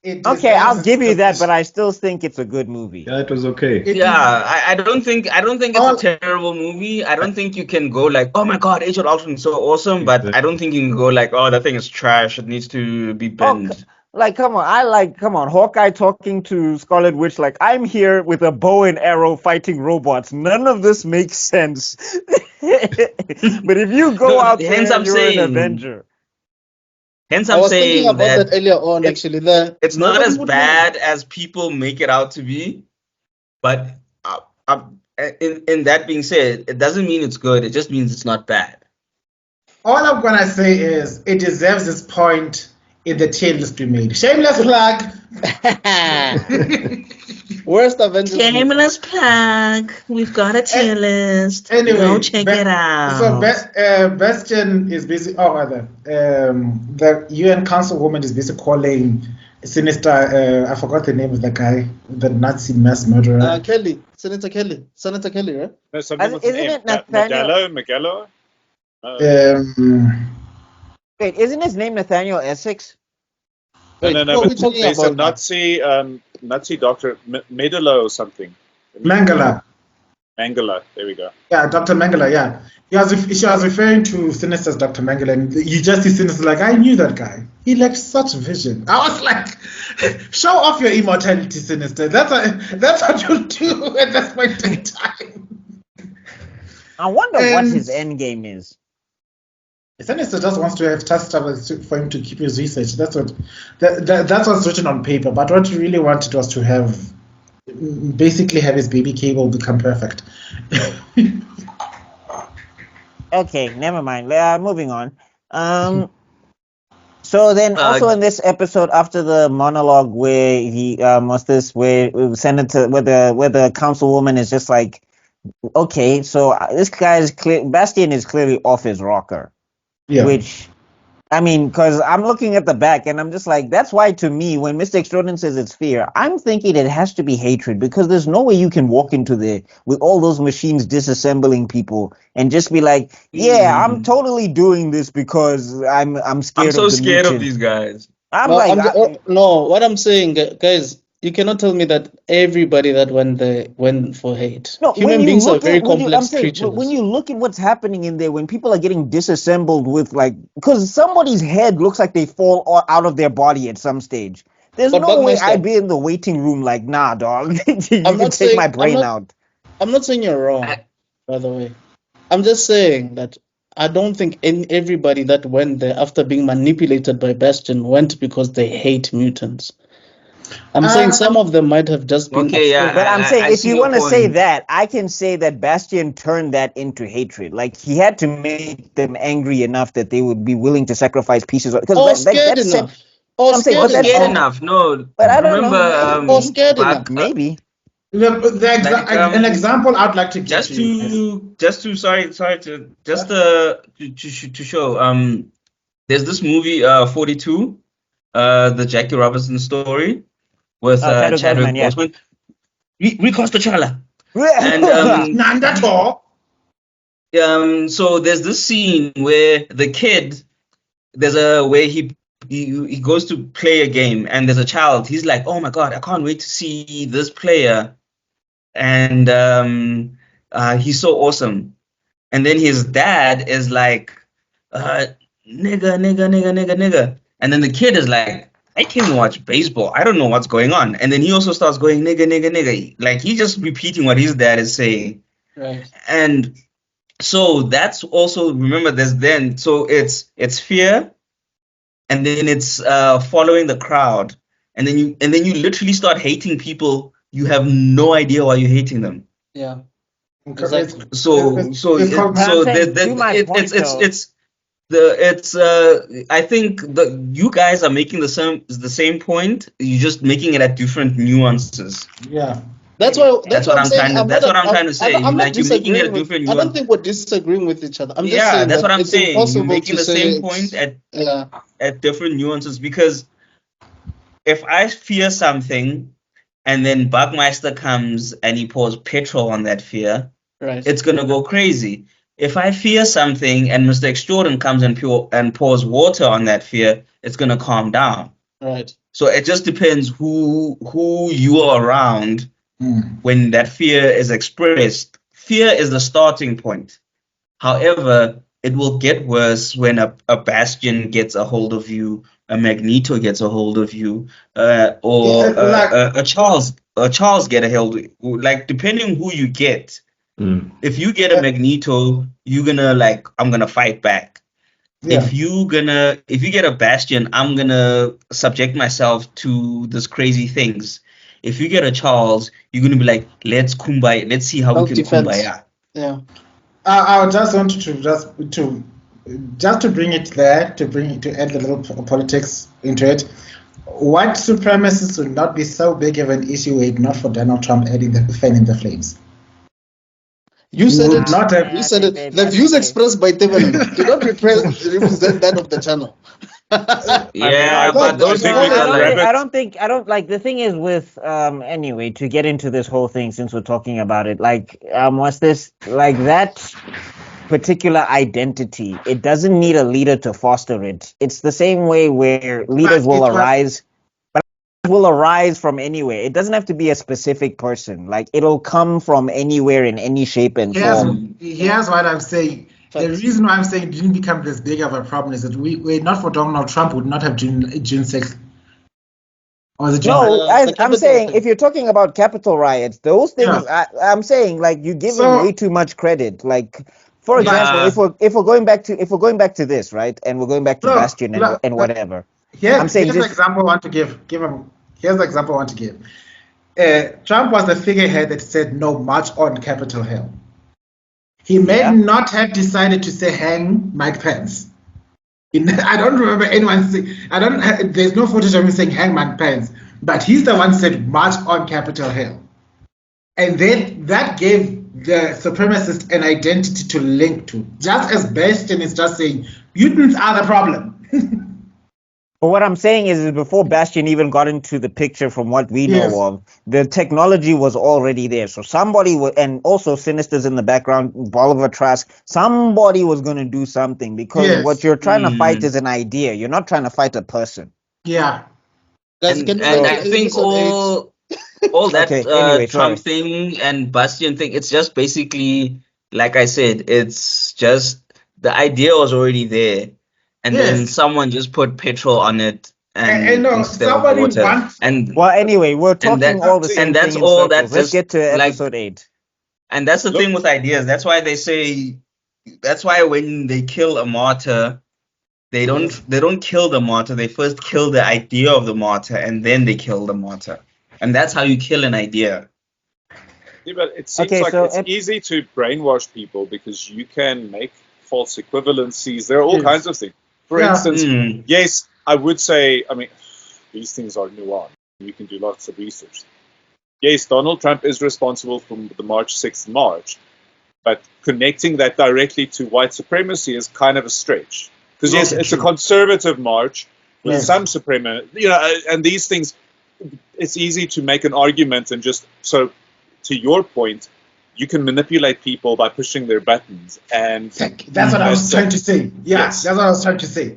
Okay, I'll give you that, but I still think it's a good movie. Yeah, it was okay. I don't think it's a terrible movie. I don't think you can go like, oh my god, Age of Ultron is so awesome, but I don't think you can go like, oh, that thing is trash. It needs to be bent. Come on, Hawkeye talking to Scarlet Witch like, I'm here with a bow and arrow fighting robots. None of this makes sense. But if you go out there, you're an Avenger. Hence, I was thinking about that earlier on. Actually, it's not as bad as people make it out to be. But in that being said, it doesn't mean it's good. It just means it's not bad. All I'm gonna say is it deserves its point in the tier list we made. Shameless plug. Worst Avengers. Shameless plug. We've got a tier list. Anyway, go check it out. So Bastion is busy. The UN councilwoman is busy calling Sinister. I forgot the name of the guy, the Nazi mass murderer. Kelly. Senator Kelly, right? No, something Isn't it Nathaniel? Magello? Wait, isn't his name Nathaniel Essex? No. But there's a Nazi doctor, Medelo or something. Mangala. There we go. Yeah, Dr. Mangala, yeah. She was referring to Sinister's Dr. Mangala, and you just see Sinister like, I knew that guy. He lacked such vision. I was like, show off your immortality, Sinister. That's what you'll do at this point in time. I wonder what his end game is. Sinister just wants to have test travel for him to keep his research. That's what's written on paper. But what he really wanted was to basically have his baby Cable become perfect. Okay, never mind. Moving on. So then, also in this episode, after the monologue where he where the councilwoman is just like, okay, so this guy is Bastion is clearly off his rocker. Yeah. Which, I mean, because I'm looking at the back and I'm just like, that's why to me, when Mr. Extrodin says it's fear, I'm thinking it has to be hatred, because there's no way you can walk into there with all those machines disassembling people and just be like, yeah, I'm totally doing this because I'm scared. I'm so scared of these guys. What I'm saying, guys, you cannot tell me that everybody that went for hate. No, human beings are very complex creatures. When you look at what's happening in there, when people are getting disassembled with because somebody's head looks like they fall out of their body at some stage. There's no way I'd be in the waiting room like, nah, dog. You can take my brain out. I'm not saying you're wrong, by the way. I'm just saying that I don't think everybody that went there after being manipulated by Bastion went because they hate mutants. I'm saying some of them might have just been. Okay, yeah. But I'm saying, I if see you your want to say point. that, I can say that Bastion turned that into hatred. Like, he had to make them angry enough that they would be willing to sacrifice pieces. Or scared enough. Or I'm saying, Or scared scared enough. enough. No, but I don't remember, know. Or scared enough. Maybe. An example I'd like to give just to you. to show. There's this movie 42, the Jackie Robinson story with Chadwick yeah. Boseman. Recast T'Challa. And so there's this scene where the kid, where he goes to play a game, and there's a child. He's like, oh my god, I can't wait to see this player, and he's so awesome. And then his dad is like, nigga. And then the kid is like, I came to watch baseball. I don't know what's going on. And then he also starts going, nigga. Like, he's just repeating what his dad is saying. Right. And so that's also, remember, so it's fear, and then it's following the crowd. And then you literally start hating people. You have no idea why you're hating them. Yeah. Exactly. I think you guys are making the same point. You're just making it at different nuances. Yeah. That's what I'm trying to say. I'm like, not you're making it a disagreeing different I nuance. don't think we're disagreeing with each other. I'm just saying that's what I'm it's saying. You're impossible making to the say same point at different nuances, because if I fear something and then BuckMeister comes and he pours petrol on that fear, right, it's gonna go crazy. If I fear something and Mr. Extrodin comes and pours water on that fear, it's gonna calm down. Right. So it just depends who you are around when that fear is expressed. Fear is the starting point. However, it will get worse when a Bastion gets a hold of you, a Magneto gets a hold of you, or a Charles get a hold of you. Like, depending who you get. If you get a Magneto, you're gonna I'm gonna fight back. Yeah. If you get a Bastion, I'm gonna subject myself to this crazy things. If you get a Charles, you're gonna be like, let's kumbaya, let's see how we can kumbaya. Yeah. I just want to bring it there, to add a little politics into it. White supremacists would not be so big of an issue were it not for Donald Trump adding the fan in the flames. You said it. You said it. The views expressed by Tebello do not represent that of the channel. Yeah, but those people I don't like, the thing is with anyway, to get into this whole thing, since we're talking about it, what's this, like, that particular identity, it doesn't need a leader to foster it. It's the same way where leaders will arise from anywhere. It doesn't have to be a specific person. Like, it'll come from anywhere in any shape and form. Here's what I'm saying. The reason why I'm saying it didn't become this big of a problem is that we not for Donald Trump would not have June 6th. Or the I'm saying, if you're talking about Capitol riots, those things, I'm saying, like, you give him way too much credit. Like, for example, if we're going back to this, right, and we're going back to Bastion and whatever. Here's the example I want to give. Here's the example I want to give. Trump was the figurehead that said no march on Capitol Hill. He may not have decided to say hang Mike Pence. I don't remember anyone saying. There's no footage of him saying hang Mike Pence, but he's the one who said march on Capitol Hill, and then that gave the supremacist an identity to link to. Just as Bastion is just saying mutants are the problem. But what I'm saying is before Bastion even got into the picture, from what we know of, the technology was already there. So somebody and also Sinister's in the background, Bolivar Trask, somebody was going to do something, because what you're trying to fight is an idea. You're not trying to fight a person. Yeah. And I think all that Trump thing and Bastion thing, it's just basically, like I said, it's just the idea was already there. And then someone just put petrol on it, instead of water. Well, anyway, we're talking all the same and that's thing all. Let's get to episode 8. And that's the thing with ideas. That's why they say that's why when they kill a martyr, they don't kill the martyr. They first kill the idea of the martyr, and then they kill the martyr. And that's how you kill an idea. Yeah, but it seems like it's easy to brainwash people because you can make false equivalencies. There are all kinds of things. For instance, yes, I would say, I mean, these things are nuanced. You can do lots of research. Yes, Donald Trump is responsible for the March 6th march, but connecting that directly to white supremacy is kind of a stretch. Because yes, it's a conservative march with some supremacy, and these things, it's easy to make an argument and just, so to your point, you can manipulate people by pushing their buttons. And that's what I was trying to say. That's what I was trying to say.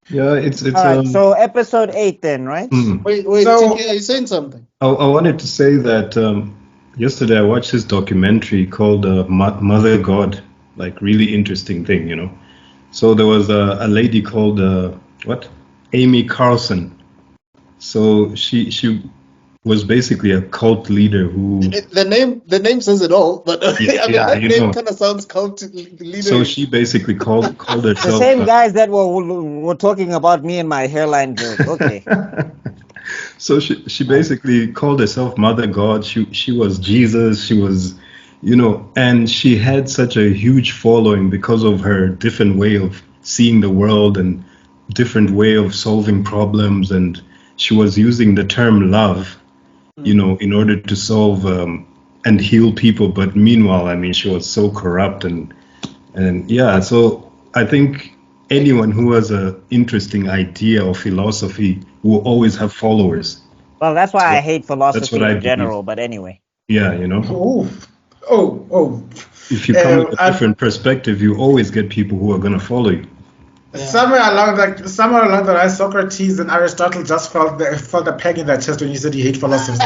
Yeah, it's all right, so episode 8 then, right? Wait, so, TK, are you saying something? I wanted to say that yesterday I watched this documentary called Mother God, like really interesting thing, So there was a lady called Amy Carlson. So she was basically a cult leader who. The name says it all, but that name kind of sounds cult leader. So she basically called herself the same guys that were talking about me and my hairline joke. Okay. So she basically called herself Mother God. She was Jesus. She was, and she had such a huge following because of her different way of seeing the world and different way of solving problems. And she was using the term love, in order to solve and heal people. But meanwhile, I mean, she was so corrupt and so I think anyone who has an interesting idea or philosophy will always have followers. Well, that's why I hate philosophy in general, but anyway. Yeah, If you come with a different perspective, you always get people who are going to follow you. Somewhere along the line, Socrates and Aristotle just felt the peg in their chest when you said you hate philosophy.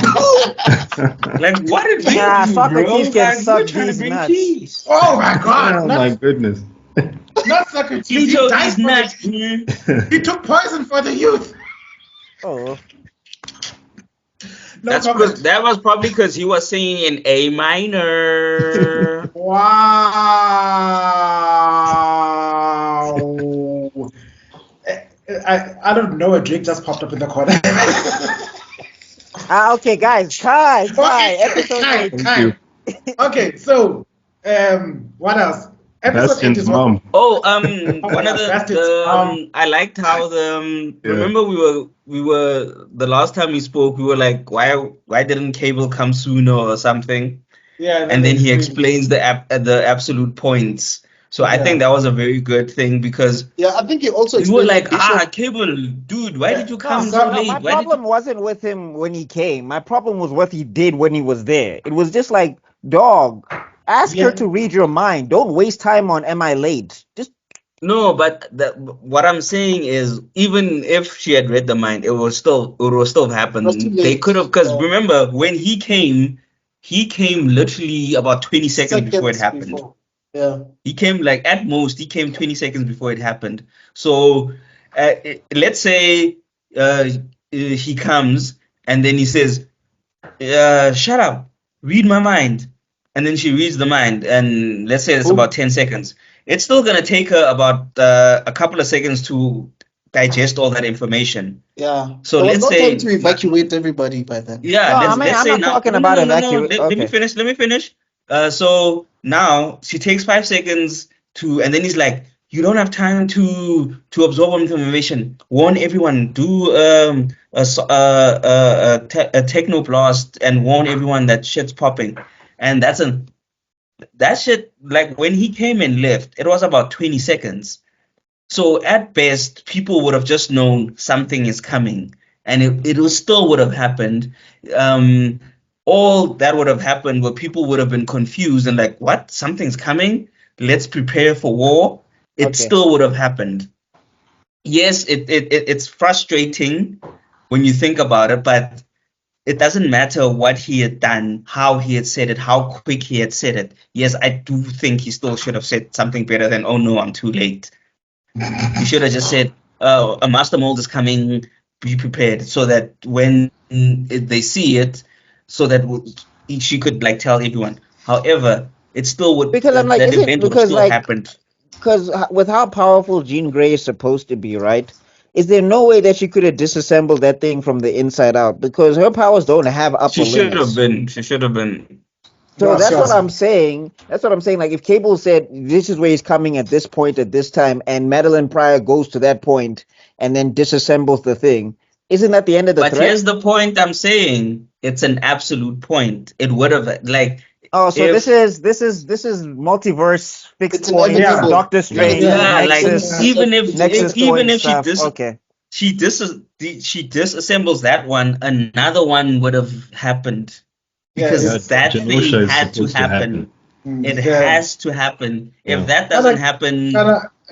Like, what did we do, Socrates can suck these nuts. Oh my God! My goodness! Not Socrates. He died nuts. He took poison for the youth. Oh. That was probably because he was singing in A minor. Wow. I don't know, a drink just popped up in the corner. Okay, guys, episode 8. Okay, so what else? Episode 8 is mom. One of the I liked how remember we were the last time we spoke, we were like, why didn't Cable come sooner or something? Yeah, and then he explains the absolute points. So I think that was a very good thing because I think he also you were like, Cable, dude, why did you come so late? My problem wasn't with him when he came. My problem was what he did when he was there. It was just like, dog, ask her to read your mind. Don't waste time on am I late? Just no, but what I'm saying is, even if she had read the mind, it would still happen. They could have, because remember when he came literally about 20 seconds before it happened. Yeah, he came like at most 20 seconds before it happened. So let's say he comes and then he says, shut up, read my mind, and then she reads the mind, and let's say it's about 10 seconds. It's still gonna take her about a couple of seconds to digest all that information. Yeah. So let's say time to evacuate everybody by then. Yeah. I'm not talking about evacuate. Let me finish. So now she takes 5 seconds and then he's like, you don't have time to absorb information. Warn everyone. Do a technoblast and warn everyone that shit's popping. And that shit, like when he came and left, it was about 20 seconds. So at best, people would have just known something is coming, and it still would have happened. All that would have happened where people would have been confused and like, what? Something's coming? Let's prepare for war. It still would have happened. Yes, it's frustrating when you think about it, but it doesn't matter what he had done, how he had said it, how quick he had said it. Yes, I do think he still should have said something better than, oh no, I'm too late. He should have just said, a master mold is coming, be prepared, so that when they see it, so that she could like tell everyone. However, it still would. Because I'm like, that is it event would because still like happen. because with how powerful Jean Grey is supposed to be, right? Is there no way that she could have disassembled that thing from the inside out? Because her powers don't have upper She should have limits. been. She should have been. So No, that's what sure. I'm saying. That's what I'm saying. Like if Cable said this is where he's coming at this point at this time, and Madeline Pryor goes to that point and then disassembles the thing, isn't that the end of the But threat? here's the point I'm saying. It's an absolute point. It would have like. Oh, so if- this is multiverse fixed It's an point, Yeah. Doctor Strange, yeah, like Nexus, even if Nexus even point if stuff. she Okay. she disassembles that one, another one would have happened because Yeah, that Genosha thing is had to supposed to happen. Mm, It yeah. has to happen. Yeah. If that doesn't Gotta- happen,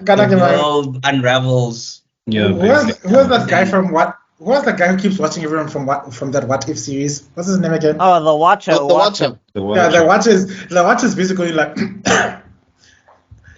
Gotta the give a- world unravels. Yeah, who was that guy Yeah. from what? Who was the guy who keeps watching everyone from that What If series? What's his name again? Oh, the Watcher. The Watcher. The Yeah, the Watcher's basically like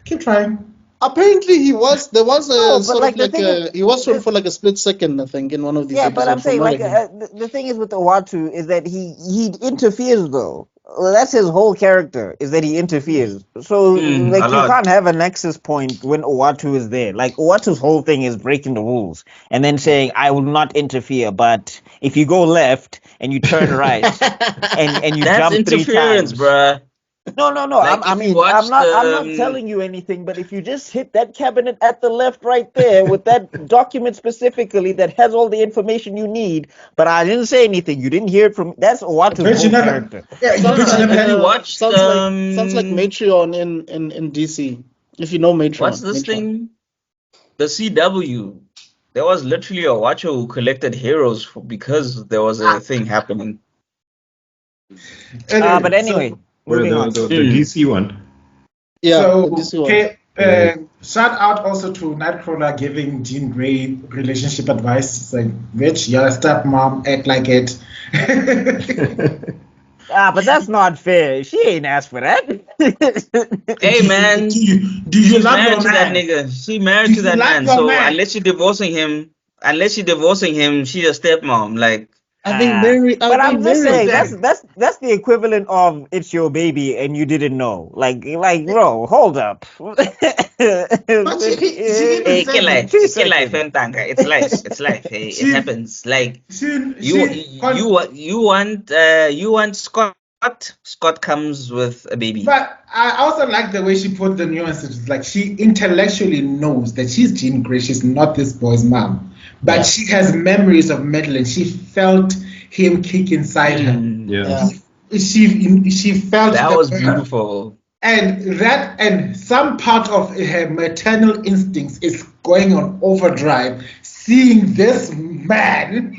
keep trying. Apparently, there was a No, but sort like of the like thing a, is- he was for like a split second, I think, in one of these Yeah, episodes. but I'm saying from like Oregon. the thing is with the Watu is that he interferes though. Well, that's his whole character is that he interferes. So like a you lot. can't have a nexus point when Owatu is there. Like Owatu's whole thing is breaking the rules and then saying I will not interfere, but if you go left and you turn right and you That's jump 3 interference, times. bruh. No. Like, I if you mean, watch I'm not the, telling you anything, but if you just hit that cabinet at the left right there with that document specifically that has all the information you need, but I didn't say anything. You didn't hear it from. That's Owatu's Bet you whole never. character. Yeah, you Sounds bet you like, never Have had. you watched, sounds like Matreon in DC. If you know Matreon. What's this Matreon. thing? The CW. There was literally a watcher who collected heroes because there was a thing happening. But anyway, moving on. the DC one. Yeah, So, the DC one. okay, shout out also to Nightcrawler giving Jean Grey relationship advice. It's like, bitch, you're a stepmom, act like it. But that's not fair. She ain't asked for that. Hey man, do you she's love married your to that man? nigga. She married Do to you that like man. your So man? unless you're divorcing him, she a stepmom. Like, I think Mary. But I'm just saying Mary- that's the equivalent of it's your baby and you didn't know. Like bro, hold up. But she didn't hey, say kill life, 2 kill life, seconds. Fentanga. It's life, it's life. Hey, She- it happens. Like, she, you want Scott. Scott comes with a baby. But I also like the way she put the nuances. Like she intellectually knows that she's Jean Grey. She's not this boy's mom, but she has memories of Madeline. She felt him kick inside her. Yeah. She felt That the was burn. beautiful. And some part of her maternal instincts is going on overdrive, seeing this man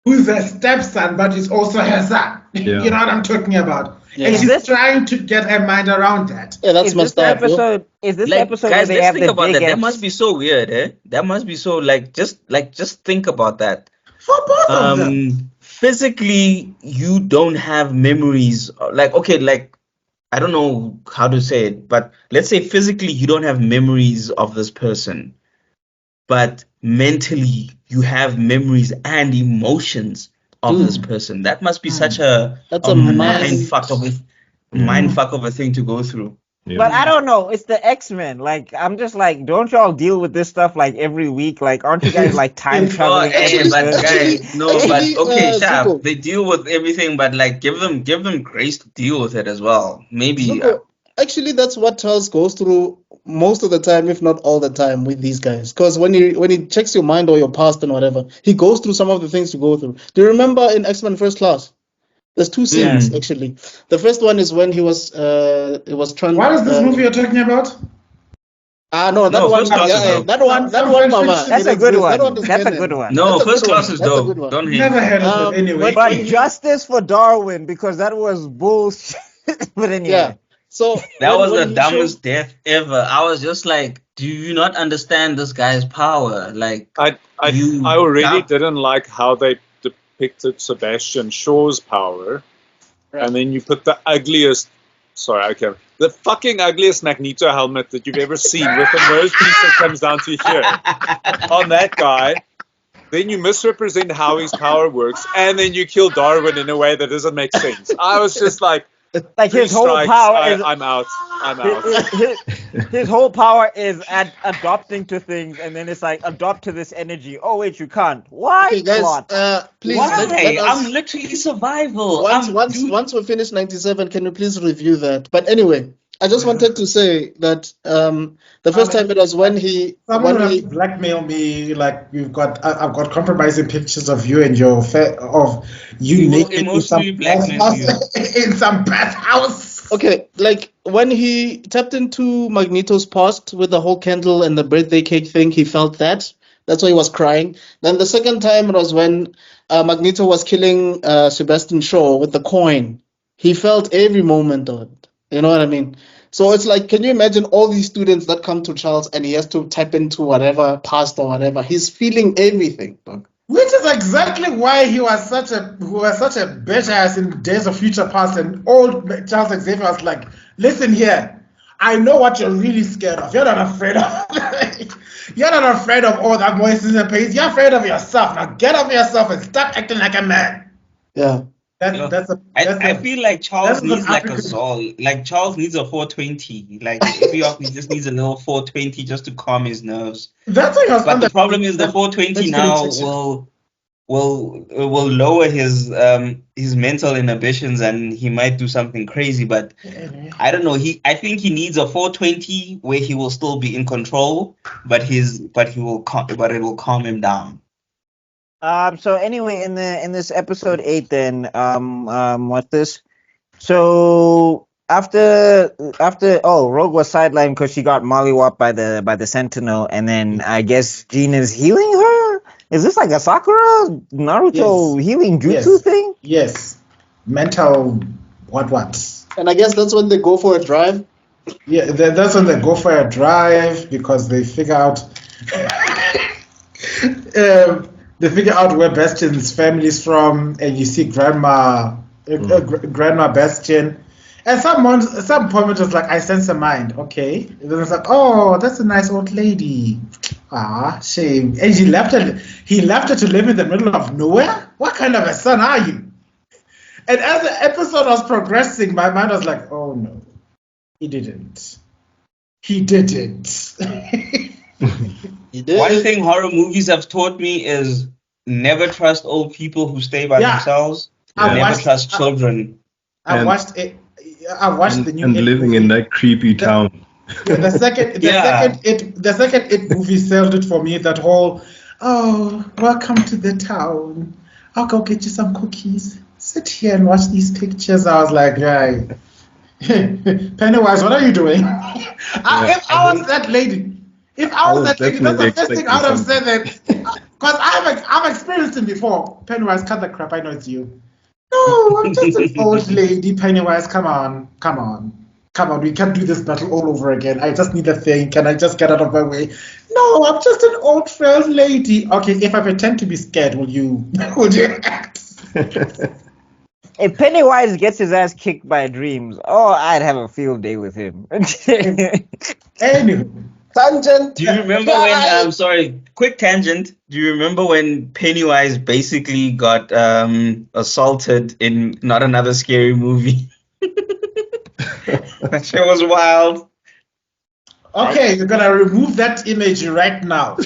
who's a stepson, but is also her son. Yeah. You know what I'm talking about? Yeah. And Is she's this- trying to get her mind around that. Yeah, that's Is this messed the up. Bro. episode? Is this the Like, episode where guys, they let's have think the about big that. That X? must be so weird, eh? That must be so just think about that. For both of them. Physically, you don't have memories. Like, okay, like I don't know how to say it, but let's say physically you don't have memories of this person, but mentally you have memories and emotions of this person. That must be such a That's a mind fuck of a thing to go through. Yeah. But I don't know. It's the X-Men. Like I'm just like, don't y'all deal with this stuff like every week? Like, aren't you guys like time Oh, traveling? hey, but guys, no, but actually, okay, Zuko. Shaf, they deal with everything, but like give them grace to deal with it as well. Maybe Zuko, actually, that's what Charles goes through most of the time, if not all the time, with these guys. Because when he checks your mind or your past and whatever, he goes through some of the things you go through. Do you remember in X-Men First Class? There's 2 scenes actually. The first one is when he was trying. What is this movie you're talking about? No, that No, one. First Class is Yeah, dope. that one, Mama. That's it a good exists. one. That one is That's a canon. good one. no, That's a First good Class one. is That's a dope. good one. Don't hate. Never heard of it anyway. But justice for Darwin because that was bullshit. But anyway. Yeah. So That was when the he dumbest showed- death ever. I was just like, do you not understand this guy's power? Like, I You already can't- didn't like how they depicted Sebastian Shaw's power, and then you put the fucking ugliest Magneto helmet that you've ever seen with the nose piece that comes down to here on that guy. Then you misrepresent how his power works, and then you kill Darwin in a way that doesn't make sense. I was just like, Like his whole strikes, power is I'm out. I'm out. his whole power is at adopting to things, and then it's like adopt to this energy. Oh wait, you can't. Why? Okay, guys, Plot. please Why? let us. I'm literally survival. Once we finish 97, can you please review that? But anyway, I just wanted to say that the first time it was when he blackmail me, like I've got compromising pictures of you and your of you naked in some in some bathhouse. Okay, like when he tapped into Magneto's past with the whole candle and the birthday cake thing, he felt that. That's why he was crying. Then the second time it was when Magneto was killing Sebastian Shaw with the coin. He felt every moment of it. You know what I mean? So it's like, can you imagine all these students that come to Charles and he has to tap into whatever past or whatever? He's feeling everything, dog. Which is exactly why he was such a bitch ass in Days of Future Past, and old Charles Xavier was like, listen here, I know what you're really scared of. You're not afraid of you're not afraid of all that voices and pains. You're afraid of yourself. Now get over yourself and start acting like a man. Yeah. I feel like Charles needs like a Zol. Like Charles needs a 420. Like every often he just needs a little 420 just to calm his nerves. That's what But the problem is the 420 now will lower his mental inhibitions and he might do something crazy. But I don't know. I think he needs a 420 where he will still be in control, but it will calm him down. So anyway, in this episode 8, then what's this? So after Rogue was sidelined because she got mollywopped by the Sentinel, and then I guess Jean is healing her. Is this like a Sakura Naruto healing jutsu thing? Yes, mental what? And I guess that's when they go for a drive. Yeah, that's when they go for a drive because they figure out. They figure out where Bastion's family is from, and you see Grandma Bastion. And some point was like, I sense a mind. Okay. And then it's like, oh, that's a nice old lady. Ah, shame. And he left her to live in the middle of nowhere? What kind of a son are you? And as the episode was progressing, my mind was like, oh no, he didn't. He didn't. One thing horror movies have taught me is never trust old people who stay by themselves. Never trust children. I watched the new and living in that creepy town. The second it movie sold it for me. That whole, oh, welcome to the town. I'll go get you some cookies. Sit here and watch these pictures. I was like, right. Pennywise, what are you doing? If I was that lady, that's the first thing I would have said that. Because I've experienced it before. Pennywise, cut the crap. I know it's you. No, I'm just an old lady. Pennywise, come on. We can't do this battle all over again. I just need a thing. Can I just get out of my way? No, I'm just an old frail lady. Okay, if I pretend to be scared, will you act? If Pennywise gets his ass kicked by dreams, I'd have a field day with him. Anyway. Tangent. Do you remember when? Quick tangent. Do you remember when Pennywise basically got assaulted in Not Another Scary Movie? That shit was wild. Okay, you're gonna remove that image right now.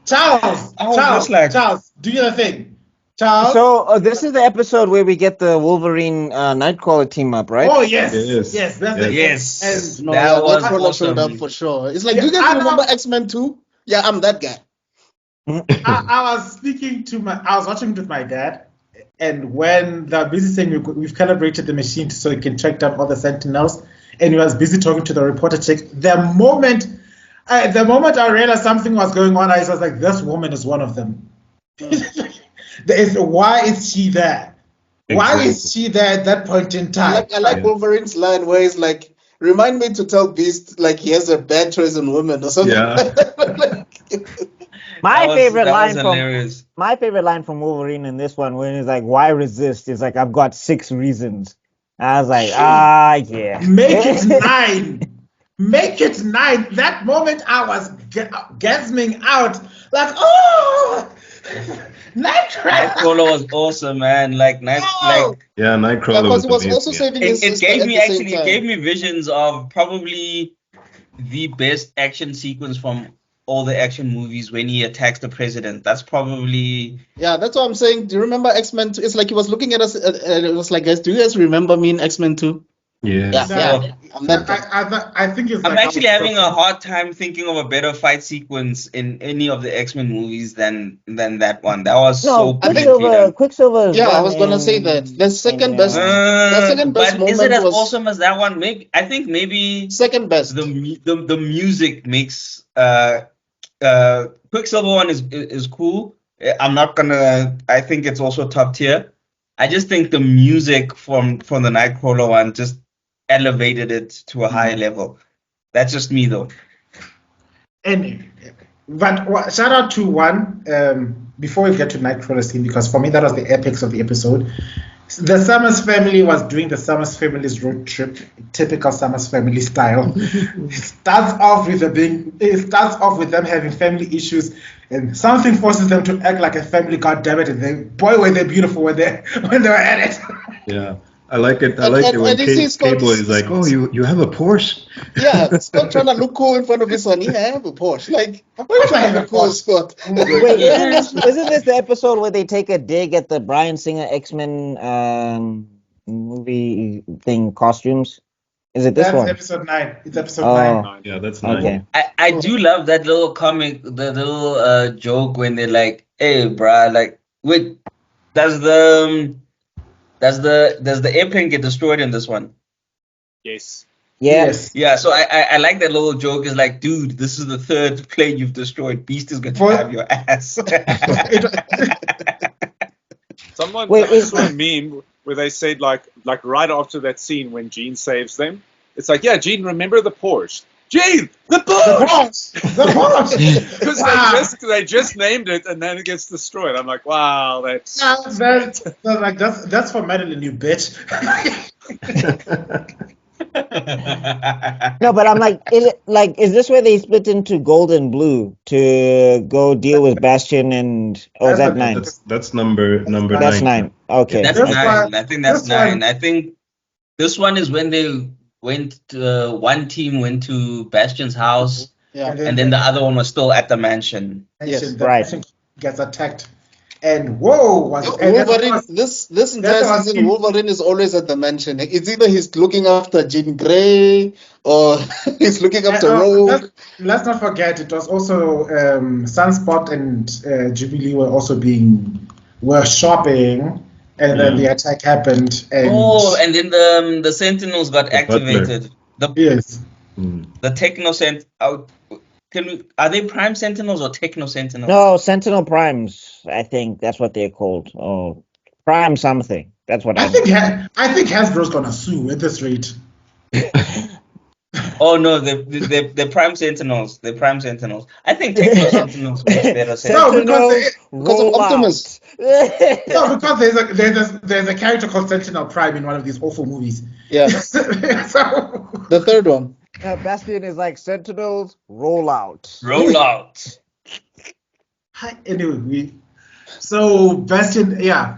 Charles, do your thing. Charles. So this is the episode where we get the Wolverine Nightcrawler team up, right? Oh yes. That was awesome. Up for sure. It's like, do you guys remember X-Men 2? Yeah, I'm that guy. I was watching with my dad, and when they're busy saying we've calibrated the machine so it can track down all the Sentinels, and he was busy talking to the reporter chick, the moment I realized something was going on, I was like, this woman is one of them. Why is she there? Why is she there at that point in time? I like Wolverine's line where he's like, remind me to tell Beast like he has a bad choice in women or something. Yeah. My favorite line from Wolverine in this one, when he's like, why resist? It's like, I've got 6 reasons. I was like, yeah. Make it 9. Make it 9. That moment I was gasming out. Like, oh, Nightcrawler was awesome, man. Yeah, Nightcrawler Because was he was amazing. also saving his It sister gave at me the same actually, it time. gave me visions of probably the best action sequence from all the action movies when he attacks the president. That's probably Yeah, that's what I'm saying. Do you remember X-Men 2? It's like he was looking at us and it was like, guys, do you guys remember me in X-Men 2? Yes. Yeah. I'm that guy. I think it's I'm like actually having a hard time thinking of a better fight sequence in any of the X-Men movies than that one. That was so brilliantly done. Quicksilver. Yeah, I was gonna say that. The second best But is it moment as was awesome as that one? I think maybe second best. the music makes Quicksilver one is cool. I think it's also top tier. I just think the music from the Nightcrawler one just elevated it to a higher level. That's just me though. Anyway, but shout out to one before we get to Nightcrawler scene, because for me that was the apex of the episode. The Summers family was doing the Summers family's road trip, typical Summers family style. It starts off with them having family issues, and something forces them to act like a family. God damn it! And boy, were they beautiful when they were at it. Yeah. I like it. I like it when Cable is like, "Oh, you have a Porsche?" Yeah, Scott trying to look cool in front of his son. Yeah, I have a Porsche. Like, why are you trying to look cool, Scott? Wait, isn't this the episode where they take a dig at the Bryan Singer X-Men movie thing costumes? Is it this That's one? episode 9. It's episode 9. Yeah, that's 9. Okay. I do love that little comic, the little joke when they're like, "Hey, bruh, like, wait, does the airplane get destroyed in this one?" Yes. Yes. Yeah, so I like that little joke. Is like, dude, this is the 3rd plane you've destroyed. Beast is going to have your ass. Someone Wait. saw a meme where they said like right after that scene when Jean saves them, it's like, yeah, Jean, remember the Porsche. Jean, the Porsche. The Porsche. Because they just named it and then it gets destroyed. I'm like, wow, that's that's for Madeline, you bitch. No, but I'm like, is this where they split into gold and blue to go deal with Bastion and? Or is that 9? That's number 9. That's 9. Okay. That's This 9. one- I think that's this 9. one- I think this one is when they went. One team went to Bastion's house, Yeah. and then the other one was still at the mansion. Yes, right. Gets attacked, and Wolverine. This entire was season, him. Wolverine is always at the mansion. It's either he's looking after Jean Grey or he's looking after Rogue. Let's not forget, it was also Sunspot and Jubilee were shopping, and then the attack happened. And And then the Sentinels got activated. yes, The Techno Sent out. Are they Prime Sentinels or Techno Sentinels? No, Sentinel Primes. I think that's what they're called. Oh, Prime something. That's what I think Hasbro's gonna sue at this rate. Oh no, they're Prime Sentinels. They're Prime Sentinels. I think Techno Sentinels makes better sense. No, because of Optimus. No, because there's a character called Sentinel Prime in one of these awful movies. Yeah. So The third one. Bastion is like Sentinels roll out. Roll out. anyway, so Bastion, yeah.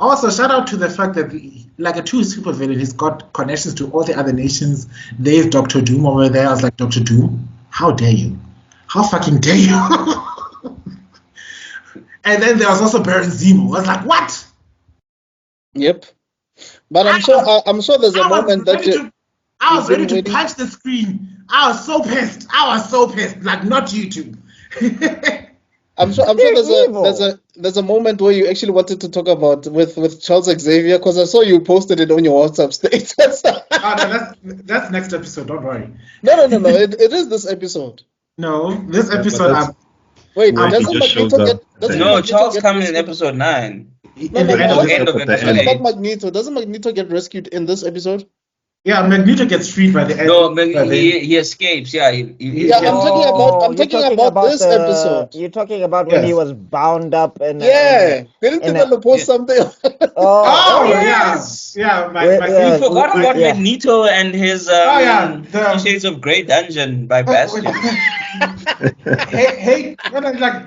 Also, shout out to the fact that, like a true supervillain, he's got connections to all the other nations. There's Dr. Doom over there. I was like, Dr. Doom, how dare you? How fucking dare you? And then there was also Baron Zemo. I was like, what? Yep. But I'm sure there's a moment that I was ready to punch the screen. I was so pissed. Like, not you two. I'm sure there's a moment where you actually wanted to talk about with Charles Xavier, because I saw you posted it on your WhatsApp status. That's next episode. Don't worry. No. It is this episode. No, this episode. Wait, doesn't Magneto get? No, Charles coming in episode 9. No, End of I'm episode talking 8. about Magneto. Doesn't Magneto get rescued in this episode? Yeah, Magneto gets freed by the end. No, he escapes. Yeah, he Yeah, I'm talking about this episode. You're talking about when he was bound up and didn't Tebello post something? yes. Yeah. We forgot about Magneto and his Shades of Grey dungeon by Bastion.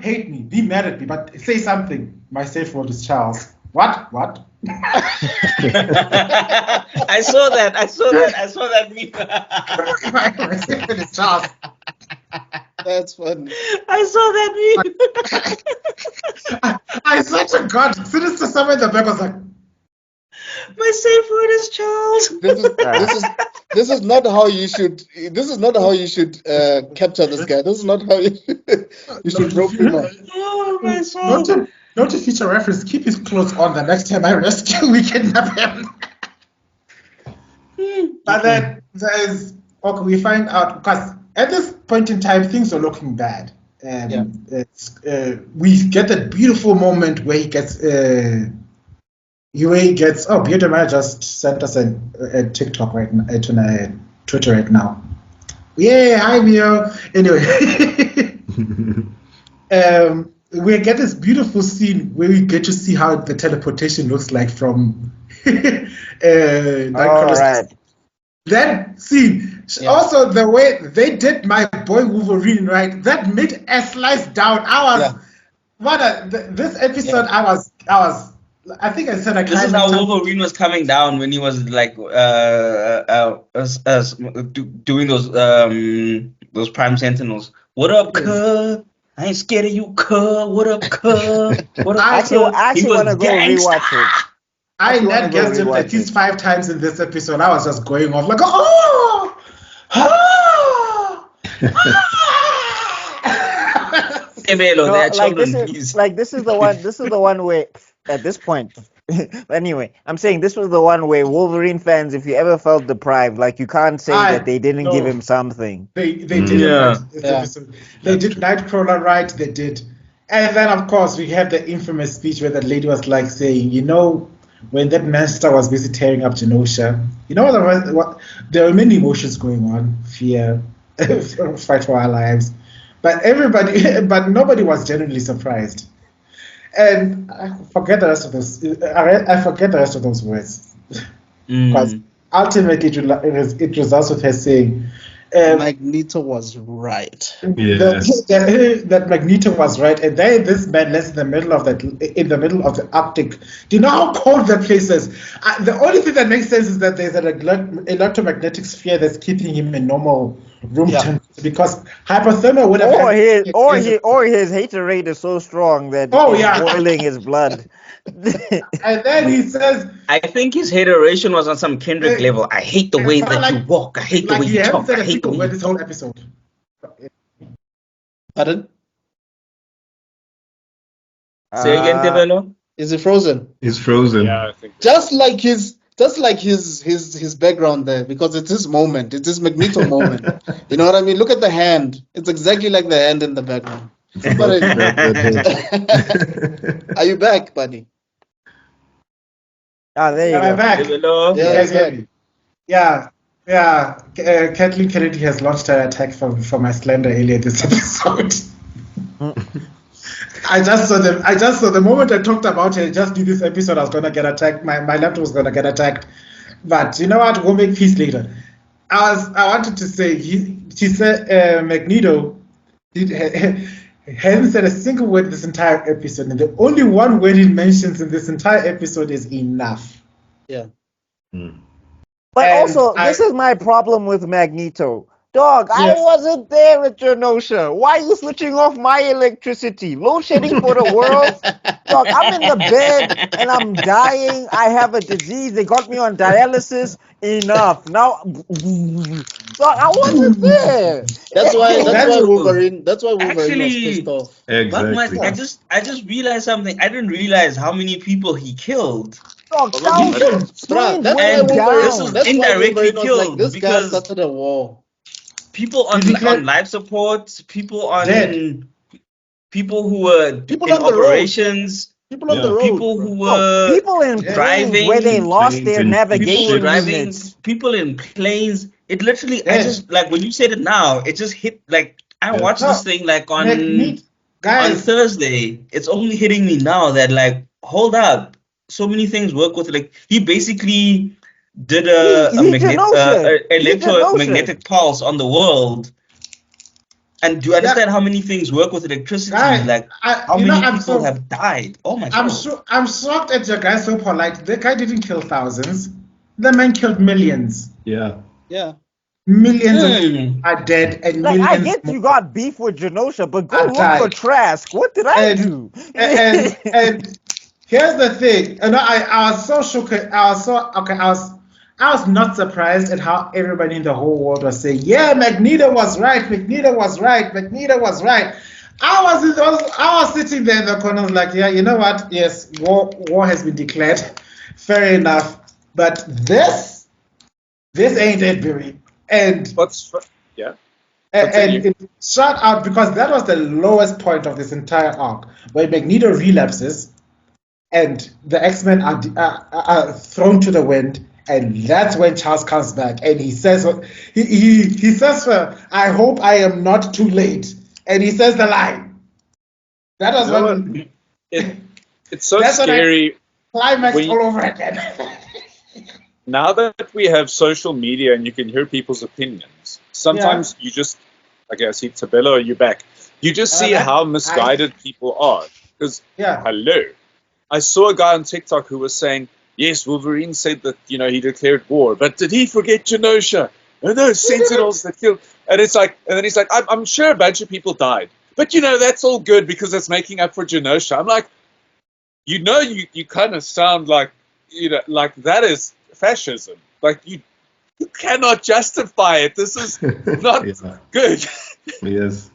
hate me, be mad at me, but say something. My safe word is Charles. What? I saw that meme. My safe word is Charles. That's funny. I saw that meme. I swear to God, Sinister somewhere in the back was like, my safe word is Charles. This is not how you should. This is not how you should capture this guy. This is not how you should rope him up. Oh my soul. Not a feature reference. Keep his clothes on. The next time I rescue, we kidnap him. But then we find out because at this point in time things are looking bad. We get that beautiful moment where he gets. Beardemar just sent us a TikTok right now, Twitter right now. Yeah, hi Mio. Anyway, we get this beautiful scene where we get to see how the teleportation looks like from. Right. That scene. Also, the way they did my boy Wolverine, right? That mid slice down. This episode. I think I said I. This is how Wolverine was coming down when he was like doing those Prime Sentinels. What up, cuz? I ain't scared of you, cuz. What up, cuz? What up, I actually want to go rewatch it. I Nerdgasm at least 5 times in this episode. I was just going off like, This is the one where at this point. Anyway, I'm saying this was the one where Wolverine fans, if you ever felt deprived, like you can't say that they didn't give him something. They did. They did Nightcrawler right. They did, and then of course we have the infamous speech where that lady was like saying, when that monster was busy tearing up Genosha, what there were many emotions going on: fear, fight for our lives, but nobody was genuinely surprised. And I forget the rest of those. I forget the rest of those words because ultimately it results with her saying, "Magneto was right." That Magneto was right, and then this man lives in the middle of the Arctic. Do you know how cold that place is? The only thing that makes sense is that there's an electromagnetic sphere that's keeping him in normal room temperature, because hypothermia would have. Or his haterade is so strong that it's boiling his blood. And then he says, I think his hateration was on some Kendrick level. I hate the way that you walk. I hate the way you talk. I hate the way this whole episode. Pardon? Say again, Tebello. Is he frozen? He's frozen. Yeah, I think. Just like his background there, because it's his moment. It's his Magneto moment. You know what I mean? Look at the hand. It's exactly like the hand in the background. Are you back, buddy? There you go. I'm back. Yeah. Kathleen Kennedy has launched an attack for my slander earlier this episode. I just saw the moment I talked about it. I just knew this episode I was gonna get attacked. My laptop was gonna get attacked. But you know what? We'll make peace later. I wanted to say she said Magneto hasn't said a single word this entire episode, and the only one word he mentions in this entire episode is enough. Yeah. But also, this is my problem with Magneto. Dog, I wasn't there at Genosha. Why are you switching off my electricity? Load shedding for the world? Dog, I'm in the bed and I'm dying. I have a disease. They got me on dialysis. Enough. Now, dog, I wasn't there. That's why Wolverine was pissed off. Exactly. I just realized something. I didn't realize how many people he killed. Dog, thousands. This is indirectly killed this because guy started a war. People on life support, people who were in operations, People on the road. People who were people in driving, planes where they lost planes their and people were navigation driving, units. people in planes. It literally, I Yes. just like when you said it now, it just hit like I Yeah. watched No, this thing like on guys, Thursday. It's only hitting me now that like hold up, so many things work with like he basically did a He's Genosha. He's Genosha. electromagnetic pulse on the world. And do you yeah, understand how many things work with electricity? guys, Like how you know, many people have died? Oh my god! I'm shocked at your guy so polite. The guy didn't kill thousands. The man killed millions. Yeah. Yeah. Millions of people are dead, and Like, millions I get more you got beef with Genosha, but go are look died. for Trask. What did I do? And here's the thing. You know, I was so shook. I was not surprised at how everybody in the whole world was saying, "Yeah, Magneto was right. Magneto was right. Magneto was right." I was sitting there in the corners like, yeah, you know what? Yes, war has been declared. Fair enough. But this ain't it, baby. And Yeah. and it shot out because that was the lowest point of this entire arc, where Magneto relapses, and the X-Men are thrown to the wind, and that's when Charles comes back, and he says, he says, "I hope I am not too late," and he says the line. That was when it's so scary. Climax all over again. Now that we have social media and you can hear people's opinions, sometimes you just, okay, I see Tebello, are you back? You just see how misguided people are. Because, hello, I saw a guy on TikTok who was saying, yes, Wolverine said that, you know, he declared war, but did he forget Genosha? And those sentinels that killed. And it's like, and then he's like, I'm sure a bunch of people died. But, you know, that's all good because it's making up for Genosha. I'm like, you know, you kind of sound like, you know, like that is fascism. Like you cannot justify it. This is not good. Yes.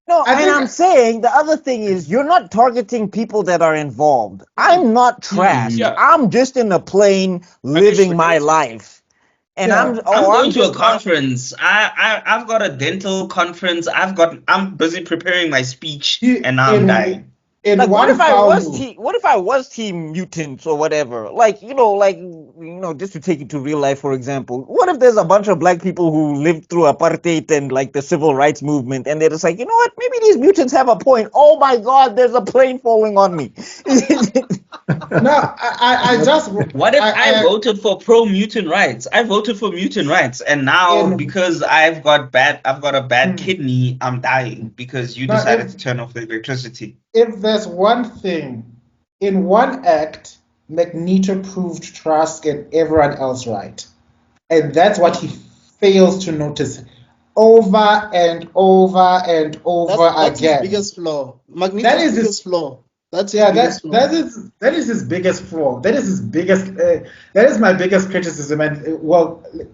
No, and I'm saying the other thing is you're not targeting people that are involved. I'm not Trask. I'm just in a plane living my life. And I'm going to a conference. I've got a dental conference. I'm busy preparing my speech, and now I'm dying. Like, what if I was Team Mutants or whatever? Like, just to take it to real life, for example, what if there's a bunch of black people who lived through apartheid and like the civil rights movement, and they're just like, you know what? Maybe these mutants have a point. Oh my God, there's a plane falling on me. No, I just. What if I voted for pro-mutant rights? I voted for mutant rights, and now because I've got a bad kidney, I'm dying because you decided to turn off the electricity. If there's one thing, in one act, Magneto proved Trask and everyone else right, and that's what he fails to notice over and over and over that's again. His biggest flaw. Magneto's biggest flaw. That is his biggest flaw. That is his biggest. That is my biggest criticism. And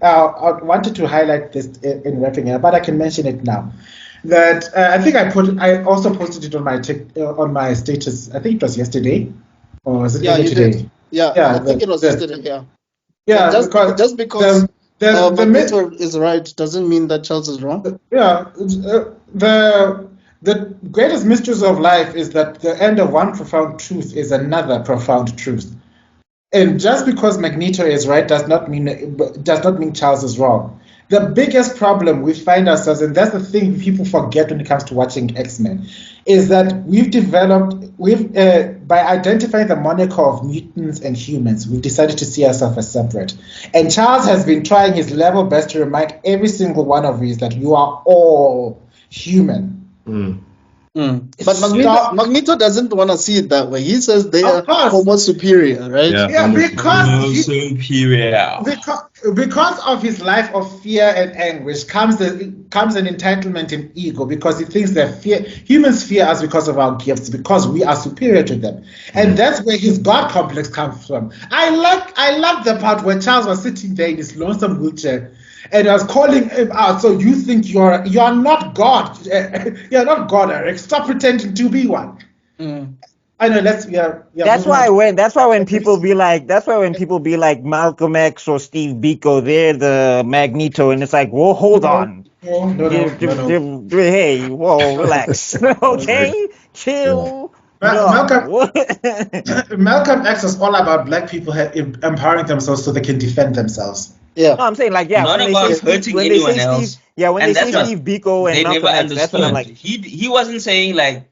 I wanted to highlight this in wrapping it up, but I can mention it now. That I think I also posted it on my status. I think it was yesterday, or was it today? Did. Yeah, I think it was yesterday. Yeah. Yeah, just because Magneto is right doesn't mean that Charles is wrong. Yeah, the greatest mysteries of life is that the end of one profound truth is another profound truth. And just because Magneto is right does not mean Charles is wrong. The biggest problem we find ourselves, and that's the thing people forget when it comes to watching X-Men, is that by identifying the moniker of mutants and humans, we've decided to see ourselves as separate. And Charles has been trying his level best to remind every single one of you that you are all human. But Magneto doesn't want to see it that way. He says they are homo superior, right? Yeah, because superior. Because of his life of fear and anguish comes an entitlement and ego, because he thinks that humans fear us because of our gifts, because we are superior to them, and that's where his God complex comes from. I love the part where Charles was sitting there in his lonesome wheelchair. And I was calling him out. So you think you are not God? You're not God, Eric. Stop pretending to be one. I know. That's why when people be like Malcolm X or Steve Biko, they're the Magneto, and it's like, well, hold on. No. Hey, whoa, relax. Okay, chill. Malcolm X was all about black people empowering themselves so they can defend themselves. Yeah. No, I'm saying like Not about hurting anyone else. When And they say that's what Steve Biko and They Malcolm never X, that's when I'm understood. like, He wasn't saying like,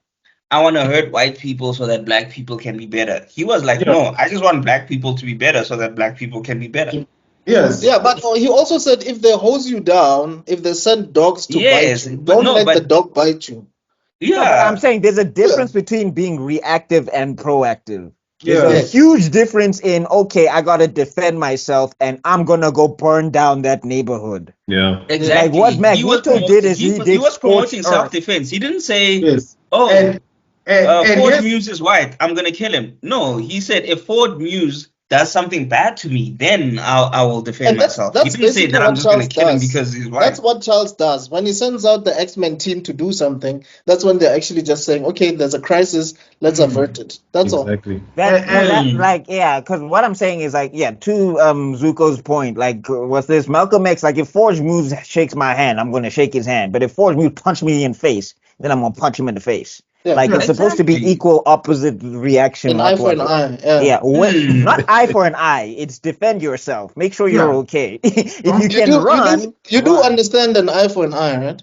I want to hurt white people so that black people can be better. He was like, no, I just want black people to be better so that black people can be better. Yes. Yeah, but he also said if they hose you down, if they send dogs to bite you, don't let the dog bite you. Yeah. No, but I'm saying there's a difference between being reactive and proactive. There's a huge difference in, okay, I got to defend myself and I'm going to go burn down that neighborhood. Yeah. Exactly. Like what Magneto did is he was promoting self-defense. He didn't say, Ford Muse is white, I'm going to kill him. No, he said if Ford Muse does something bad to me, then I will defend myself. He didn't say that I'm just going to kill him because he's white. That's what Charles does. When he sends out the X-Men team to do something, that's when they're actually just saying, okay, there's a crisis, let's avert it. That's all. Exactly. Because what I'm saying is like, to Zuko's point, like, what's this? Malcolm X, like, if Forge Muse shakes my hand, I'm going to shake his hand. But if Forge Muse punch me in the face, then I'm going to punch him in the face. It's supposed to be equal opposite reaction. An eye for an eye. Not eye for an eye. It's defend yourself. Make sure you're okay. If you can run. You do understand an eye for an eye, right?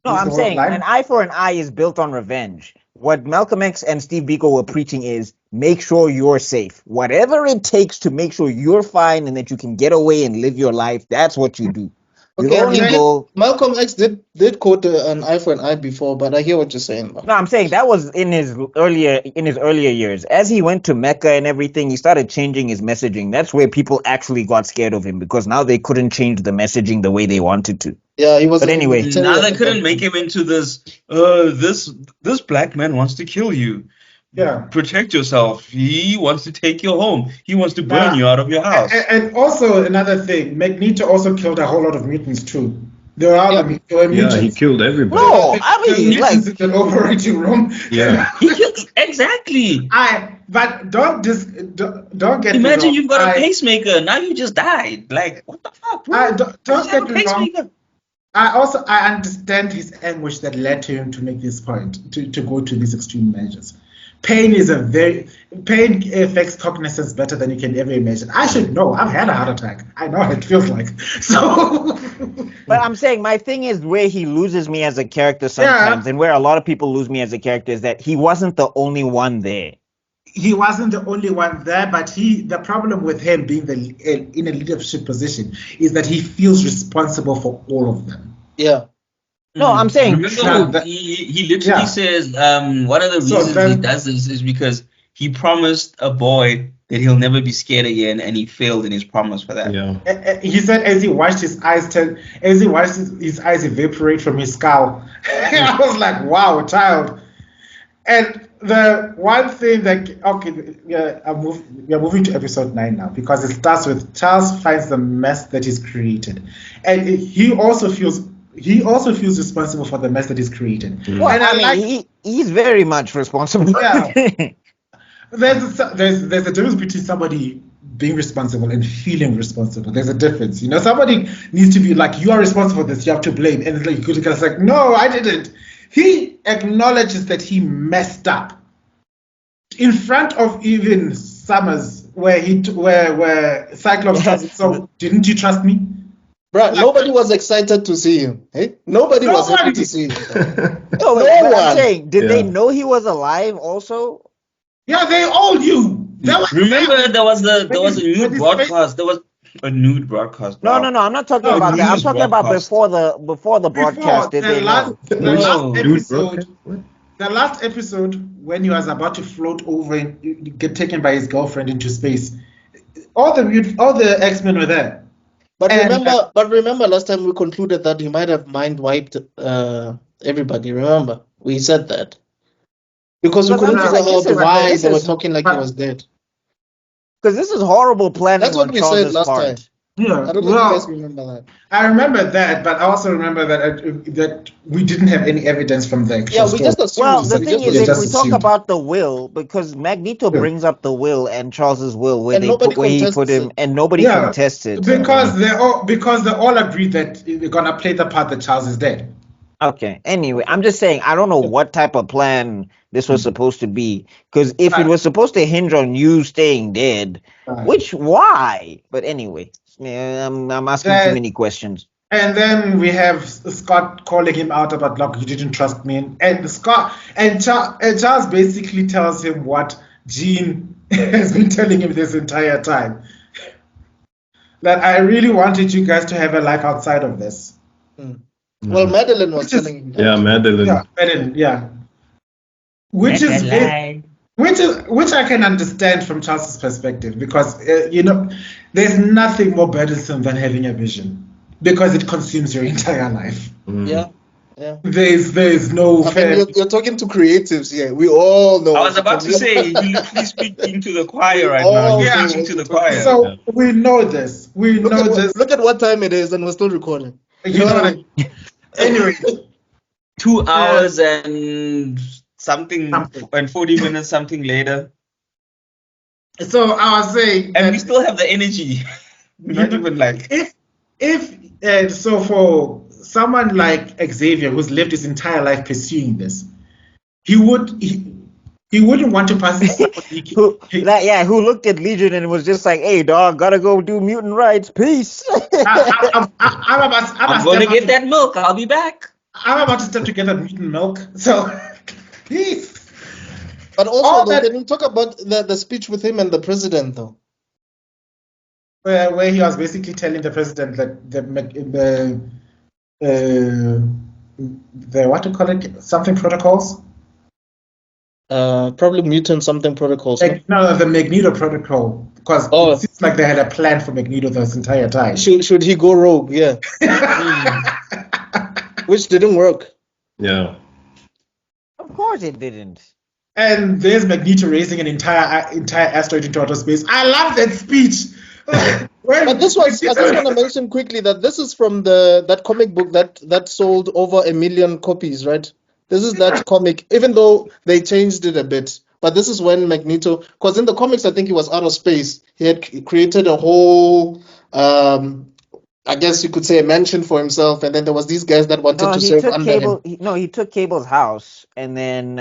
No, I'm saying an eye for an eye is built on revenge. What Malcolm X and Steve Biko were preaching is make sure you're safe. Whatever it takes to make sure you're fine and that you can get away and live your life, that's what you do. Malcolm X did quote an eye for an eye before, but I hear what you're saying. No, I'm saying that was in his earlier years. As he went to Mecca and everything, he started changing his messaging. That's where people actually got scared of him because now they couldn't change the messaging the way they wanted to. Yeah, he was. But anyway, now they couldn't make him into this. This black man wants to kill you. Yeah. Protect yourself. He wants to take you home. He wants to burn you out of your house. And also another thing, Magneto also killed a whole lot of mutants too. There were mutants. He killed everybody. No, I mean, like in an operating room. Yeah. He killed exactly. But don't get. Imagine you've got a pacemaker. Now you just died. Like what the fuck, bro? Don't get me wrong. I understand his anguish that led to him to make this point, to go to these extreme measures. Pain affects cognizance better than you can ever imagine. I should know. I've had a heart attack. I know how it feels like. So, but I'm saying my thing is where he loses me as a character sometimes, and where a lot of people lose me as a character is that he wasn't the only one there. He wasn't the only one there, but the problem with him being in a leadership position is that he feels responsible for all of them. Yeah. No, I'm saying he literally says one of the reasons he does this is because he promised a boy that he'll never be scared again, and he failed in his promise for that. Yeah. He said as he watched his eyes evaporate from his skull. I was like, wow, child. And the one thing that we are moving to episode 9 now because it starts with Charles finds the mess that he's created, and he also feels responsible for the mess that he's created. Well, and he's very much responsible. Yeah. There's a difference between somebody being responsible and feeling responsible. There's a difference. Somebody needs to be like, you are responsible for this, you have to blame. And it's like, no, I didn't. He acknowledges that he messed up. In front of even Summers, where Cyclops says, so didn't you trust me? Right, nobody was excited to see him. Hey? Nobody was happy to see him. No one. I'm saying, did they know he was alive also? Yeah, they all knew. Remember, there was a nude broadcast. There was a nude broadcast. No, I'm not talking about that. I'm talking about before the broadcast. The last episode, when he was about to float over and get taken by his girlfriend into space, all the X-Men were there. But remember, last time we concluded that he might have mind wiped everybody. Remember, we said that because we couldn't figure out why they were talking like he was dead. Because this is horrible planning. That's what we said last time. Yeah, I don't know if you guys remember that. I remember that, but I also remember that we didn't have any evidence from the actual we just assumed. Well, the thing is, if we talk about the will, because Magneto brings up the will and Charles's will where he put him, and nobody contested. Because they all agreed that they're gonna play the part that Charles is dead. Okay. Anyway, I'm just saying I don't know what type of plan this was supposed to be. Because if it was supposed to hinge on you staying dead, why? But anyway, I'm asking too many questions. And then we have Scott calling him out about, look, you didn't trust me. And Charles basically tells him what Jean has been telling him this entire time. That I really wanted you guys to have a life outside of this. Well, Madeline was telling him that. Yeah, Madeline. Yeah, Madeline, yeah. Which I can understand from Charles's perspective, because there's nothing more burdensome than having a vision, because it consumes your entire life. Yeah. There's no fair. You're talking to creatives here. We all know. I was about to say, you literally speaking to the choir right now. You're preaching to the choir. So we know this. Look at what time it is, and we're still recording. You know what I mean? Anyway, 2 hours and something, and 40 minutes something later. So I was saying, and we still have the energy. Not even like so for someone like Xavier, who's lived his entire life pursuing this, he wouldn't want to pass this. who looked at Legion and was just like, "Hey, dog, gotta go do mutant rights. Peace." I'm going to get that milk. I'll be back. I'm about to step to get that mutant milk. So, peace. But also, can we talk about the speech with him and the president, though? Where he was basically telling the president that the what to call it, something protocols. Probably mutant something protocols. No, the Magneto protocol, because it seems like they had a plan for Magneto this entire time. Should he go rogue? Yeah. Which didn't work. Yeah. Of course it didn't. And there's Magneto raising an entire asteroid into outer space. I love that speech. But this was, I just want to mention quickly that this is from that comic book that sold over 1 million copies, right? This is that comic, even though they changed it a bit. But this is when Magneto, because in the comics, I think he was out of space. He had created a whole, I guess you could say, a mansion for himself. And then there was these guys that wanted to serve under him. He took Cable's house and then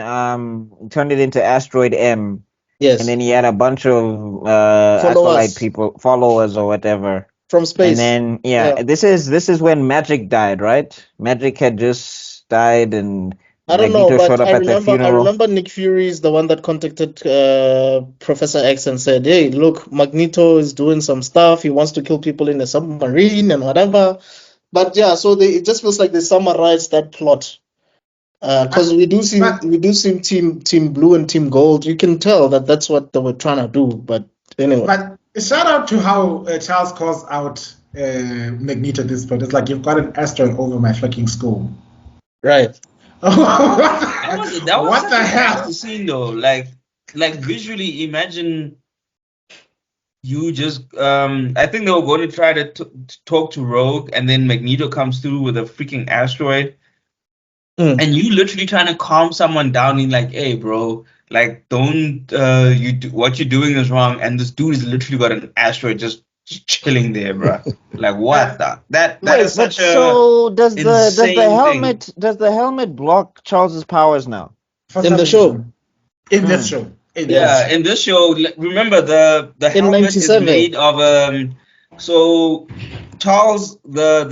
turned it into Asteroid M. Yes. And then he had a bunch of acolyte people, followers or whatever. From space. And then, this is when Magic died, right? Magic had just died and I don't know, Magneto but I remember Nick Fury is the one that contacted Professor X and said, "Hey, look, Magneto is doing some stuff. He wants to kill people in a submarine and whatever." But yeah, so it just feels like they summarized that plot. Because we do see Team Blue and Team Gold. You can tell that that's what they were trying to do. But anyway. But shout out to how Charles calls out Magneto at this point. It's like, you've got an asteroid over my fucking school. Right. That was what the hell? Scene though, like visually, imagine you just. I think they were going to try to talk to Rogue, and then Magneto comes through with a freaking asteroid. And you literally trying to calm someone down in like, hey, bro, like, don't what you're doing is wrong. And this dude has literally got an asteroid just chilling there, bro. Like, what the? That is such a so does the helmet block Charles's powers now? In the show. In this show. In this show, remember the helmet is made of so Charles, the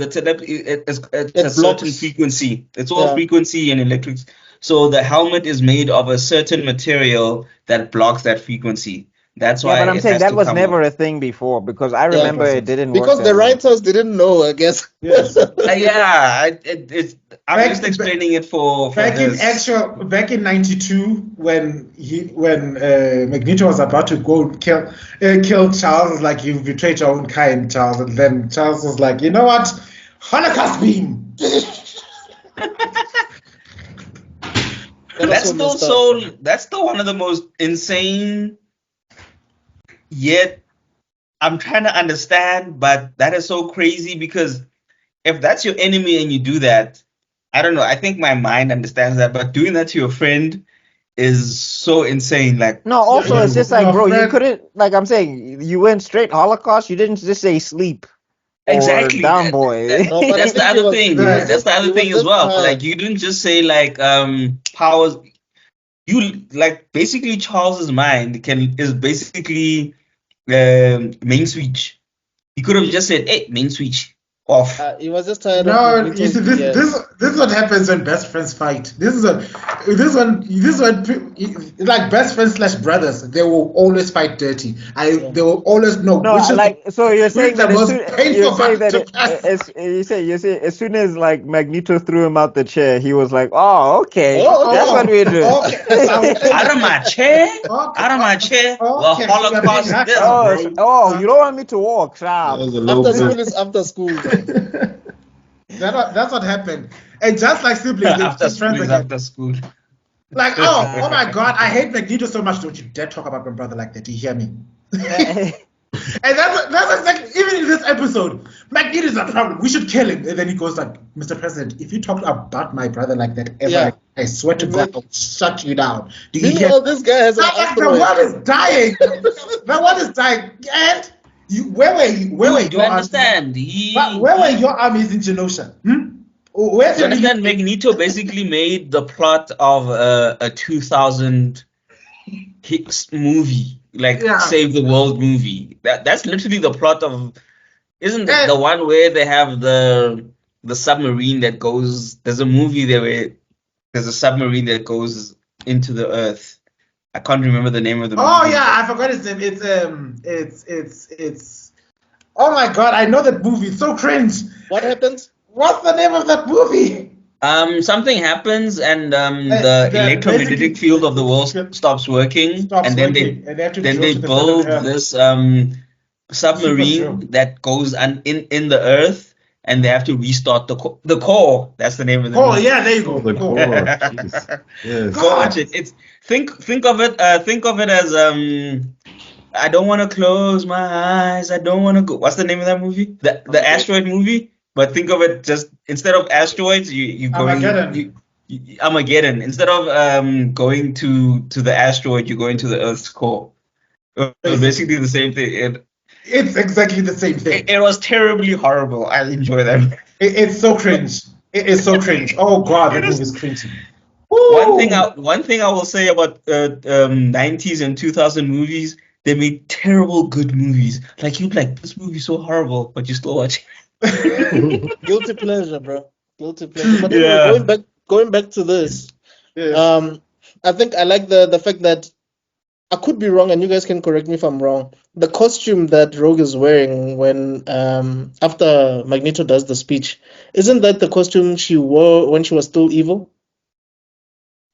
is a certain frequency. It's all frequency and electrics. So the helmet is made of a certain material that blocks that frequency. That's why. But I'm saying that was never a thing before, because I remember it didn't work. Because the writers didn't know, I guess. Yes. I'm just explaining it for back in '92 when Magneto was about to go kill Charles, like, you've betrayed your own kind, Charles, and then Charles was like, you know what, Holocaust beam. That's still one of the most insane. Yet, I'm trying to understand, but that is so crazy, because if that's your enemy and you do that, I don't know. I think my mind understands that, but doing that to your friend is so insane. Like, no, also it's just like, bro, you couldn't, like I'm saying, you went straight Holocaust. You didn't just say sleep. Exactly. Down boy. No, but I That's the think he other was- thing. he was That's just- the he other was thing as just well. tired. Like you didn't just say like powers. You like basically Charles's mind is basically main switch. He could have just said, "Hey, main switch off." He was just tired No, of you see, Magneto's BS. this is what happens when best friends fight. This is like best friends slash brothers. They will always fight dirty. They will always know. No, which is like so you're saying the that most painful you're saying part that to pass. you say as soon as like Magneto threw him out the chair, he was like, "Oh, okay, Oh, that's what we're doing." Out of my chair! Out of my chair! The Okay, Holocaust. yeah, This, Oh, bro. you don't want me to walk, That Sam. was a low After blow. school is after school. Bro. That's what happened. And just like siblings, they After just friends school is again. after school. Like, oh my God, I hate Magneto so much. Don't you dare talk about my brother like that. Do you hear me? And that's exactly, even in this episode, Magneto is a problem. We should kill him. And then he goes like, Mr. President, if you talk about my brother like that ever, Yeah. I swear to God, I'll shut you down. Do you hear? Meanwhile, this guy has an Like, the asteroid. world is dying. The world is dying. And where were you? Where were You your understand? where were your armies in Genosha? Where's You your understand? Magneto basically made the plot of a 2000 Hicks movie, like Yeah. Save the World movie. That's literally the plot of. Isn't Eh. it the one where they have the submarine that goes? There's a movie there where there's a submarine that goes into the Earth. I can't remember the name of the movie. Oh yeah, I forgot his name. It's. Oh my God, I know that movie. It's so cringe. What happens? What's the name of that movie? Something happens and the- the electromagnetic basically- field of the world stops working, and then they and they have to then drill they to the center of build the Earth. this Super submarine drill. that goes in the Earth, and they have to restart the core. That's the name of the Oh movie. yeah, there you go. The Cool. core. Jeez. Yes. Go watch it. It's think of it as I don't want to close my eyes. I don't want to go. What's the name of that movie? The asteroid movie. But think of it just instead of asteroids, you going Armageddon. Armageddon. Instead of going to the asteroid, you're going to the Earth's core. It was basically the same thing. It's exactly the same thing. It was terribly horrible. I enjoy that. It's so cringe. It is so cringe. Oh God, that movie is cringy. One thing I will say about 90s and 2000 movies, they made terrible good movies. Like you'd like this movie so horrible, but you still watch it. Guilty pleasure, bro. Guilty pleasure. But anyway, Yeah. going back to this, Yeah. I think I like the fact that I could be wrong, and you guys can correct me if I'm wrong. The costume that Rogue is wearing when after Magneto does the speech, isn't that the costume she wore when she was still evil?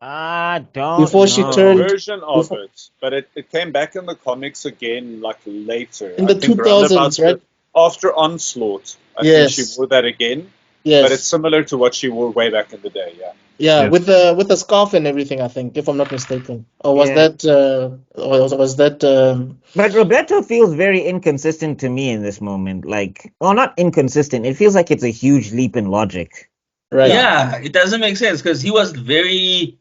I don't Before she know. turned- Version of Before- it, but it came back in the comics again like later. In I the think 2000s, roundabout right? After Onslaught, I Yes. think she wore that again. Yes. But it's similar to what she wore way back in the day, yeah. Yeah, Yes. with the scarf and everything, I think, if I'm not mistaken. Or was Yeah. that was that But Roberto feels very inconsistent to me in this moment. Like, well, not inconsistent. It feels like it's a huge leap in logic. right? Yeah, it doesn't make sense because he was very.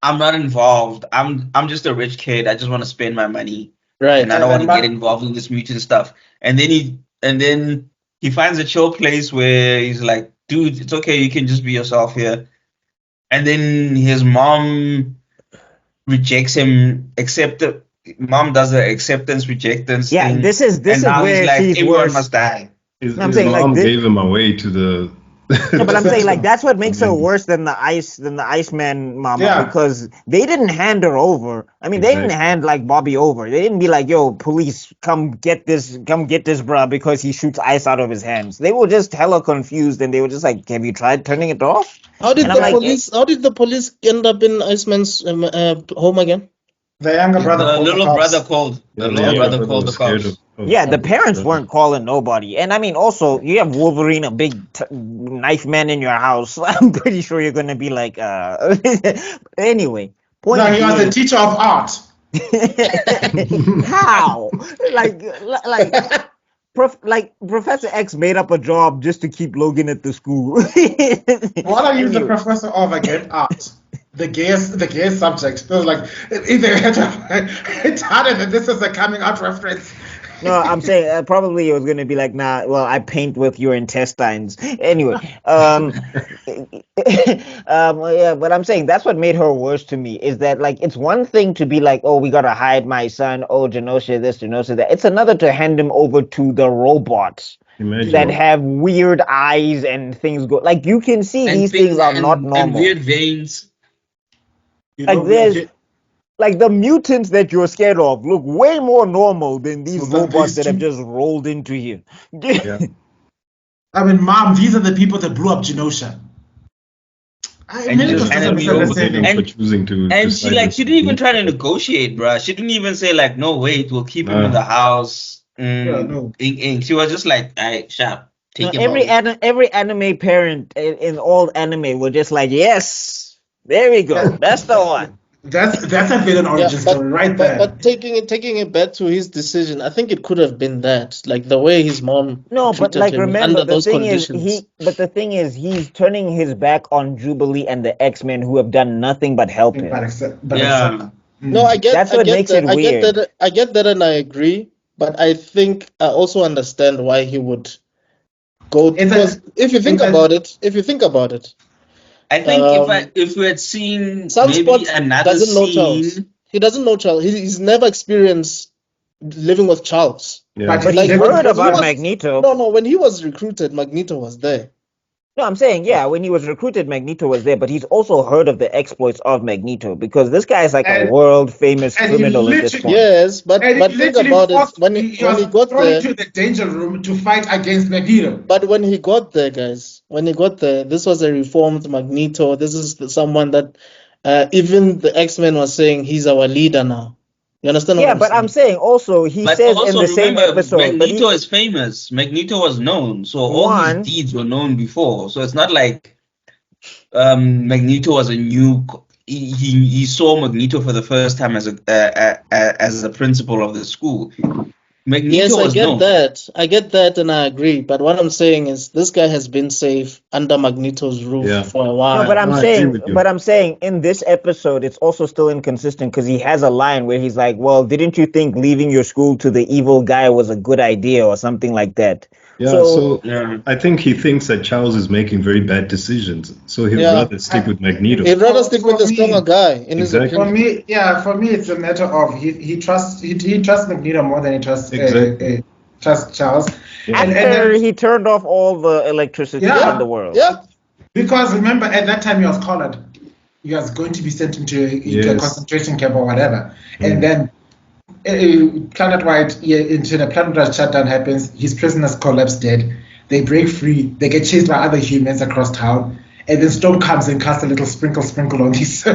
I'm not involved. I'm just a rich kid. I just want to spend my money, Right. and I don't want to But- get involved in this mutant stuff. And then he finds a chill place where he's like, dude, it's okay. You can just be yourself here. And then his mom rejects him. Mom does the acceptance rejectance Yeah, thing. this is and this is now where he's like, she's everyone worse. must die. His, I'm his saying, like, mom this- gave him away to the. No, but I'm saying like that's what makes her Amazing. worse than the Iceman mama Yeah. because they didn't hand her over. I mean, they didn't Exactly. hand like Bobby over. They didn't be like, "Yo, police, come get this bruh because he shoots ice out of his hands." They were just hella confused and they were just like, "Have you tried turning it off?" How did And the I'm like, police? How did the police end up in Iceman's home again? The younger brother. The called the little cops. brother called. The little brother called the cops. Yeah, the parents weren't calling nobody. And I mean, also, you have Wolverine, a big knife man in your house. I'm pretty sure you're going to be like, anyway. Point No, he was a being- teacher of art. How? Like Professor X made up a job just to keep Logan at the school. What are you the Anyway. professor of again? Art. The gayest subject. It was like it's harder than this is a coming out reference. No, I'm saying probably it was going to be like, nah, well, I paint with your intestines. Anyway, yeah, but I'm saying that's what made her worse to me is that, like, it's one thing to be like, oh, we got to hide my son. Oh, Genosha this, Genosha that. It's another to hand him over to the robots that have weird eyes and things go. Like, you can see these things are not normal. And weird veins. Like, like the mutants that you're scared of look way more normal than these robots that have just rolled into here. Yeah. I mean, Mom, these are the people that blew up Genosha. And she didn't even try to negotiate, bruh. She didn't even say like, no, wait, we'll keep him in the house. She was just like, all right, sharp. Every anime parent in old anime were just like, yes, there we go. That's the one. That's a villain origin story right there. But taking it back to his decision, I think it could have been that, like the way his mom. No, but like remember the thing conditions. is he's turning his back on Jubilee and the X-Men who have done nothing but help him. No, I get that's what makes it weird. I get that, and I agree. But I think I also understand why he would go. Because if you think about it, I think if we had seen Sunspot maybe another scene, he doesn't know Charles. He's never experienced living with Charles. Yeah. But he heard about Magneto. No, when he was recruited, Magneto was there. No, I'm saying, when he was recruited, Magneto was there, but he's also heard of the exploits of Magneto because this guy is like a world-famous criminal at this point. Yes, but think about it. When he got there, to the danger room to fight against Magneto. But when he got there, guys, this was a reformed Magneto. This is someone that even the X-Men was saying he's our leader now. You understand? Yeah, but I'm saying also he says in the same episode. Magneto is famous. Magneto was known, so all his deeds were known before. So it's not like Magneto was a new. He saw Magneto for the first time as a principal of the school. Magneto I get that, and I agree. But what I'm saying is, this guy has been safe under Magneto's roof for a while. No, but I'm saying in this episode, it's also still inconsistent because he has a line where he's like, "Well, didn't you think leaving your school to the evil guy was a good idea, or something like that?" Yeah, I think he thinks that Charles is making very bad decisions, so he'd rather stick with Magneto. He'd rather stick with the stronger guy. Exactly. For me, it's a matter of he trusts Magneto more than he trusts Charles. Yeah. After he turned off all the electricity in the world. Yeah. Because remember, at that time he was collared. He was going to be sent into a concentration camp or whatever, and then. Planet-wide, into the planet-wide shutdown happens. His prisoners collapse dead. They break free. They get chased by other humans across town, and then Storm comes and casts a little sprinkle on these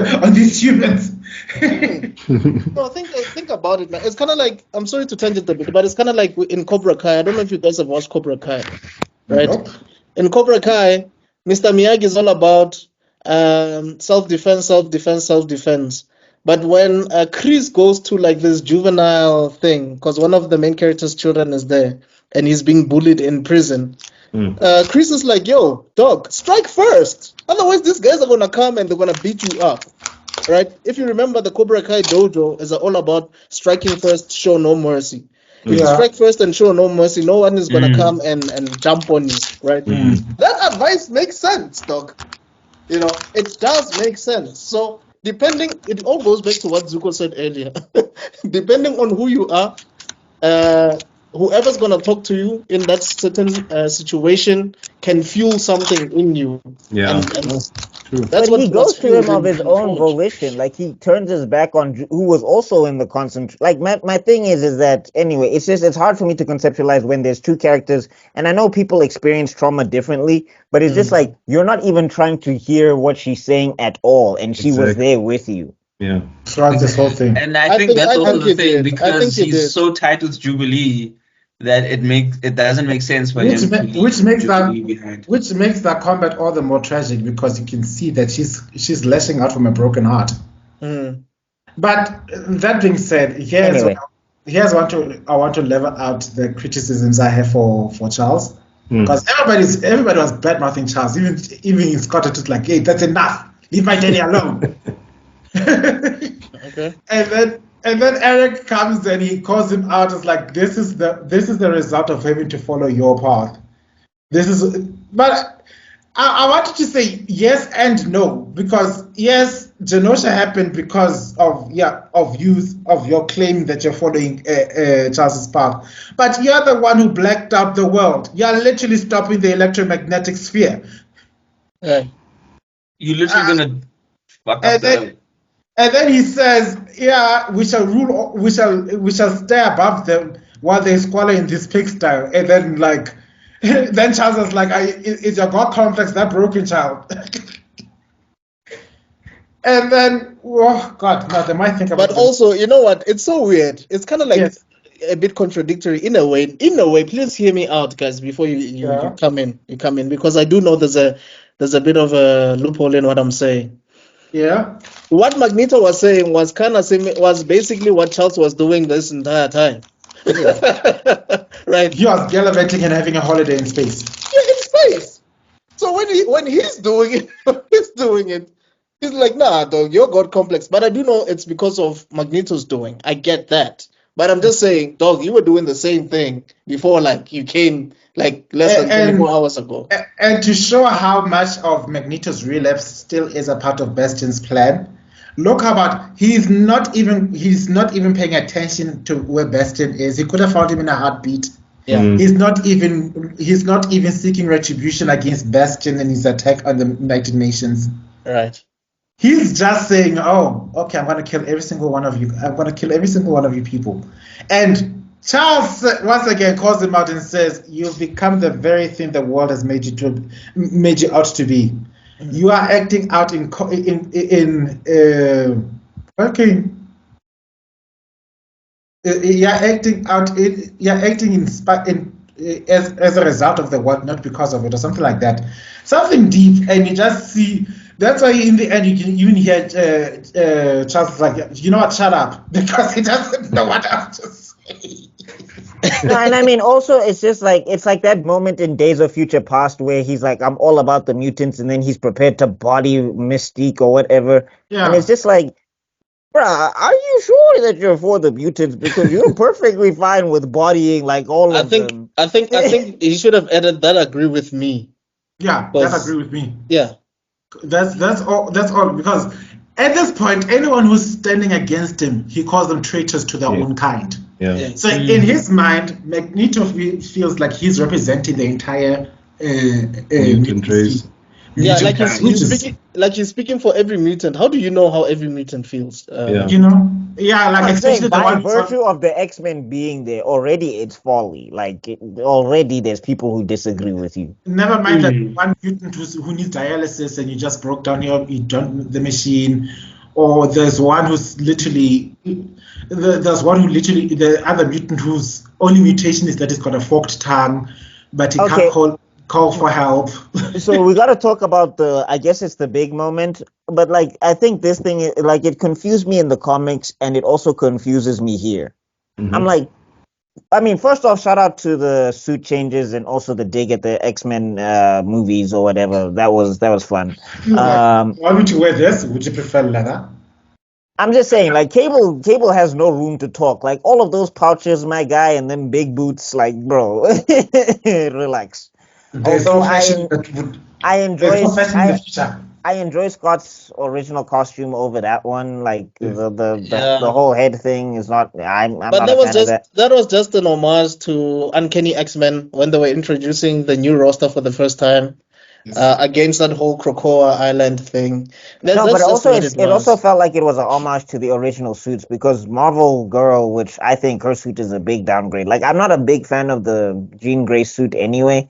humans. No, think about it, man. It's kind of like, I'm sorry to tangent a bit, but it's kind of like in Cobra Kai. I don't know if you guys have watched Cobra Kai, right? Nope. In Cobra Kai, Mr. Miyagi is all about self-defense. But when Chris goes to like this juvenile thing, because one of the main character's children is there, and he's being bullied in prison, Chris is like, yo, dog, strike first. Otherwise, these guys are going to come and they're going to beat you up, right? If you remember, the Cobra Kai dojo is all about striking first, show no mercy. If you strike first and show no mercy, no one is going to come and jump on you, right? That advice makes sense, dog. You know, it does make sense. So, it all goes back to what Zuko said earlier. Depending on who you are, whoever's gonna talk to you in that certain situation can fuel something in you. Yeah, true. That's what he goes to him of his own volition. Like he turns his back on who was also in the concentration. Like my thing is that anyway, it's hard for me to conceptualize when there's two characters, and I know people experience trauma differently, but it's just like you're not even trying to hear what she's saying at all, and she was there with you. Yeah, throughout this whole thing. And I think that's also the thing because he's so tight with Jubilee that it doesn't make sense for him. Which makes that combat all the more tragic because you can see that she's lashing out from a broken heart. But that being said, I want to level out the criticisms I have for Charles because everybody was bad mouthing Charles. Even Scott was just like, hey, that's enough. Leave my daddy alone. Okay. And then And then Eric comes and he calls him out as like, this is the result of having to follow your path. But I wanted to say yes and no, because yes, Genosha happened because of your claim that you're following Charles's path. But you're the one who blacked out the world. You're literally stopping the electromagnetic sphere. You're literally gonna fuck up and then he says, "Yeah, we shall rule. We shall stay above them while they squalor in this pigsty." And then then Charles is like, "Is your God complex that broken, child?" And then, oh God, no, they might think about. But also, you know what? It's so weird. It's kind of like a bit contradictory in a way. In a way, please hear me out, guys, before you come in. You come in, because I do know there's a bit of a loophole in what I'm saying. Yeah. What Magneto was saying was was basically what Charles was doing this entire time. Yeah. Right. He was gallivanting and having a holiday in space. Yeah, in space. So when he's doing it, he's like, nah, dog, you're God complex. But I do know it's because of Magneto's doing. I get that. But I'm just saying, dog, you were doing the same thing before, you came less than 24 hours ago. And to show how much of Magneto's relapse still is a part of Bastion's plan, look how about he's not even paying attention to where Bastion is. He could have found him in a heartbeat. Yeah. He's not even seeking retribution against Bastion and his attack on the United Nations. Right. He's just saying, "Oh, okay, I'm going to kill every single one of you. I'm going to kill every single one of you people." And Charles once again calls him out and says, "You've become the very thing the world has made you out to be. Mm-hmm. You are acting out as a result of the world, not because of it," or something like that. Something deep, and you just see. That's why in the end you can even hear Charles like, "You know what? Shut up," because he doesn't know what else to say. No, and I mean, also, it's like that moment in Days of Future Past where he's like, "I'm all about the mutants," and then he's prepared to body Mystique or whatever. Yeah. And it's just like, bruh, are you sure that you're for the mutants? Because you're perfectly fine with bodying all of them. I think he should have added that. Agree with me. Yeah, that agree with me. Yeah. That's all because at this point anyone who's standing against him, he calls them traitors to their own kind. Yeah. So in his mind, Magneto feels like he's representing the entire mutant race. Yeah, he's speaking for every mutant. How do you know how every mutant feels? You know, especially by virtue of the X-Men being there, already it's folly. Already there's people who disagree with you. Never mind that one mutant who needs dialysis and you just broke down the machine, or there's one who's literally the other mutant whose only mutation is that he's got a forked tongue, but he can't call for help. So we got to talk about I guess it's the big moment, but I think this thing it confused me in the comics and it also confuses me here. Mm-hmm. I'm like, I mean, first off, shout out to the suit changes and also the dig at the X-Men movies or whatever. That was fun. Why would you wear this? Would you prefer leather? I'm just saying, Cable has no room to talk. All of those pouches, my guy, and then big boots, bro, relax. Although I enjoy Scott's original costume over that one. The whole head thing is not. I'm not a fan of that. That was just an homage to Uncanny X-Men when they were introducing the new roster for the first time. Against that whole Krakoa Island thing. But it also felt like it was an homage to the original suits, because Marvel Girl, which I think her suit is a big downgrade. I'm not a big fan of the Jean Grey suit anyway.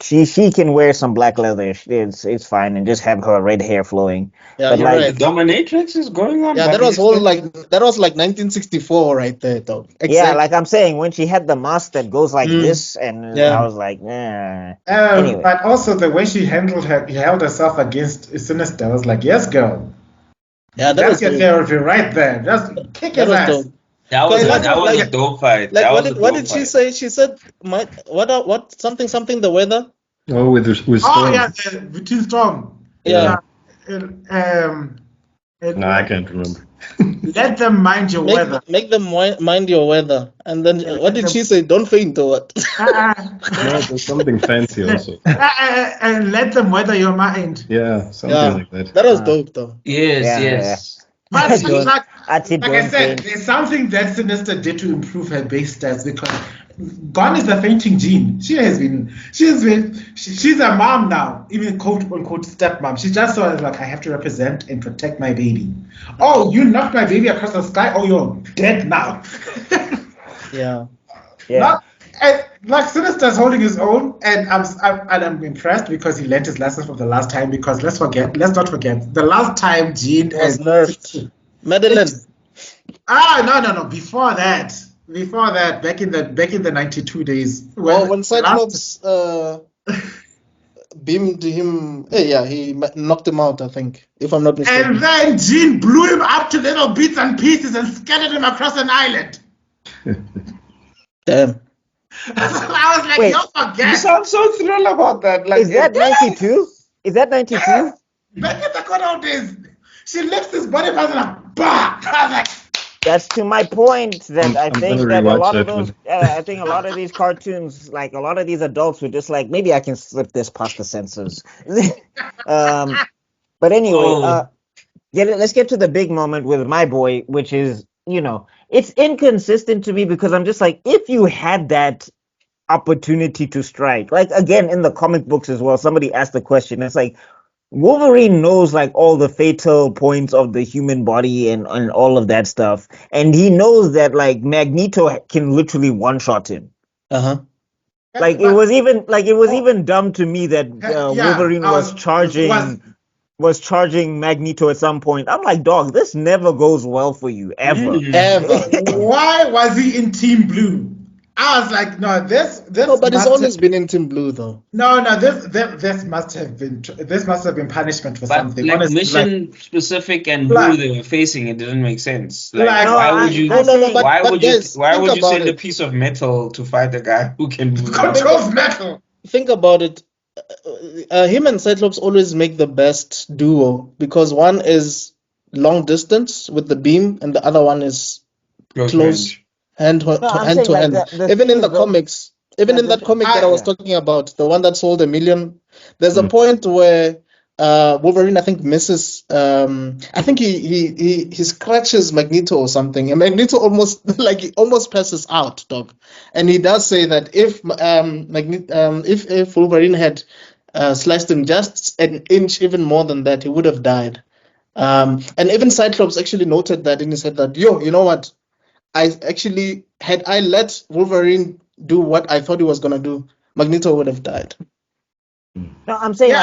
She can wear some black leather. It's fine, and just have her red hair flowing. Yeah, but right. Dominatrix is going on. Yeah, that was 1964 right there, though. Exactly. Yeah, I'm saying when she had the mask that goes like this, and I was like, Anyway. But also the way she held herself against Sinister, I was like, yes, girl. Yeah, that's your therapy right there. Just kick his ass. Dope. That was a dope fight. What did she say? She said, "What something the weather." Oh, with Storm. Oh yeah, between Storm. Yeah. No, I can't remember. Let them mind your weather. Make them mind your weather. And then what did she say? Don't faint or what? No, there's something fancy also. And let them weather your mind. Yeah, something like that. That was dope though. Yes. But like I don't said, there's something that Sinister did to improve her base stats because gone is the fainting gene. She's a mom now, even quote unquote stepmom. She just saw it like I have to represent and protect my baby. Oh, you knocked my baby across the sky. Oh, you're dead now. Yeah. Like Sinister's holding his own, and I'm impressed because he learned his lessons from the last time. Because let's not forget the last time Jean was nerfed. Madeline. No. Before that, back in the 92 days. When Cyclops beamed him. He knocked him out, I think, if I'm not mistaken. And then Jean blew him up to little bits and pieces and scattered him across an island. Damn. I was like, Wait, you forget. You sound so thrilled about that. Like, Is that 92? Is that 92? Back in the good old days, she lifts his body parts and like, bah! I was like, that's to my point that I think gonna that a rewatch lot of that those, I think a lot of these cartoons, like a lot of these adults were just like, maybe I can slip this past the censors. But anyway, let's get to the big moment with my boy, which is, it's inconsistent to me because I'm just like, if you had that opportunity to strike, like again in the comic books as well, somebody asked the question, it's like, Wolverine knows like all the fatal points of the human body and all of that stuff, and he knows that like Magneto can literally one-shot him. Like it was even dumb to me that Wolverine was charging Magneto at some point. I'm like, dog, this never goes well for you ever. Why was he in Team Blue? I was like, no, this. No, but it's always been in Team Blue, though. No, this must have been punishment for something. Like honestly, mission specific and who they were facing, it didn't make sense. Like, why would you send a piece of metal to fight a guy who can controls metal? Think about it. Him and Cyclops always make the best duo because one is long distance with the beam and the other one is close. Hand to hand. Even in the comics, in that comic that I was talking about, the one that sold 1 million, there's a point where Wolverine, I think, misses. I think he scratches Magneto or something, and Magneto almost passes out, dog. And he does say that if Wolverine had sliced him just an inch, even more than that, he would have died. And even Cyclops actually noted that, and he said that, you know what? Had I let Wolverine do what I thought he was gonna do, Magneto would have died. No, I'm saying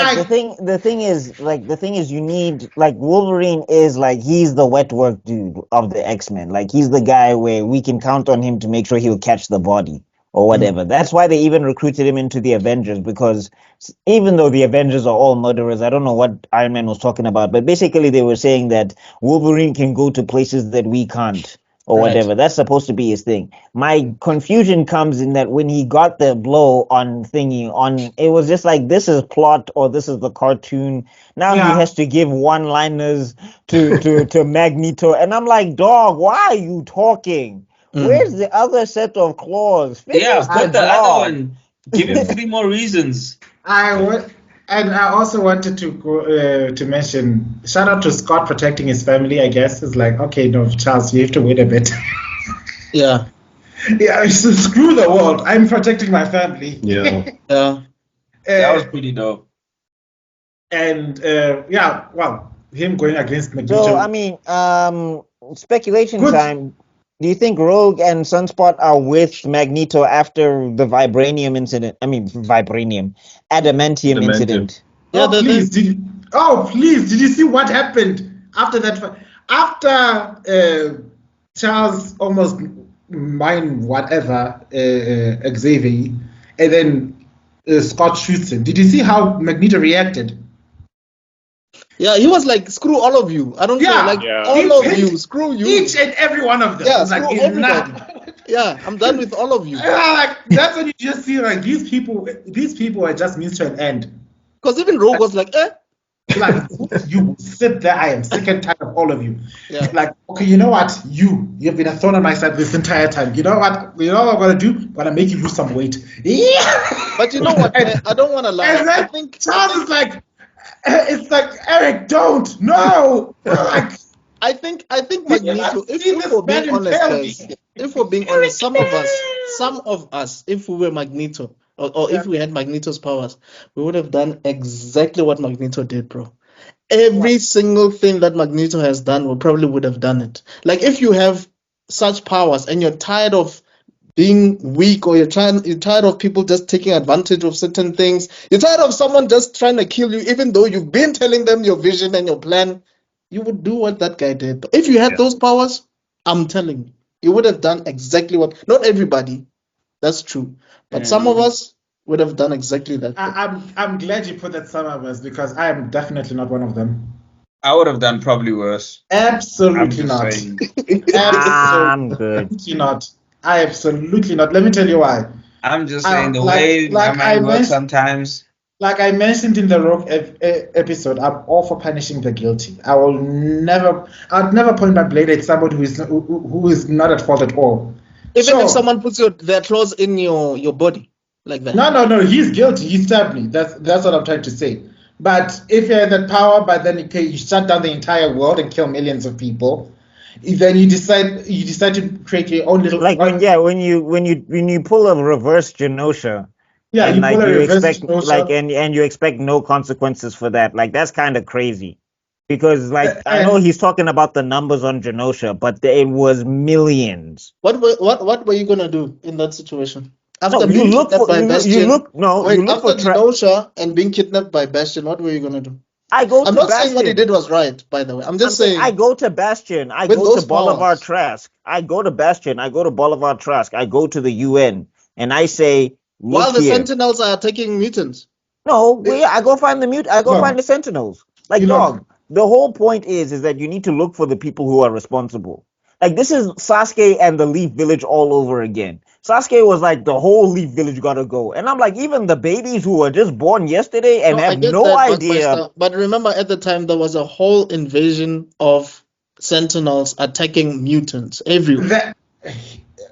the thing is you need, like, Wolverine is like, he's the wet work dude of the X-Men. Like, he's the guy where we can count on him to make sure he'll catch the body or whatever. That's why they even recruited him into the Avengers, because even though the Avengers are all murderers, I don't know what Iron Man was talking about, but basically they were saying that Wolverine can go to places that we can't. Or whatever. That's supposed to be his thing. My confusion comes in that when he got the blow on it was just like, this is plot or this is the cartoon. Now he has to give one-liners to Magneto. And I'm like, dog, why are you talking? Where's the other set of claws? Put the other one. Give him 3 more reasons. And I also wanted to go to mention, shout out to Scott protecting his family, I guess. It's like, okay, no, Charles, you have to wait a bit. Yeah. So screw the world. I'm protecting my family. Yeah. That was pretty dope. And, him going against Magneto. So, I mean, speculation time. Do you think Rogue and Sunspot are with Magneto after the adamantium incident? Yeah, please, did you see what happened after that? After Charles almost mined whatever Xavier, and then Scott shoots him. Did you see how Magneto reacted? Yeah, he was like, screw all of you. I don't care. Like, all of you, screw you. Each and every one of them. Yeah, screw everybody. Yeah, I'm done with all of you. Like, that's when you just see, like, these people are just means to an end. Because even Rogue was like, Like, you sit there. I am sick and tired of all of you. Yeah. Like, okay, you know what? You've been a thorn on my side this entire time. You know what? You know what I'm gonna do? I'm gonna make you lose some weight. Yeah. But you know what? I don't want to lie. And then I think Charles is like, it's like, Eric, don't, no. Like, I think Magneto. If we're being honest, guys, if we're being honest, some of us, if we were Magneto, or if we had Magneto's powers, we would have done exactly what Magneto did, bro. Every single thing that Magneto has done, we probably would have done it. Like, if you have such powers and you're tired of being weak, or you're tired of people just taking advantage of certain things, you're tired of someone just trying to kill you, even though you've been telling them your vision and your plan, you would do what that guy did. If you had those powers, I'm telling you, you would have done exactly what. Not everybody, that's true, but some of us would have done exactly that. I'm glad you put that some of us, because I am definitely not one of them. I would have done probably worse. Absolutely not. I'm good. Absolutely not. Absolutely not. Let me tell you why. I'm just saying the way my mind works sometimes. Like I mentioned in the Rogue episode, I'm all for punishing the guilty. I'd never point my blade at somebody who is not at fault at all. Even if someone puts their claws in your body like that. No, he's guilty. He stabbed me. That's what I'm trying to say. But if you had that power, but then you shut down the entire world and kill millions of people, then you decide to create your own little. Like when you pull a reverse Genosha. Yeah, and you like pull a you reverse expect Genosha. like and you expect no consequences for that. Like that's kind of crazy. Because like I know he's talking about the numbers on Genosha, but it was millions. What were you gonna do in that situation? After you look for Genosha and being kidnapped by Bastion, what were you gonna do? I'm not saying what he did was right, by the way. I'm just saying I go to Bastion. I go to Bolivar Trask. I go to Bastion. I go to Bolivar Trask. I go to the UN, and I say, while the Sentinels are attacking mutants. No, I go find the find the Sentinels. Like, dog. The whole point is that you need to look for the people who are responsible. Like, this is Sasuke and the Leaf Village all over again. Sasuke was like, the whole Leaf Village gotta go. And I'm like, even the babies who were just born yesterday and have no idea. But remember, at the time, there was a whole invasion of Sentinels attacking mutants everywhere.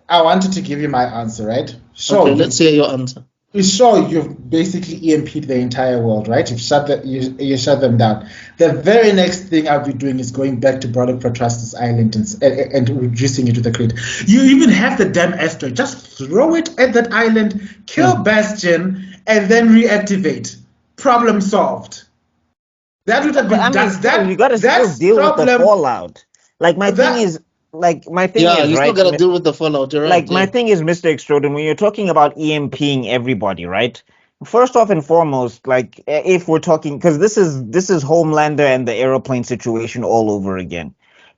I wanted to give you my answer, right? Sure. Okay, let's hear your answer. Sure, you've basically EMP'd the entire world, right? You shut them down. The very next thing I'll be doing is going back to Broderick Protrastus Island and reducing it to the crate. You even have the damn asteroid. Just throw it at that island, kill Bastion, and then reactivate. Problem solved. That would have been done. You gotta still deal with the fallout. Like my thing is, you still gotta deal with the fallout. You're right. Like my thing is, Mr. Extrodin, when you're talking about EMPing everybody, right? First off and foremost, like if we're talking, because this is Homelander and the aeroplane situation all over again.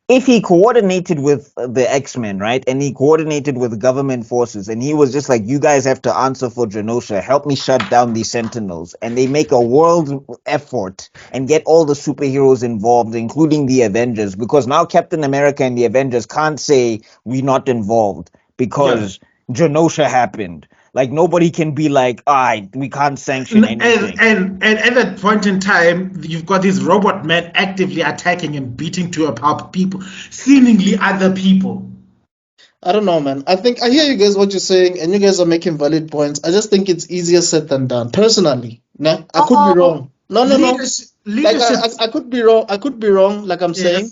If he coordinated with the X-Men, right, and he coordinated with government forces, and he was just like, you guys have to answer for Genosha, help me shut down these Sentinels, and they make a world effort and get all the superheroes involved, including the Avengers, because now Captain America and the Avengers can't say we're not involved because Genosha happened. Like, nobody can be like, we can't sanction anything. And at that point in time, you've got these robot men actively attacking and beating to apart people, seemingly other people. I don't know, man. I think I hear you guys what you're saying, and you guys are making valid points. I just think it's easier said than done. Personally, I could be wrong. No. Like I could be wrong. I could be wrong. Like I'm saying.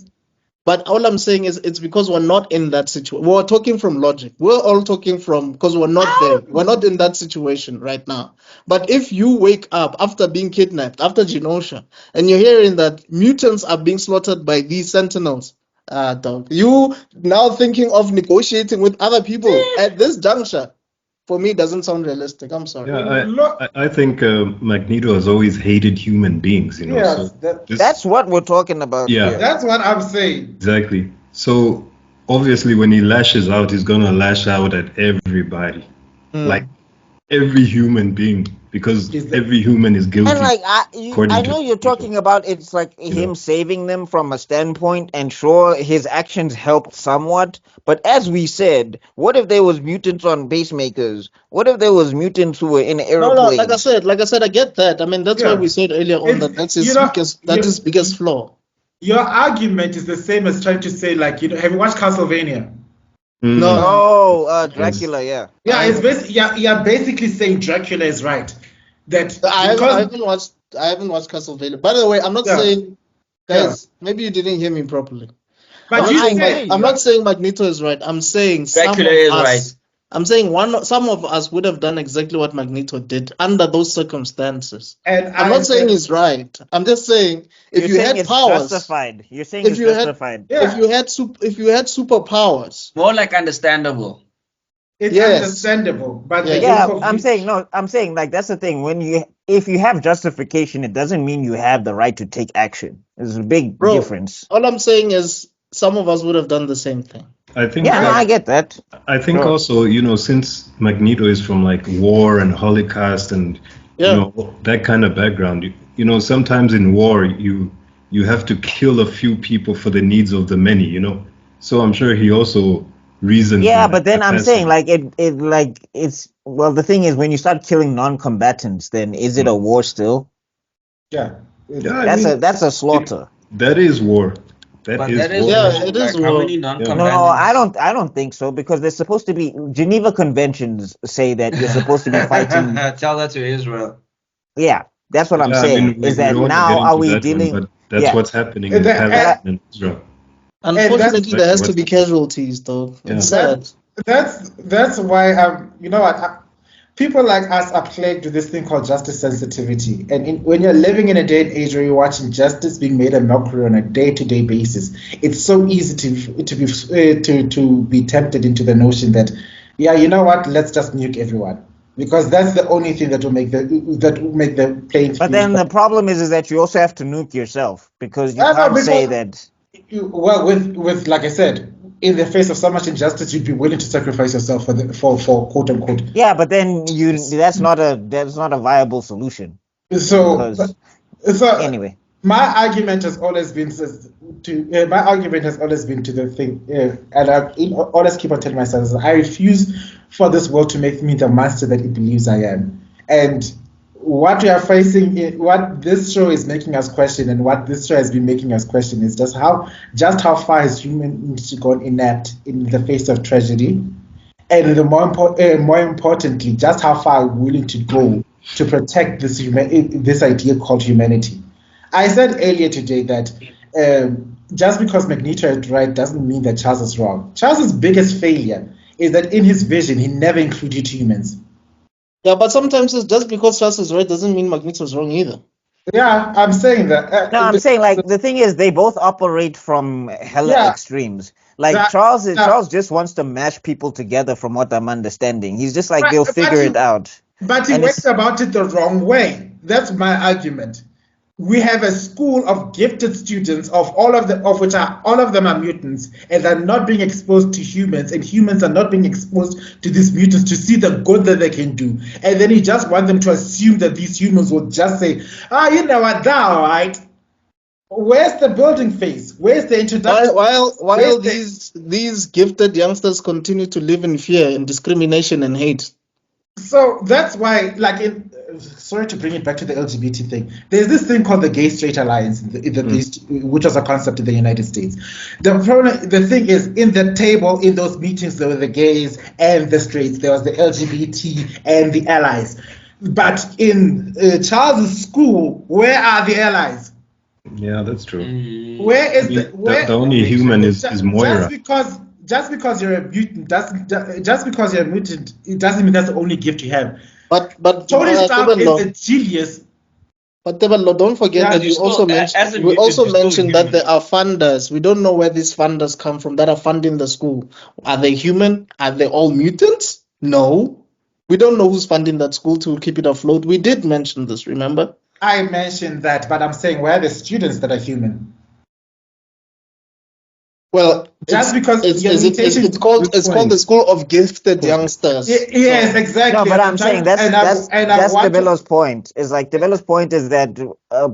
But all I'm saying is it's because we're not in that situation. We're talking from logic. We're all talking because we're not there. We're not in that situation right now. But if you wake up after being kidnapped, after Genosha, and you're hearing that mutants are being slaughtered by these Sentinels, dog, you now thinking of negotiating with other people at this juncture, for me, doesn't sound realistic. I'm sorry. Yeah, I think Magneto has always hated human beings, you know. Yes, so that's what we're talking about. Yeah, here. That's what I'm saying. Exactly. So obviously, when he lashes out, he's gonna lash out at everybody. Like every human being, because every human is guilty. And like I according know to you're talking about it's like him saving them from a standpoint, and sure his actions helped somewhat. But as we said, what if there was mutants on basemakers? What if there was mutants who were in airplanes? No, like I said, I get that. I mean, that's why we said earlier on that that's his biggest flaw. Your argument is the same as trying to say, like, have you watched Castlevania? No, Dracula, yeah. Yeah, it's you're basically saying Dracula is right. That I haven't watched Castlevania. By the way, I'm not saying, guys, maybe you didn't hear me properly. But I'm not saying Magneto is right. I'm saying Dracula is right. I'm saying some of us would have done exactly what Magneto did under those circumstances. And I'm not saying he's right. I'm just saying if you had powers, justified. You're saying it's justified. If you had superpowers, more like understandable. It's understandable, but I'm saying like that's the thing. If you have justification, it doesn't mean you have the right to take action. There's a big difference. All I'm saying is some of us would have done the same thing. I think. Yeah, I get that. I think also, since Magneto is from like war and Holocaust and that kind of background, sometimes in war you have to kill a few people for the needs of the many. So I'm sure he also reasons. Yeah, but then I'm saying like the thing is when you start killing non-combatants, then is it a war still? Yeah, that's a slaughter. That is war. That is war. Yeah, it is war. How many non-combatants? No, I don't think so, because there's supposed to be Geneva Conventions say that you're supposed to be fighting. Tell that to Israel. Yeah, that's what I'm saying. Is that now are we dealing? But that's what's happening in Israel. Unfortunately, there has to be casualties, though. Yeah. It's sad. That's why people like us are plagued with this thing called justice sensitivity, and when you're living in a day and age where you're watching justice being made a mockery on a day-to-day basis, it's so easy to be tempted into the notion that, let's just nuke everyone, because that's the only thing that will make the playing field. But then the problem is that you also have to nuke yourself, because you can't say that. With like I said, in the face of so much injustice, you'd be willing to sacrifice yourself for quote unquote. Yeah, but then that's not a viable solution. So anyway, my argument has always been to the thing, and I always keep on telling myself, I refuse for this world to make me the monster that it believes I am. And what we are facing, what this show is making us question, and what this show has been making us question, is just how far has humanity gone inept in the face of tragedy, and more importantly, just how far we're willing to go to protect this idea called humanity. I said earlier today that just because Magneto is right doesn't mean that Charles is wrong. Charles's biggest failure is that in his vision he never included humans. Yeah, but sometimes it's just because Charles is right doesn't mean Magneto is wrong either. Yeah, I'm saying that. No, I'm saying like the thing is they both operate from hella extremes. Like Charles just wants to mash people together, from what I'm understanding. He's just like they'll figure it out. But he went about it the wrong way. That's my argument. We have a school of gifted students of which all of them are mutants, and they're not being exposed to humans, and humans are not being exposed to these mutants to see the good that they can do. And then you just want them to assume that these humans will just say, you know what, they're all right. Where's the building phase? Where's the introduction? While these gifted youngsters continue to live in fear and discrimination and hate. So that's why, sorry to bring it back to the LGBT thing. There's this thing called the Gay-Straight Alliance, which was a concept in the United States. The thing is, in the table, in those meetings, there were the gays and the straights. There was the LGBT and the allies. But in Charles's school, where are the allies? Yeah, that's true. Where is the only human is Moira? Just because you're a mutant, it doesn't mean that's the only gift you have. But Tony Stark is a genius. But Tebello, don't forget that we also mentioned that there are funders. We don't know where these funders come from that are funding the school. Are they human? Are they all mutants? No. We don't know who's funding that school to keep it afloat. We did mention this, remember? I mentioned that, but I'm saying where are the students that are human? Well, just because it's called the School of Gifted Youngsters. Yes, exactly. No, but I'm saying that's Tebello's point. Is like Tebello's point is that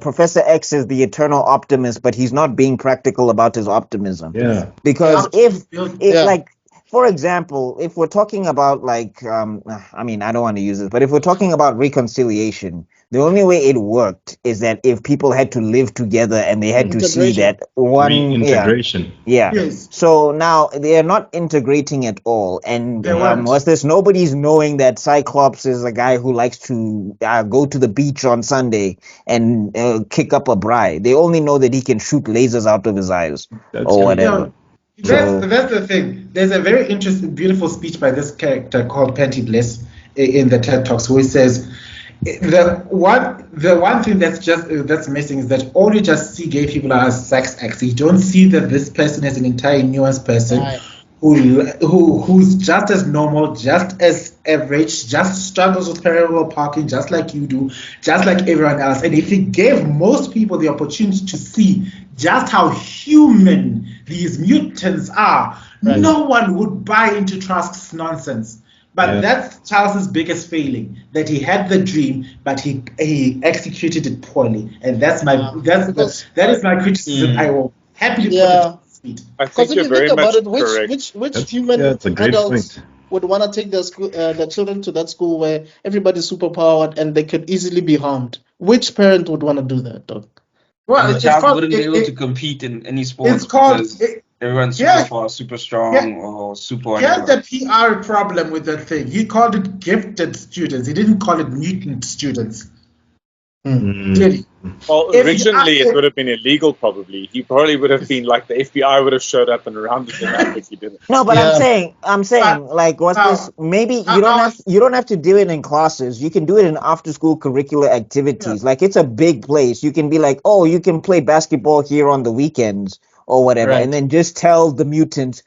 Professor X is the eternal optimist, but he's not being practical about his optimism. Yeah. Because if like, for example, if we're talking about like, I mean, I don't want to use this, but if we're talking about reconciliation, the only way it worked is that if people had to live together and they had to see that one integration. Yeah. Yes. So now they are not integrating at all, and what's this? Nobody's knowing that Cyclops is a guy who likes to go to the beach on Sunday and kick up a braai. They only know that he can shoot lasers out of his eyes or whatever. That's the thing. There's a very interesting, beautiful speech by this character called Panty Bliss in the TED Talks, where he says the one thing that's missing is that all you just see gay people are as sex acts. You don't see that this person is an entire nuanced person who's just as normal, just as average, just struggles with parallel parking, just like you do, just like everyone else. And if he gave most people the opportunity to see just how human these mutants are, no one would buy into Trask's nonsense. But that's Charles's biggest failing, that he had the dream, but he executed it poorly. And that is my criticism. I will happily put it on speed. I think you're very much correct. Which human adults would want to take their children to that school where everybody's super powered and they could easily be harmed? Which parent would want to do that, dog? Well, the child wouldn't be able to compete in any sport because everyone's super fast, super strong, or super whatever. Here's the PR problem with that thing. He called it gifted students. He didn't call it mutant students. Clearly. Well, originally it would have been illegal. Probably he probably would have been like the FBI would have showed up and rounded him up if he didn't. No, but I'm saying, like, what's this? Maybe you don't have to do it in classes. You can do it in after school curricular activities. Like, it's a big place. You can be like, oh, you can play basketball here on the weekends or whatever, and then just tell the mutants,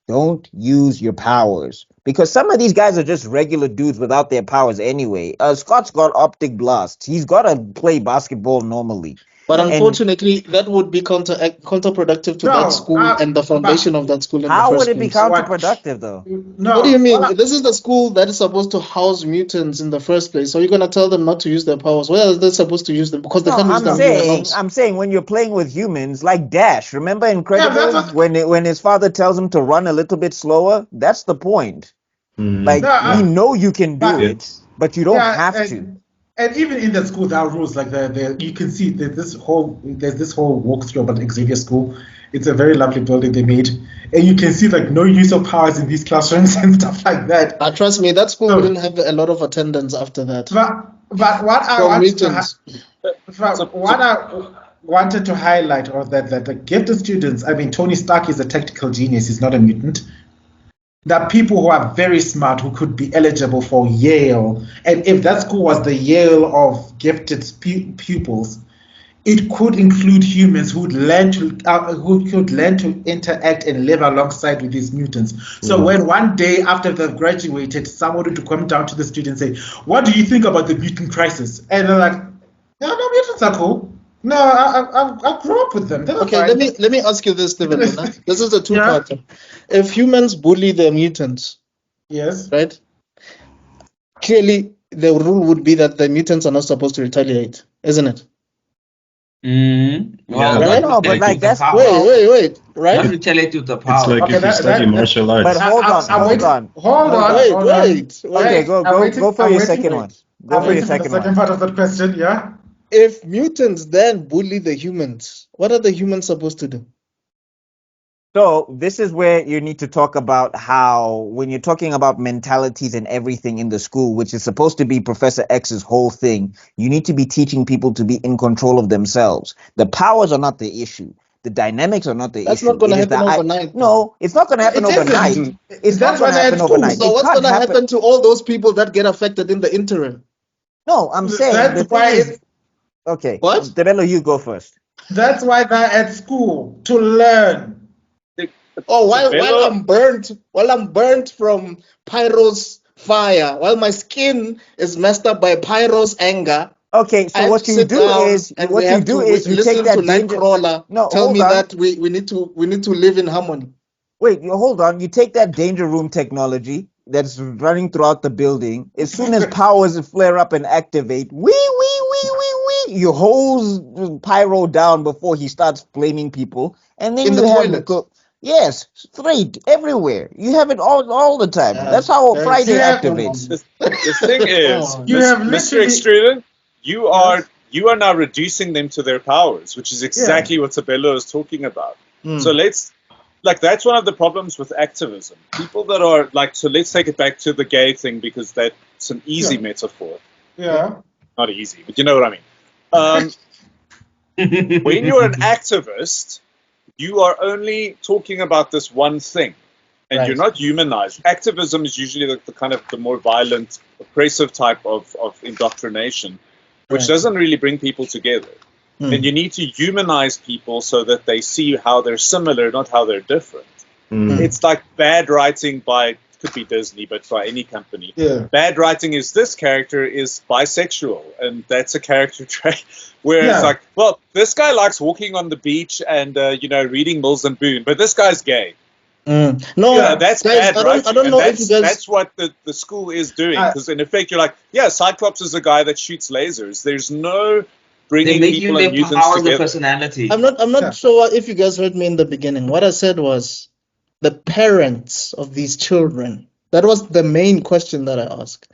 don't use your powers. Because some of these guys are just regular dudes without their powers anyway. Scott's got optic blast. He's got to play basketball normally. But unfortunately, that would be counterproductive to that school and the foundation of that school. How would it be counterproductive, though? No, what do you mean? This is the school that is supposed to house mutants in the first place. So you're going to tell them not to use their powers. Where are they supposed to use them? Because they can't use them. I'm saying when you're playing with humans, like Dash. Remember Incredibles when his father tells him to run a little bit slower? That's the point. Like, we know you can do it, but you don't have to. And even in the school, there are rules. Like you can see there's this whole walkthrough about Xavier School. It's a very lovely building they made, and you can see like no use of powers in these classrooms and stuff like that. Trust me, that school wouldn't have a lot of attendance after that. But what I wanted to highlight was that the gifted students. I mean, Tony Stark is a tactical genius. He's not a mutant. There are people who are very smart who could be eligible for Yale. And if that school was the Yale of gifted pupils, it could include humans who could learn to interact and live alongside with these mutants. So when one day after they've graduated, somebody would come down to the students and say, what do you think about the mutant crisis? And they're like, no, mutants are cool. No, I grew up with them. Okay, let me ask you this, Steven. This is a two-parter. If humans bully the mutants, right? Clearly, the rule would be that the mutants are not supposed to retaliate, isn't it? Well, right? No, but like that's wait, right? Not retaliate with the power. It's like if you study martial arts. But hold on. Wait. Okay, go for your second one. Go for your second one. Second part of that question, yeah. If mutants then bully the humans, what are the humans supposed to do? So this is where you need to talk about how, when you're talking about mentalities and everything in the school, which is supposed to be Professor X's whole thing, you need to be teaching people to be in control of themselves. The powers are not the issue. The dynamics are not the issue. That's not going to happen overnight. No, it's not going to happen overnight. It's not going to happen overnight. So what's going to happen to all those people that get affected in the interim? No, I'm saying the thing is... Okay. What? Tebello, you go first. That's why they're at school, to learn. Oh, while I'm burnt from Pyro's fire, while my skin is messed up by Pyro's anger, Okay, so what you do is you take that danger. Nightcrawler. No, tell me hold on. that we need to live in harmony. Wait, hold on. You take that danger room technology that's running throughout the building. As soon as powers flare up and activate, you hose Pyro down before he starts flaming people, and then In you the have toilet. yes, straight everywhere. You have it all the time. That's how Friday activates. The thing is, You have Mr. literally- Extrodin, you are now reducing them to their powers, which is exactly what Tebello is talking about. So that's one of the problems with activism. People that are so let's take it back to the gay thing because that's an easy metaphor. Yeah. Not easy, but you know what I mean. When you're an activist, you are only talking about this one thing, and you're not humanized. Activism is usually the kind of the more violent, oppressive type of indoctrination, which doesn't really bring people together. And you need to humanize people so that they see how they're similar, not how they're different. It's like bad writing by, could be Disney, but by any company. Yeah. Bad writing is this character is bisexual, and that's a character trait. Whereas like, well, this guy likes walking on the beach and, reading Mills and Boone, but this guy's gay. No, that's guys, bad writing. I don't know if you guys... That's what the school is doing. Because in effect, you're like, Cyclops is a guy that shoots lasers. There's no bringing people and mutants powers together. of personality. I'm not sure if you guys heard me in the beginning. What I said was the parents of these children. That was the main question that I asked.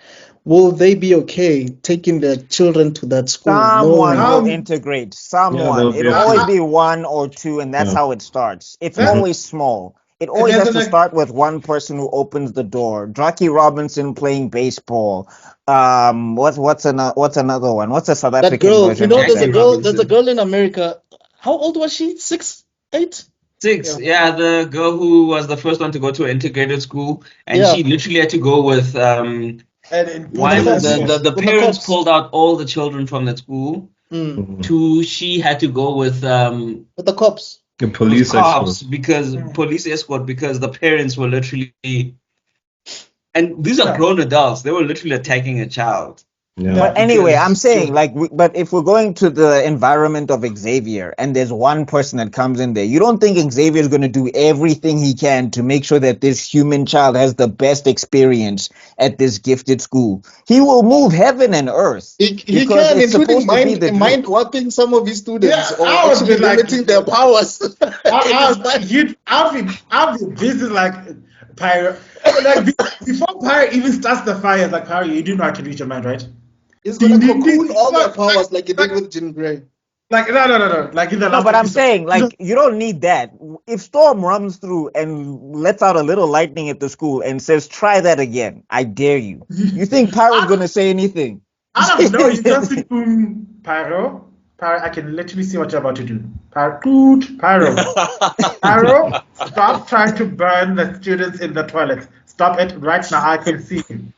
Will they be okay taking their children to that school? Someone will integrate. Someone. It'll always be one or two, and that's how it starts. It's always small. It always has to start with one person who opens the door. Jackie Robinson playing baseball. What's another one? What's a South African version? There's a girl in America. How old was she? 6, 8? 6. Yeah, the girl who was the first one to go to an integrated school, and she literally had to go with the parents pulled out all the children from the school. She had to go with the cops. The police escort. Police escort because the parents were literally, and these are grown adults. They were literally attacking a child. Yeah. But anyway, I'm saying but if we're going to the environment of Xavier and there's one person that comes in there, you don't think Xavier is going to do everything he can to make sure that this human child has the best experience at this gifted school? He will move heaven and earth. He can, including mind-wiping some of his students or actually limiting their powers. I'll be busy like Pyro. Like before Pyro even starts the fire, like Pyro, you do know I can read your mind, right? He's gonna cocoon all their powers like he did with Jean Grey. Like no. Like in the last. No, but I'm saying you don't need that. If Storm runs through and lets out a little lightning at the school and says, "Try that again," I dare you. You think Pyro's gonna say anything? I don't know. You just think, Pyro, I can literally see what you're about to do. Pyro, stop trying to burn the students in the toilet. Stop it right now. I can see you.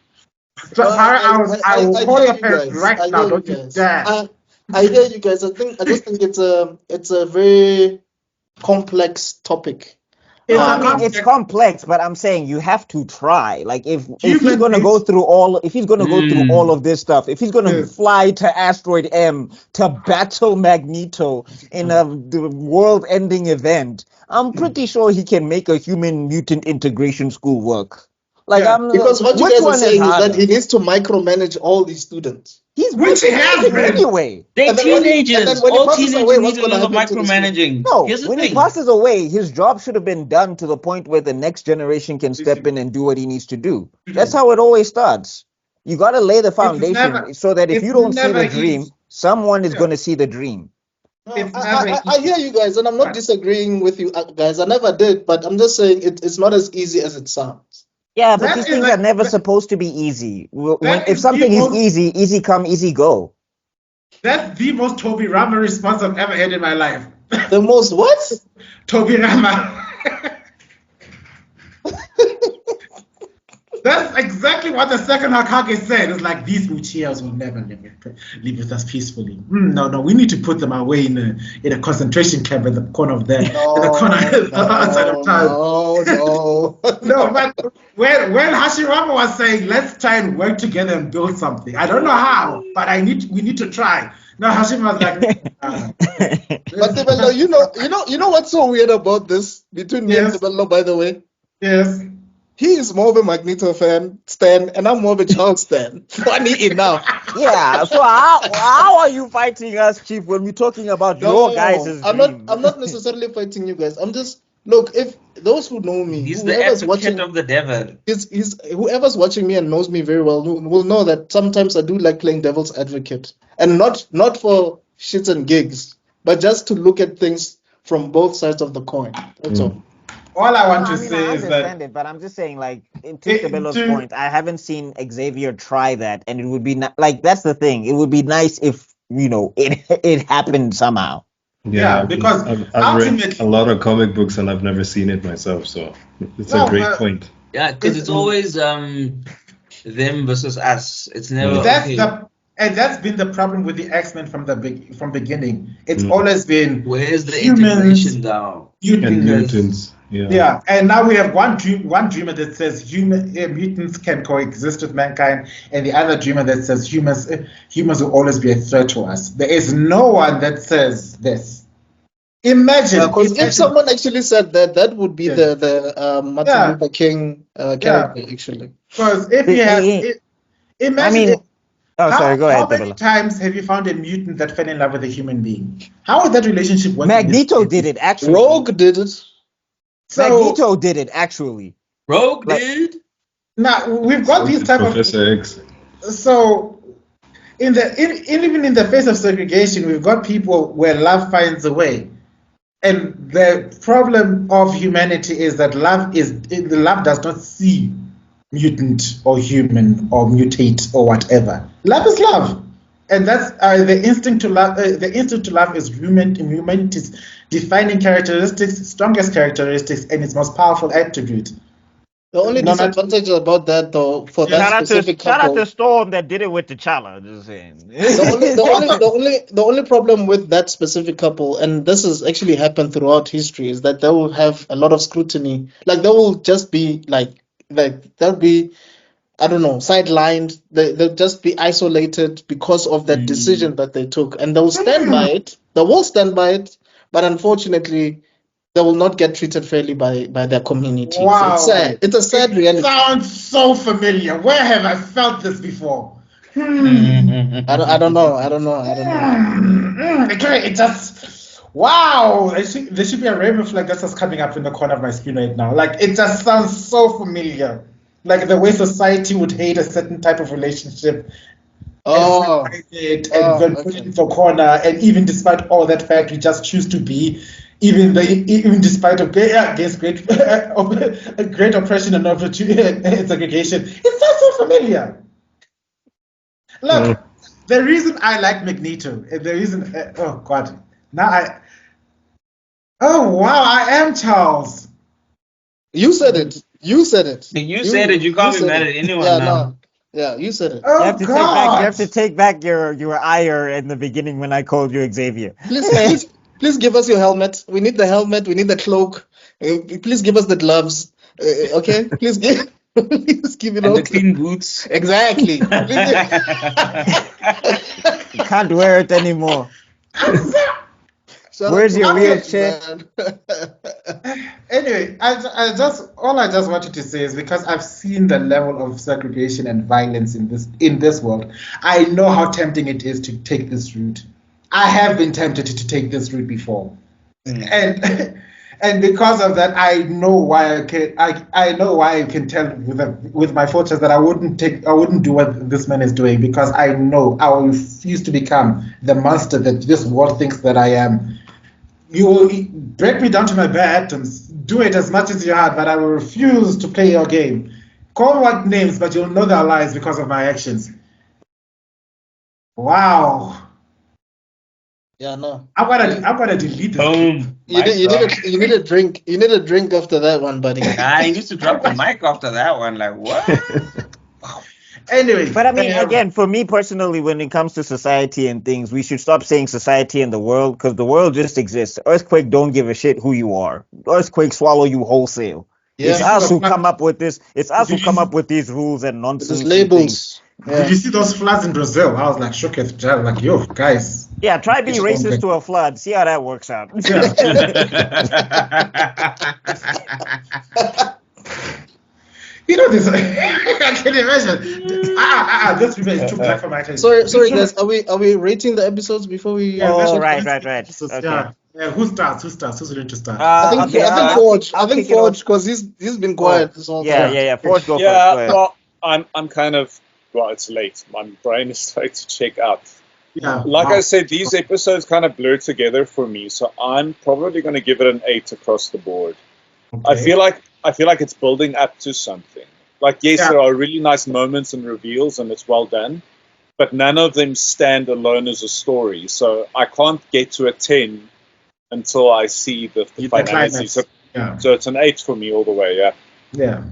So, I will call your parents right now. Don't you dare. I hear you guys. I just think it's a very complex topic. It's complex, but I'm saying you have to try. Like if he's gonna go through all of this stuff, if he's gonna fly to Asteroid M to battle Magneto in a world-ending event, I'm pretty sure he can make a human mutant integration school work. Because what you guys are saying is that he needs to micromanage all these students. Which he has anyway. They're teenagers. All teenagers need a little micromanaging. No, when he passes away, his job should have been done to the point where the next generation can step in and do what he needs to do. That's how it always starts. You got to lay the foundation so that if you don't see the dream, someone is going to see the dream. I hear you guys, and I'm not disagreeing with you guys. I never did, but I'm just saying it's not as easy as it sounds. Yeah, but these things are never supposed to be easy. If something is easy, easy come, easy go. That's the most Toby Rama response I've ever had in my life. The most what? Toby Rama. That's exactly what the second Hokage said. It's like, these Uchiha's will never live with us peacefully. No, we need to put them away in a concentration camp at the corner of there, in the corner outside of town. No, but when Hashirama was saying, let's try and work together and build something. I don't know how, but we need to try. No, Hashirama was like, but Tebello, you know what's so weird about this between me and Tebello, by the way? Yes. He is more of a Magneto stan, and I'm more of a Charles stan. Funny enough. Yeah. So how are you fighting us, Chief, when we're talking about your guys' I'm not necessarily fighting you guys. I'm just look. If those who know me, he's the advocate of the devil. Whoever's watching me and knows me very well will know that sometimes I do like playing devil's advocate, and not for shits and gigs, but just to look at things from both sides of the coin. That's all. All I want to say is that. I understand it, but I'm just saying, like, to Tebello's point, I haven't seen Xavier try that, and it would be like that's the thing. It would be nice if it happened somehow. Yeah, because I've read a lot of comic books and I've never seen it myself, so it's a great point. Yeah, because it's always them versus us. It's never. And that's been the problem with the X-Men from beginning. It's always been where's the humans, integration down? Mutants. Yeah, and now we have one dreamer that says mutants can coexist with mankind, and the other dreamer that says humans will always be a threat to us. There is no one that says this. Imagine if someone actually said that, that would be the Martin Luther King character actually. Because if you have, imagine. Sorry, go ahead. How many times have you found a mutant that fell in love with a human being? How would that relationship work? Magneto did it, actually. Rogue did it. Magneto did it, actually. Rogue did? Now, we've got these type Professor X. So, even in the face of segregation, we've got people where love finds a way. And the problem of humanity is that love does not see mutant or human or mutate or whatever. Love is love, and that's the instinct to love. The instinct to love is humanity's defining characteristics, strongest characteristics, and its most powerful attribute. The only disadvantage about that, though, for that specific couple, shout out to Storm that did it with T'Challa. Just saying. The only problem with that specific couple, and this has actually happened throughout history, is that they will have a lot of scrutiny. Like they will just be like they'll be, I don't know, sidelined. They'll just be isolated because of that decision that they took, and they'll stand by it. They will stand by it, but unfortunately, they will not get treated fairly by their community. Wow. It's sad. It's a sad reality. Sounds so familiar. Where have I felt this before? I don't know. It just, wow. There should be a rainbow flag that's just coming up in the corner of my screen right now. Like, it just sounds so familiar. Like the way society would hate a certain type of relationship. Put it in the corner, and even despite all that fact, we just choose to be. Even despite of great oppression and segregation, it sounds so familiar. Look, the reason I like Magneto, the reason, oh God, I am Charles. You said it. You said it. You can't be mad at anyone now. No. Yeah, you said it. Oh, you have to take back your ire in the beginning when I called you Xavier. Please give us your helmet. We need the helmet. We need the cloak. Please give us the gloves. Okay? Please give it and the clean boots. Exactly. You can't wear it anymore. Where's your wheelchair? Anyway, I just wanted to say is because I've seen the level of segregation and violence in this world, I know how tempting it is to take this route. I have been tempted to take this route before, and because of that, I know why I can tell with my full chest that I wouldn't do what this man is doing, because I know I will refuse to become the monster that this world thinks that I am. You will break me down to my bare atoms, do it as much as you had, but I will refuse to play your game. Call what names, but you'll know their lies because of my actions. Wow. Yeah, no. I'm gonna delete this. Boom. You need a drink. You need a drink after that one, buddy. I need to drop the mic after that one. Like what? Anyway, But I mean, again, for me personally, when it comes to society and things, we should stop saying society and the world, because the world just exists. Earthquake don't give a shit who you are. Earthquake swallow you wholesale. Yeah. It's us who come up with this. It's us who come up with these rules and nonsense. These labels. Yeah. Did you see those floods in Brazil? I was like shook at like, yo, guys. Yeah, try being racist to a flood. See how that works out. You know this. I can imagine. This people is too black for my taste. Sorry, guys. Are we rating the episodes before we? Yeah, right. Okay. Yeah, who starts? Who's ready to start? I think Forge. I think Forge, because he's been quiet this whole time. Yeah. Forge, go Yeah, first. well, I'm kind of, well, it's late. My brain is starting to check out. Yeah. Like I said, these episodes kind of blur together for me, so I'm probably going to give it an 8 across the board. Okay. I feel like it's building up to something. Like, yes, there are really nice moments and reveals, and it's well done, but none of them stand alone as a story. So I can't get to a 10 until I see the finality. So it's an 8 for me all the way. Yeah. Yeah.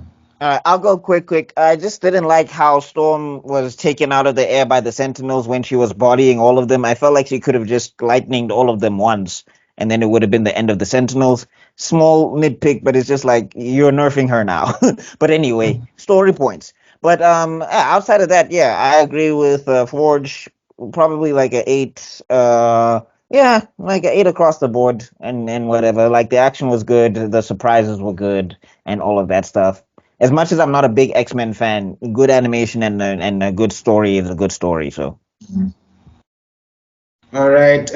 I'll go quick. I just didn't like how Storm was taken out of the air by the Sentinels when she was bodying all of them. I felt like she could have just lightninged all of them once, and then it would have been the end of the Sentinels. Small nitpick, but it's just like you're nerfing her now. But anyway, story points. But outside of that, I agree with Forge. Probably like an 8. Like an 8 across the board, and whatever. Like the action was good, the surprises were good, and all of that stuff. As much as I'm not a big X-Men fan, good animation and a good story is a good story. So. All right,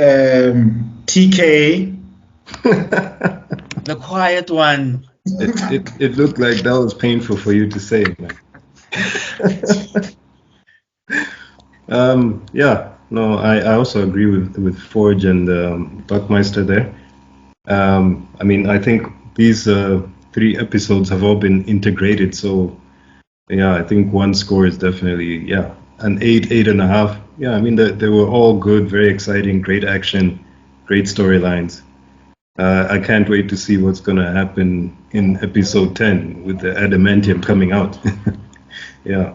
TK. The quiet one. It looked like that was painful for you to say. I also agree with Forge and BuckMeister there. I mean, I think these 3 episodes have all been integrated, so I think one score is definitely an 8, 8.5. Yeah, I mean they were all good, very exciting, great action, great storylines. I can't wait to see what's gonna happen in episode 10 with the adamantium coming out. Yeah.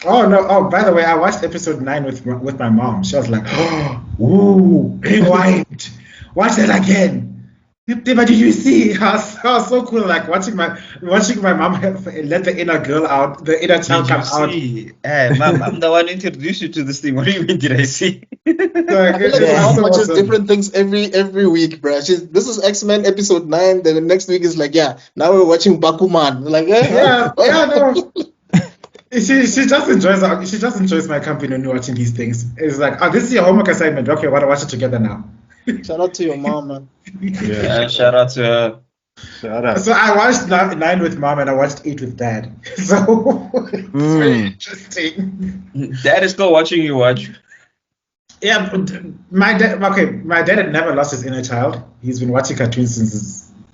Oh no! Oh, by the way, I watched episode 9 with my mom. She was like, "Oh, ooh, rewind, watch that again." But did you see how so cool? Like watching my mom let the inner girl out, the inner child come out. Hey, Mom, I'm the one who introduced you to this thing. What do you mean? Did I see? Mom watches different things every week, bro. This is X-Men episode 9. Then the next week is like, now we're watching Bakuman. Like, no. She just enjoys my company when we're watching these things. It's like, this is your homework assignment. Okay, we're to watch it together now. Shout out to your mom, man. Shout out to her. Shout out. So I watched 9 with mom and I watched 8 with dad. So it's very interesting. Dad is still watching you watch. Yeah, my dad had never lost his inner child. He's been watching cartoons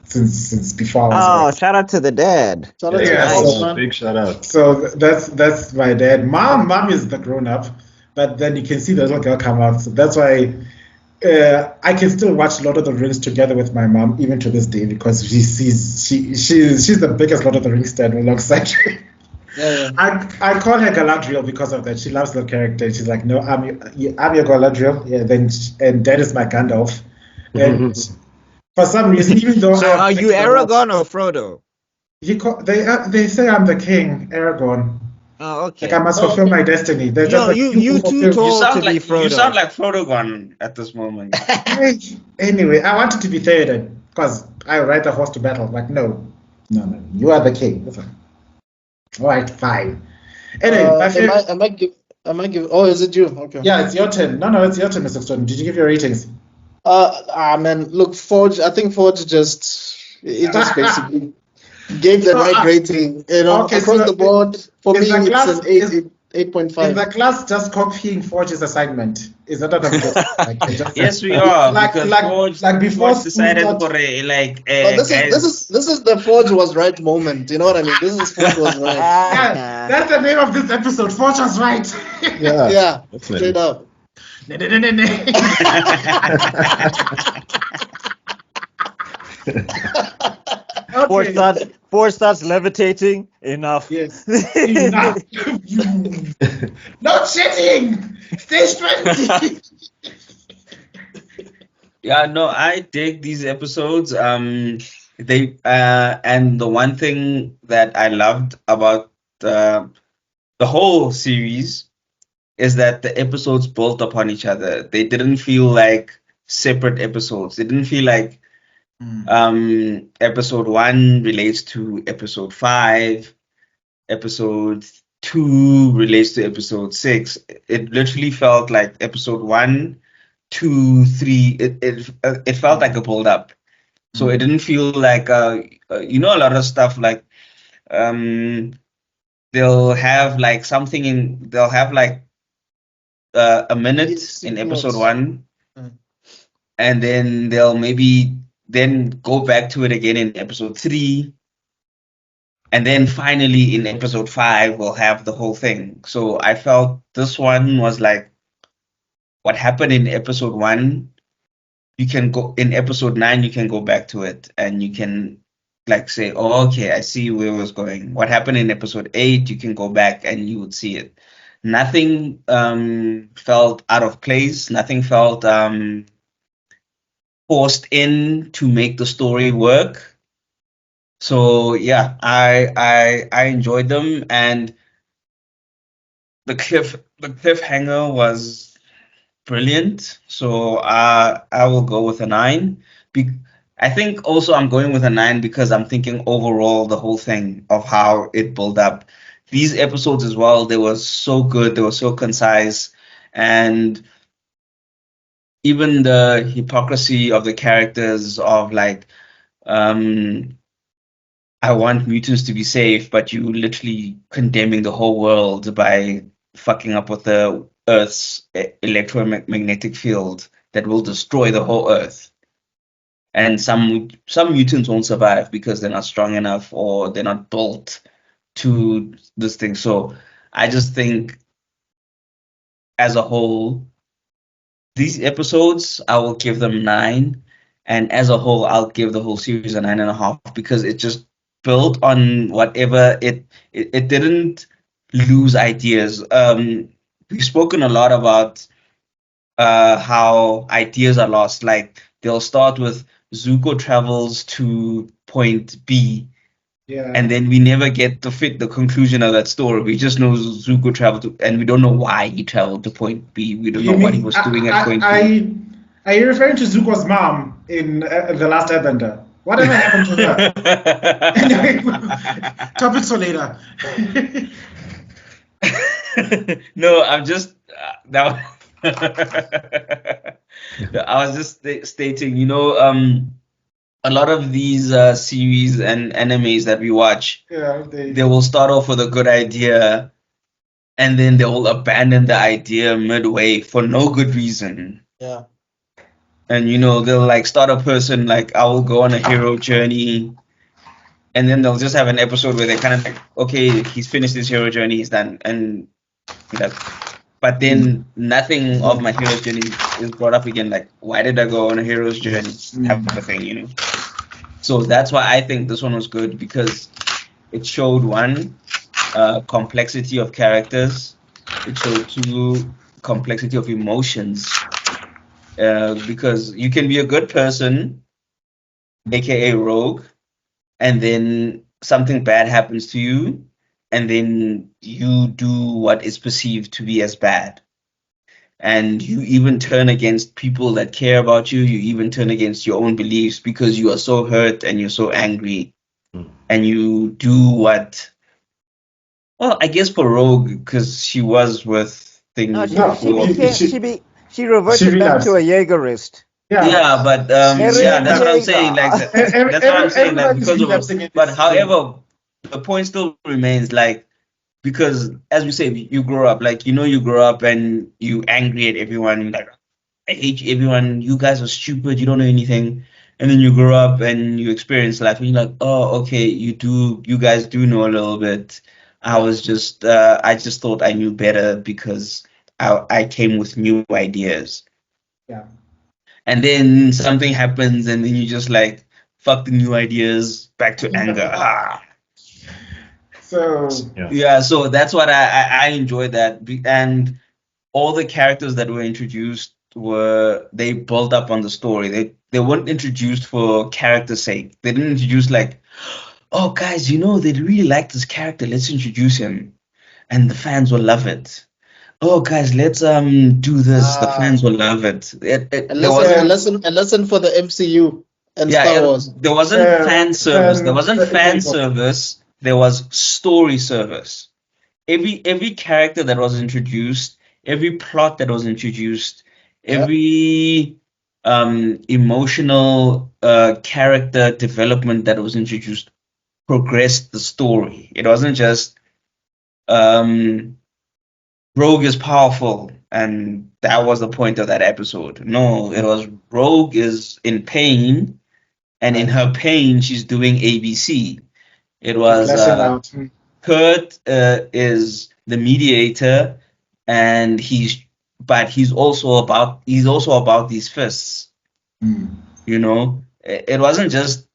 since before. Shout out to the dad. Shout out to the dad. Big shout out. So that's my dad. Mom is the grown up, but then you can see the little girl come out. So that's why I can still watch Lord of the Rings together with my mom even to this day, because she's the biggest Lord of the Rings stan alongside me. Yeah. I call her Galadriel because of that. She loves the character. She's like, no, I'm your Galadriel. Yeah, and Dad is my Gandalf. And for some reason, even though are you Aragorn or Frodo? They say I'm the king, Aragorn. Oh, okay. Like I must fulfill my destiny. They're just like, you too tall to be Frodo. You sound like Frodogon at this moment. Anyway, I wanted to be Theoden because I ride the horse to battle. Like, no, you are the king. That's fine. All right, fine. Anyway, I might give. Oh, is it you? Okay. Yeah, it's your turn. No, it's your turn, Mr. Extrodin. Did you give your ratings? Man, look, Forge. I think Forge just basically gave the right rating. Across the board. For me, it's an 8.5. Is the class just copying Forge's assignment? Is that what I'm doing? Yes, we are. Like before Forge decided for this is the Forge was right moment. You know what I mean? This is Forge was right. Yeah, that's the name of this episode. Forge was right. Yeah, straight up. Forge starts levitating. Enough. Yes. Enough. Not shitting. Stay strengthy. Yeah, no, I dig these episodes. They and the one thing that I loved about the whole series is that the episodes built upon each other. They didn't feel like separate episodes. They didn't feel like episode 1 relates to episode 5, episode 2 relates to episode 6. It literally felt like episode 1, 2, 3. It felt like a build up. So it didn't feel like a lot of stuff like they'll have like something in, they'll have like a minute in episode 1, and then they'll maybe then go back to it again in episode 3, and then finally in episode 5 we'll have the whole thing. So I felt this one was like what happened in episode 1, you can go in episode 9, you can go back to it and you can like say, oh, okay, I see where it was going. What happened in episode 8, you can go back and you would see it. Nothing felt out of place. Nothing felt forced in to make the story work. So yeah, I enjoyed them, and the cliffhanger was brilliant. So I will go with a 9. I think also I'm going with a 9 because I'm thinking overall the whole thing of how it built up. These episodes as well, they were so good, they were so concise, and even the hypocrisy of the characters of like, I want mutants to be safe, but you literally condemning the whole world by fucking up with the Earth's electromagnetic field that will destroy the whole Earth. And some mutants won't survive because they're not strong enough or they're not built to this thing. So I just think as a whole, these episodes, I will give them 9. And as a whole, I'll give the whole series a 9.5 because it just built on whatever it didn't lose ideas. We've spoken a lot about how ideas are lost. Like they'll start with Zuko travels to point B, and then we never get to fit the conclusion of that story. We just know Zuko traveled to, and we don't know why he traveled to point B. We don't know what he was doing at point B. Are you referring to Zuko's mom in The Last Airbender? Whatever happened to her? Anyway, topics for later. No, I'm just I was just stating, a lot of these series and animes that we watch, they will start off with a good idea, and then they will abandon the idea midway for no good reason. Yeah. And they'll like start a person like, I will go on a hero journey, and then they'll just have an episode where they kind of like, okay, he's finished his hero journey, he's done, and but then nothing of my hero's journey is brought up again. Like, why did I go on a hero's journey? Type of thing, So that's why I think this one was good, because it showed one, complexity of characters. It showed 2, complexity of emotions. Because you can be a good person, aka rogue, and then something bad happens to you, and then you do what is perceived to be as bad. And you even turn against people that care about you. You even turn against your own beliefs because you are so hurt and you're so angry. And you do what... Well, I guess for Rogue, because she was with things... She reverted back to a Jaegerist. Yeah, but that's what I'm saying. Like that's what I'm saying. Like because of, but however, the point still remains. Like because as we say, you grow up. Like you grow up and you angry at everyone. You're like, I hate everyone. You guys are stupid. You don't know anything. And then you grow up and you experience life, and you're like, oh, okay, you guys do know a little bit. I just thought I knew better because I came with new ideas. Yeah. And then something happens, and then you just like, fuck the new ideas, back to anger. So yeah, so that's what I enjoy that. And all the characters that were introduced they built up on the story. They weren't introduced for character's sake. They didn't introduce like, oh guys, they really like this character, let's introduce him and the fans will love it. Oh guys, let's do this, the fans will love it. A lesson for the MCU and Star Wars. There wasn't fan service. There wasn't fan service. There was story service. Every character that was introduced, every plot that was introduced, every emotional character development that was introduced progressed the story. It wasn't just Rogue is powerful and that was the point of that episode. No, it was Rogue is in pain, and in her pain she's doing ABC. It was Kurt is the mediator, and he's also about these fists. It wasn't just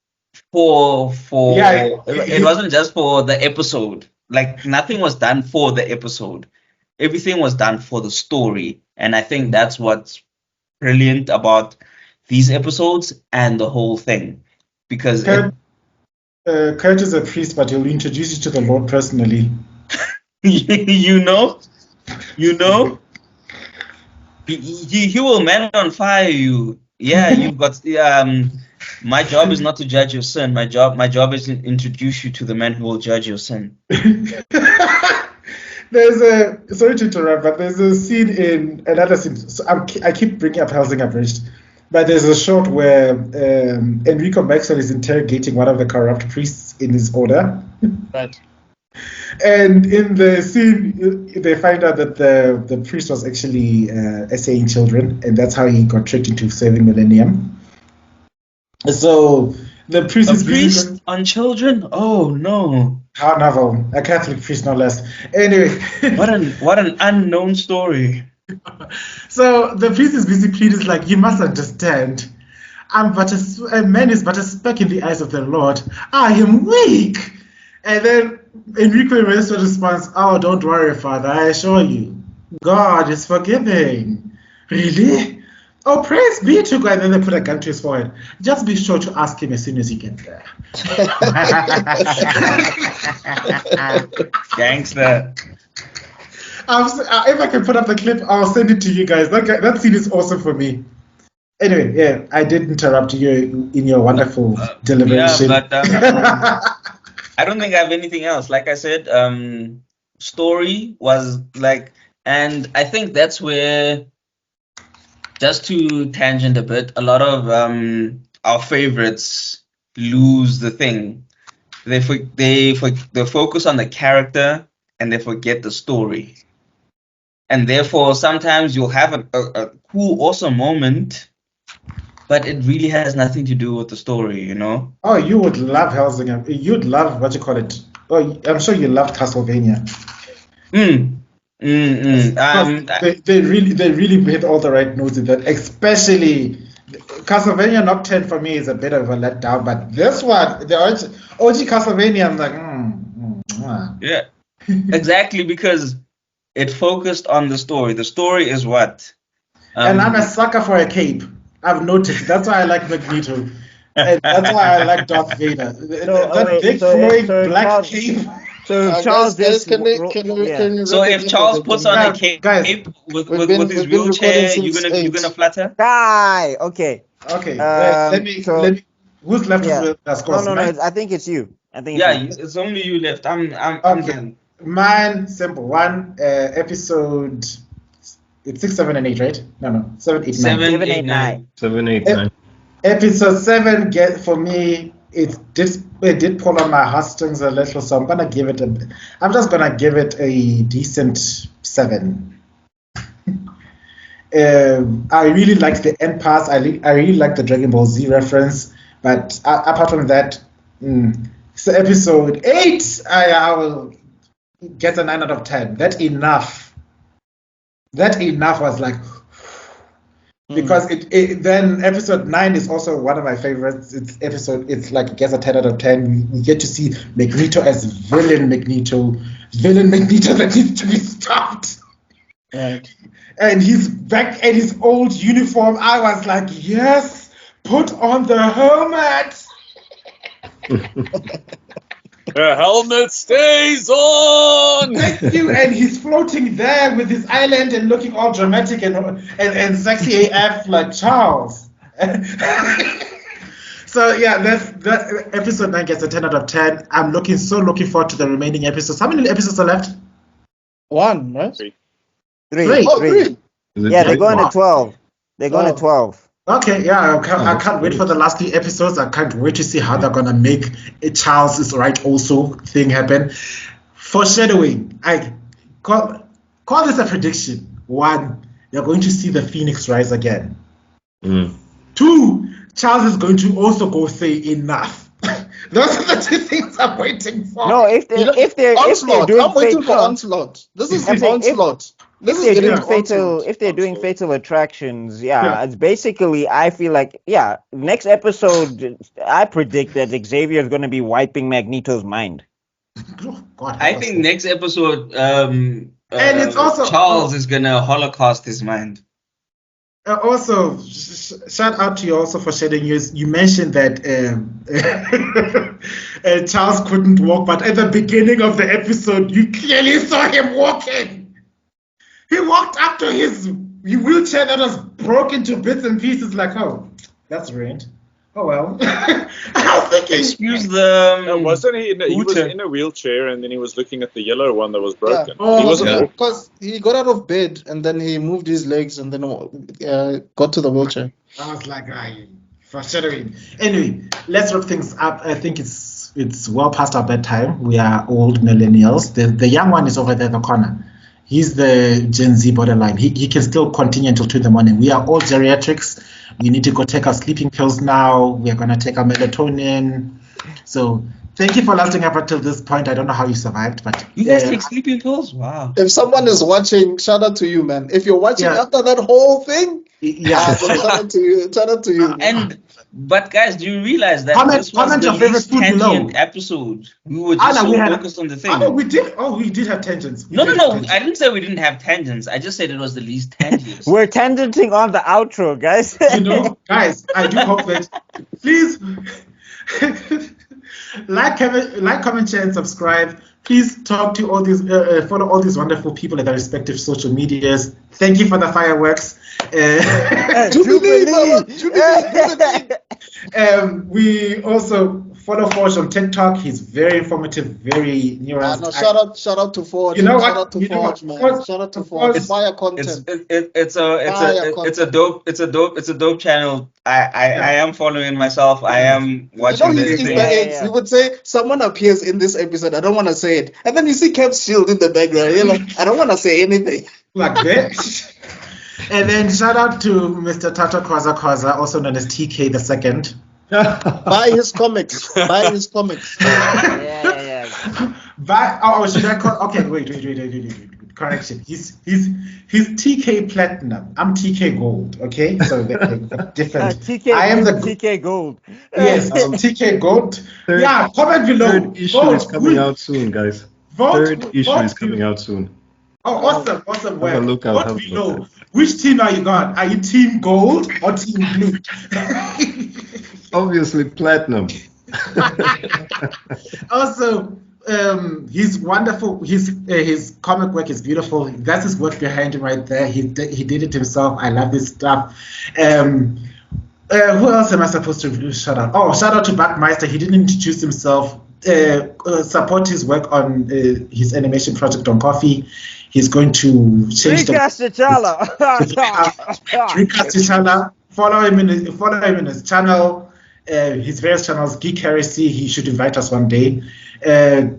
it wasn't just for the episode. Like nothing was done for the episode. Everything was done for the story, and I think that's what's brilliant about these episodes and the whole thing, because Kurt is a priest, but he'll introduce you to the Lord personally. you know, he will man on fire you. Yeah, you've got. My job is not to judge your sin. My job is to introduce you to the man who will judge your sin. Sorry to interrupt, but there's a scene in another scene. So I keep bringing up Helsinger Bridge, but there's a shot where Enrico Maxwell is interrogating one of the corrupt priests in his order. Right. And in the scene, they find out that the priest was actually essaying children, and that's how he got tricked into saving Millennium. So the priest on children? Oh no! How novel! A Catholic priest, no less. Anyway, what an unknown story. So the priest is busy pleading, like, you must understand, a man is but a speck in the eyes of the Lord. I am weak. And then Enrico Maxwell responds, "Oh, don't worry, Father. I assure you, God is forgiving." Really? Oh, praise be to God. And then they put a gun to his forehead. Just be sure to ask him as soon as you get there. Gangster. If I can put up the clip, I'll send it to you guys. That scene is awesome for me. Anyway, yeah, I did interrupt you in your wonderful deliberation. Yeah, but I don't think I have anything else. Like I said, story was like, and I think that's where, just to tangent a bit, a lot of our favorites lose the thing. They focus on the character and they forget the story. And therefore, sometimes you'll have a cool, awesome moment, but it really has nothing to do with the story, Oh, you would love Helsinger. You'd love, what you call it. Oh, I'm sure you loved Castlevania. They really hit all the right notes in that. Especially Castlevania Nocturne for me is a bit of a letdown, but this one, the OG Castlevania, I'm like, yeah, exactly, because it focused on the story. The story is what. And I'm a sucker for a cape. I've noticed. That's why I like Magneto. And that's why I like Darth Vader. That big flowing black cape. So Charles, so if Charles puts on a cape with his wheelchair, you're gonna flutter? Okay. Let me. Who's left? No. I think it's you. It's only you left. I'm done. Mine simple. One episode. It's 6, 7, and 8, right? No. 7, 8, 9. 7, 8, 9. 7, 8, 9. Episode 7 for me. It did pull on my heartstrings a little, so I'm just gonna give it a decent 7. I really like the end parts. I really like the Dragon Ball Z reference, but apart from that, so episode 8, I will get a 9 out of 10. That's enough. That enough was like, because then episode 9 is also one of my favorites. It's like it gets a 10 out of 10. We get to see Magneto as villain Magneto that needs to be stopped. Right. And he's back in his old uniform. I was like, yes, put on the helmet. The helmet stays on. Thank you. And he's floating there with his island and looking all dramatic and sexy AF like Charles. So yeah, that episode 9 gets a 10 out of 10. I'm looking forward to the remaining episodes. How many episodes are left? 1, right? 3. Oh, 3. Yeah, they're going to 12. They're going to 12. Okay, yeah, I can't wait for the last 3 episodes. I can't wait to see how they're gonna make a Charles is right also thing happen. Foreshadowing, I call this a prediction. 1, you're going to see the Phoenix rise again. 2, Charles is going to also go say enough. Those are the 2 things I'm waiting for. No, if they're doing I'm waiting for Onslaught. This is Onslaught. If they're doing fatal attractions, it's basically, I feel like, next episode, I predict that Xavier is going to be wiping Magneto's mind. Oh, God, I think next episode, and it's also Charles is gonna holocaust his mind. Also, shout out to you also for sharing news. You mentioned that Charles couldn't walk, but at the beginning of the episode, you clearly saw him walking. He walked up to his wheelchair that was broken to bits and pieces, like, oh, that's ruined. Oh well. I was thinking. Excuse the. Wasn't he? He was in a wheelchair, and then he was looking at the yellow one that was broken. Yeah. He wasn't. Because he got out of bed and then he moved his legs and then got to the wheelchair. I was like, foreshadowing. Anyway, let's wrap things up. I think it's well past our bedtime. We are old millennials. The young one is over there in the corner. He's the Gen Z borderline. He can still continue until 2 in the morning. We are all geriatrics. We need to go take our sleeping pills now. We are going to take our melatonin. So thank you for lasting up until this point. I don't know how you survived, but you guys take sleeping pills? Wow. If someone is watching, shout out to you, man. If you're watching after that whole thing, shout out to you. But guys, do you realize that this was the least tangent episode? We were just focused on the thing. We did have tangents. No. I didn't say we didn't have tangents. I just said it was the least tangents. We're tangenting on the outro, guys. Guys, I do hope that please like, comment, share, and subscribe. Please talk to all these, follow all these wonderful people at their respective social medias. Thank you for the fireworks. We also follow Forge on TikTok. He's very informative, very nuanced. Shout out to Forge. You know what? Shout out to Forge, man. Shout out to Forge. Fire content. It's a dope channel. I am following myself. I am watching this thing. You would say someone appears in this episode. I don't want to say it, and then you see Cap's shield in the background. You're like, I don't want to say anything. Like that. And then shout out to Mr. Thatokoza Khoza, also known as TK the Second. Buy his comics. Yeah. Should I call? Okay, wait. Correction. He's TK Platinum. I'm TK Gold. Okay, so they're different. I am the TK Gold. Yes, TK Gold. Comment below. Third issue is coming out soon, guys. Third issue is coming out soon. Oh, awesome. Have a look out. Vote below. Which team are you on? Are you Team Gold or Team Blue? Obviously, Platinum. Also, he's wonderful. His comic work is beautiful. That's his work behind him right there. He did it himself. I love this stuff. Who else am I supposed to shout out? Oh, shout out to BuckMeister. He didn't introduce himself. Support his work on his animation project on Kofi. He's going to change Recast T'Challa. Follow him in his channel, his various channels. Geek Heresy. He should invite us one day. Kang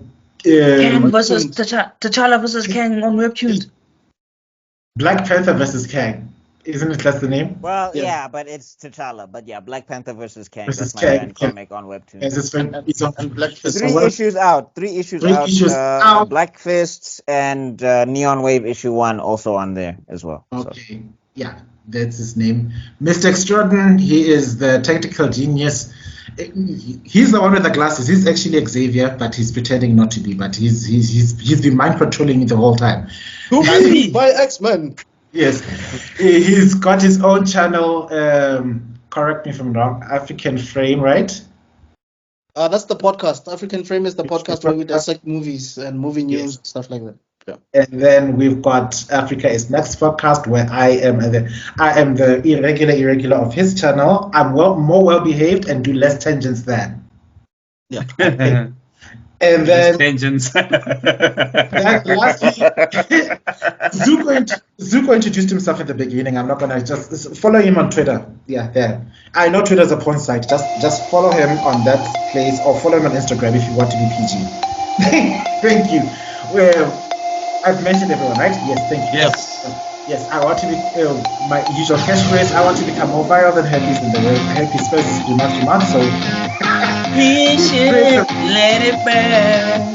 versus T'Challa versus Kang on Webtoons. Black Panther versus Kang. Isn't it that's the name? Well, yeah, but it's T'Challa. But yeah, Black Panther versus Kang. Versus That's my Kang, fan comic on Webtoon. Yes, it's and Black Fist. Three issues out. Three issues out. Black Fists and Neon Wave issue 1 also on there as well. Okay, so. Yeah, that's his name. Mr. Extrodin, he is the tactical genius. He's the one with the glasses. He's actually Xavier, but he's pretending not to be. But he's been mind controlling the whole time. By X-Men. Yes, he's got his own channel. Correct me if I'm wrong. African Frame, right? That's the podcast. African Frame is the podcast where we dissect movies and movie news, stuff like that. Yeah. And then we've got Africa is Next podcast, where I am the irregular of his channel. I'm more well behaved and do less tangents there. Yeah. And then tangents. Lastly, Zuko introduced himself at the beginning. I'm not gonna just follow him on Twitter. Yeah, there. I know Twitter's a porn site. Just follow him on that place, or follow him on Instagram if you want to be PG. Thank you. Well, I've mentioned everyone, right? Yes, thank you. Yes, I want to be my usual catchphrase. I want to become more viral than herpes in the world. Herpes first do not, so we should let it burn.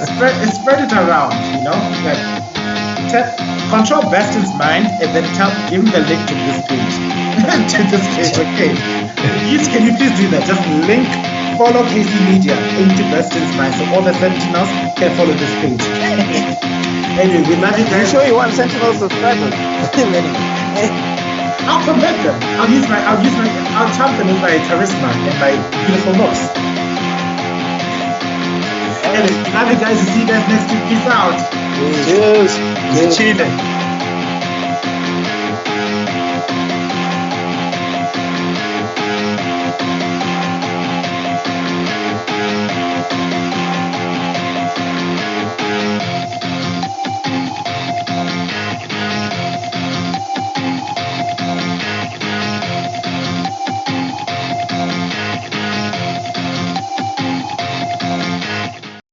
Spread it around, you know. Control Bastion's mind and then give him the link to this page. Okay. Can you please do that? Just follow KC Media into Bastion's mind, so all the Sentinels can follow this page. Anyway, we love you guys. I'm sure you want Sentinel subscribers. I'll convert them. I'll charm them with my charisma and my beautiful looks. Anyway, love you guys. See you guys next week. Peace out. Cheers. Chilling.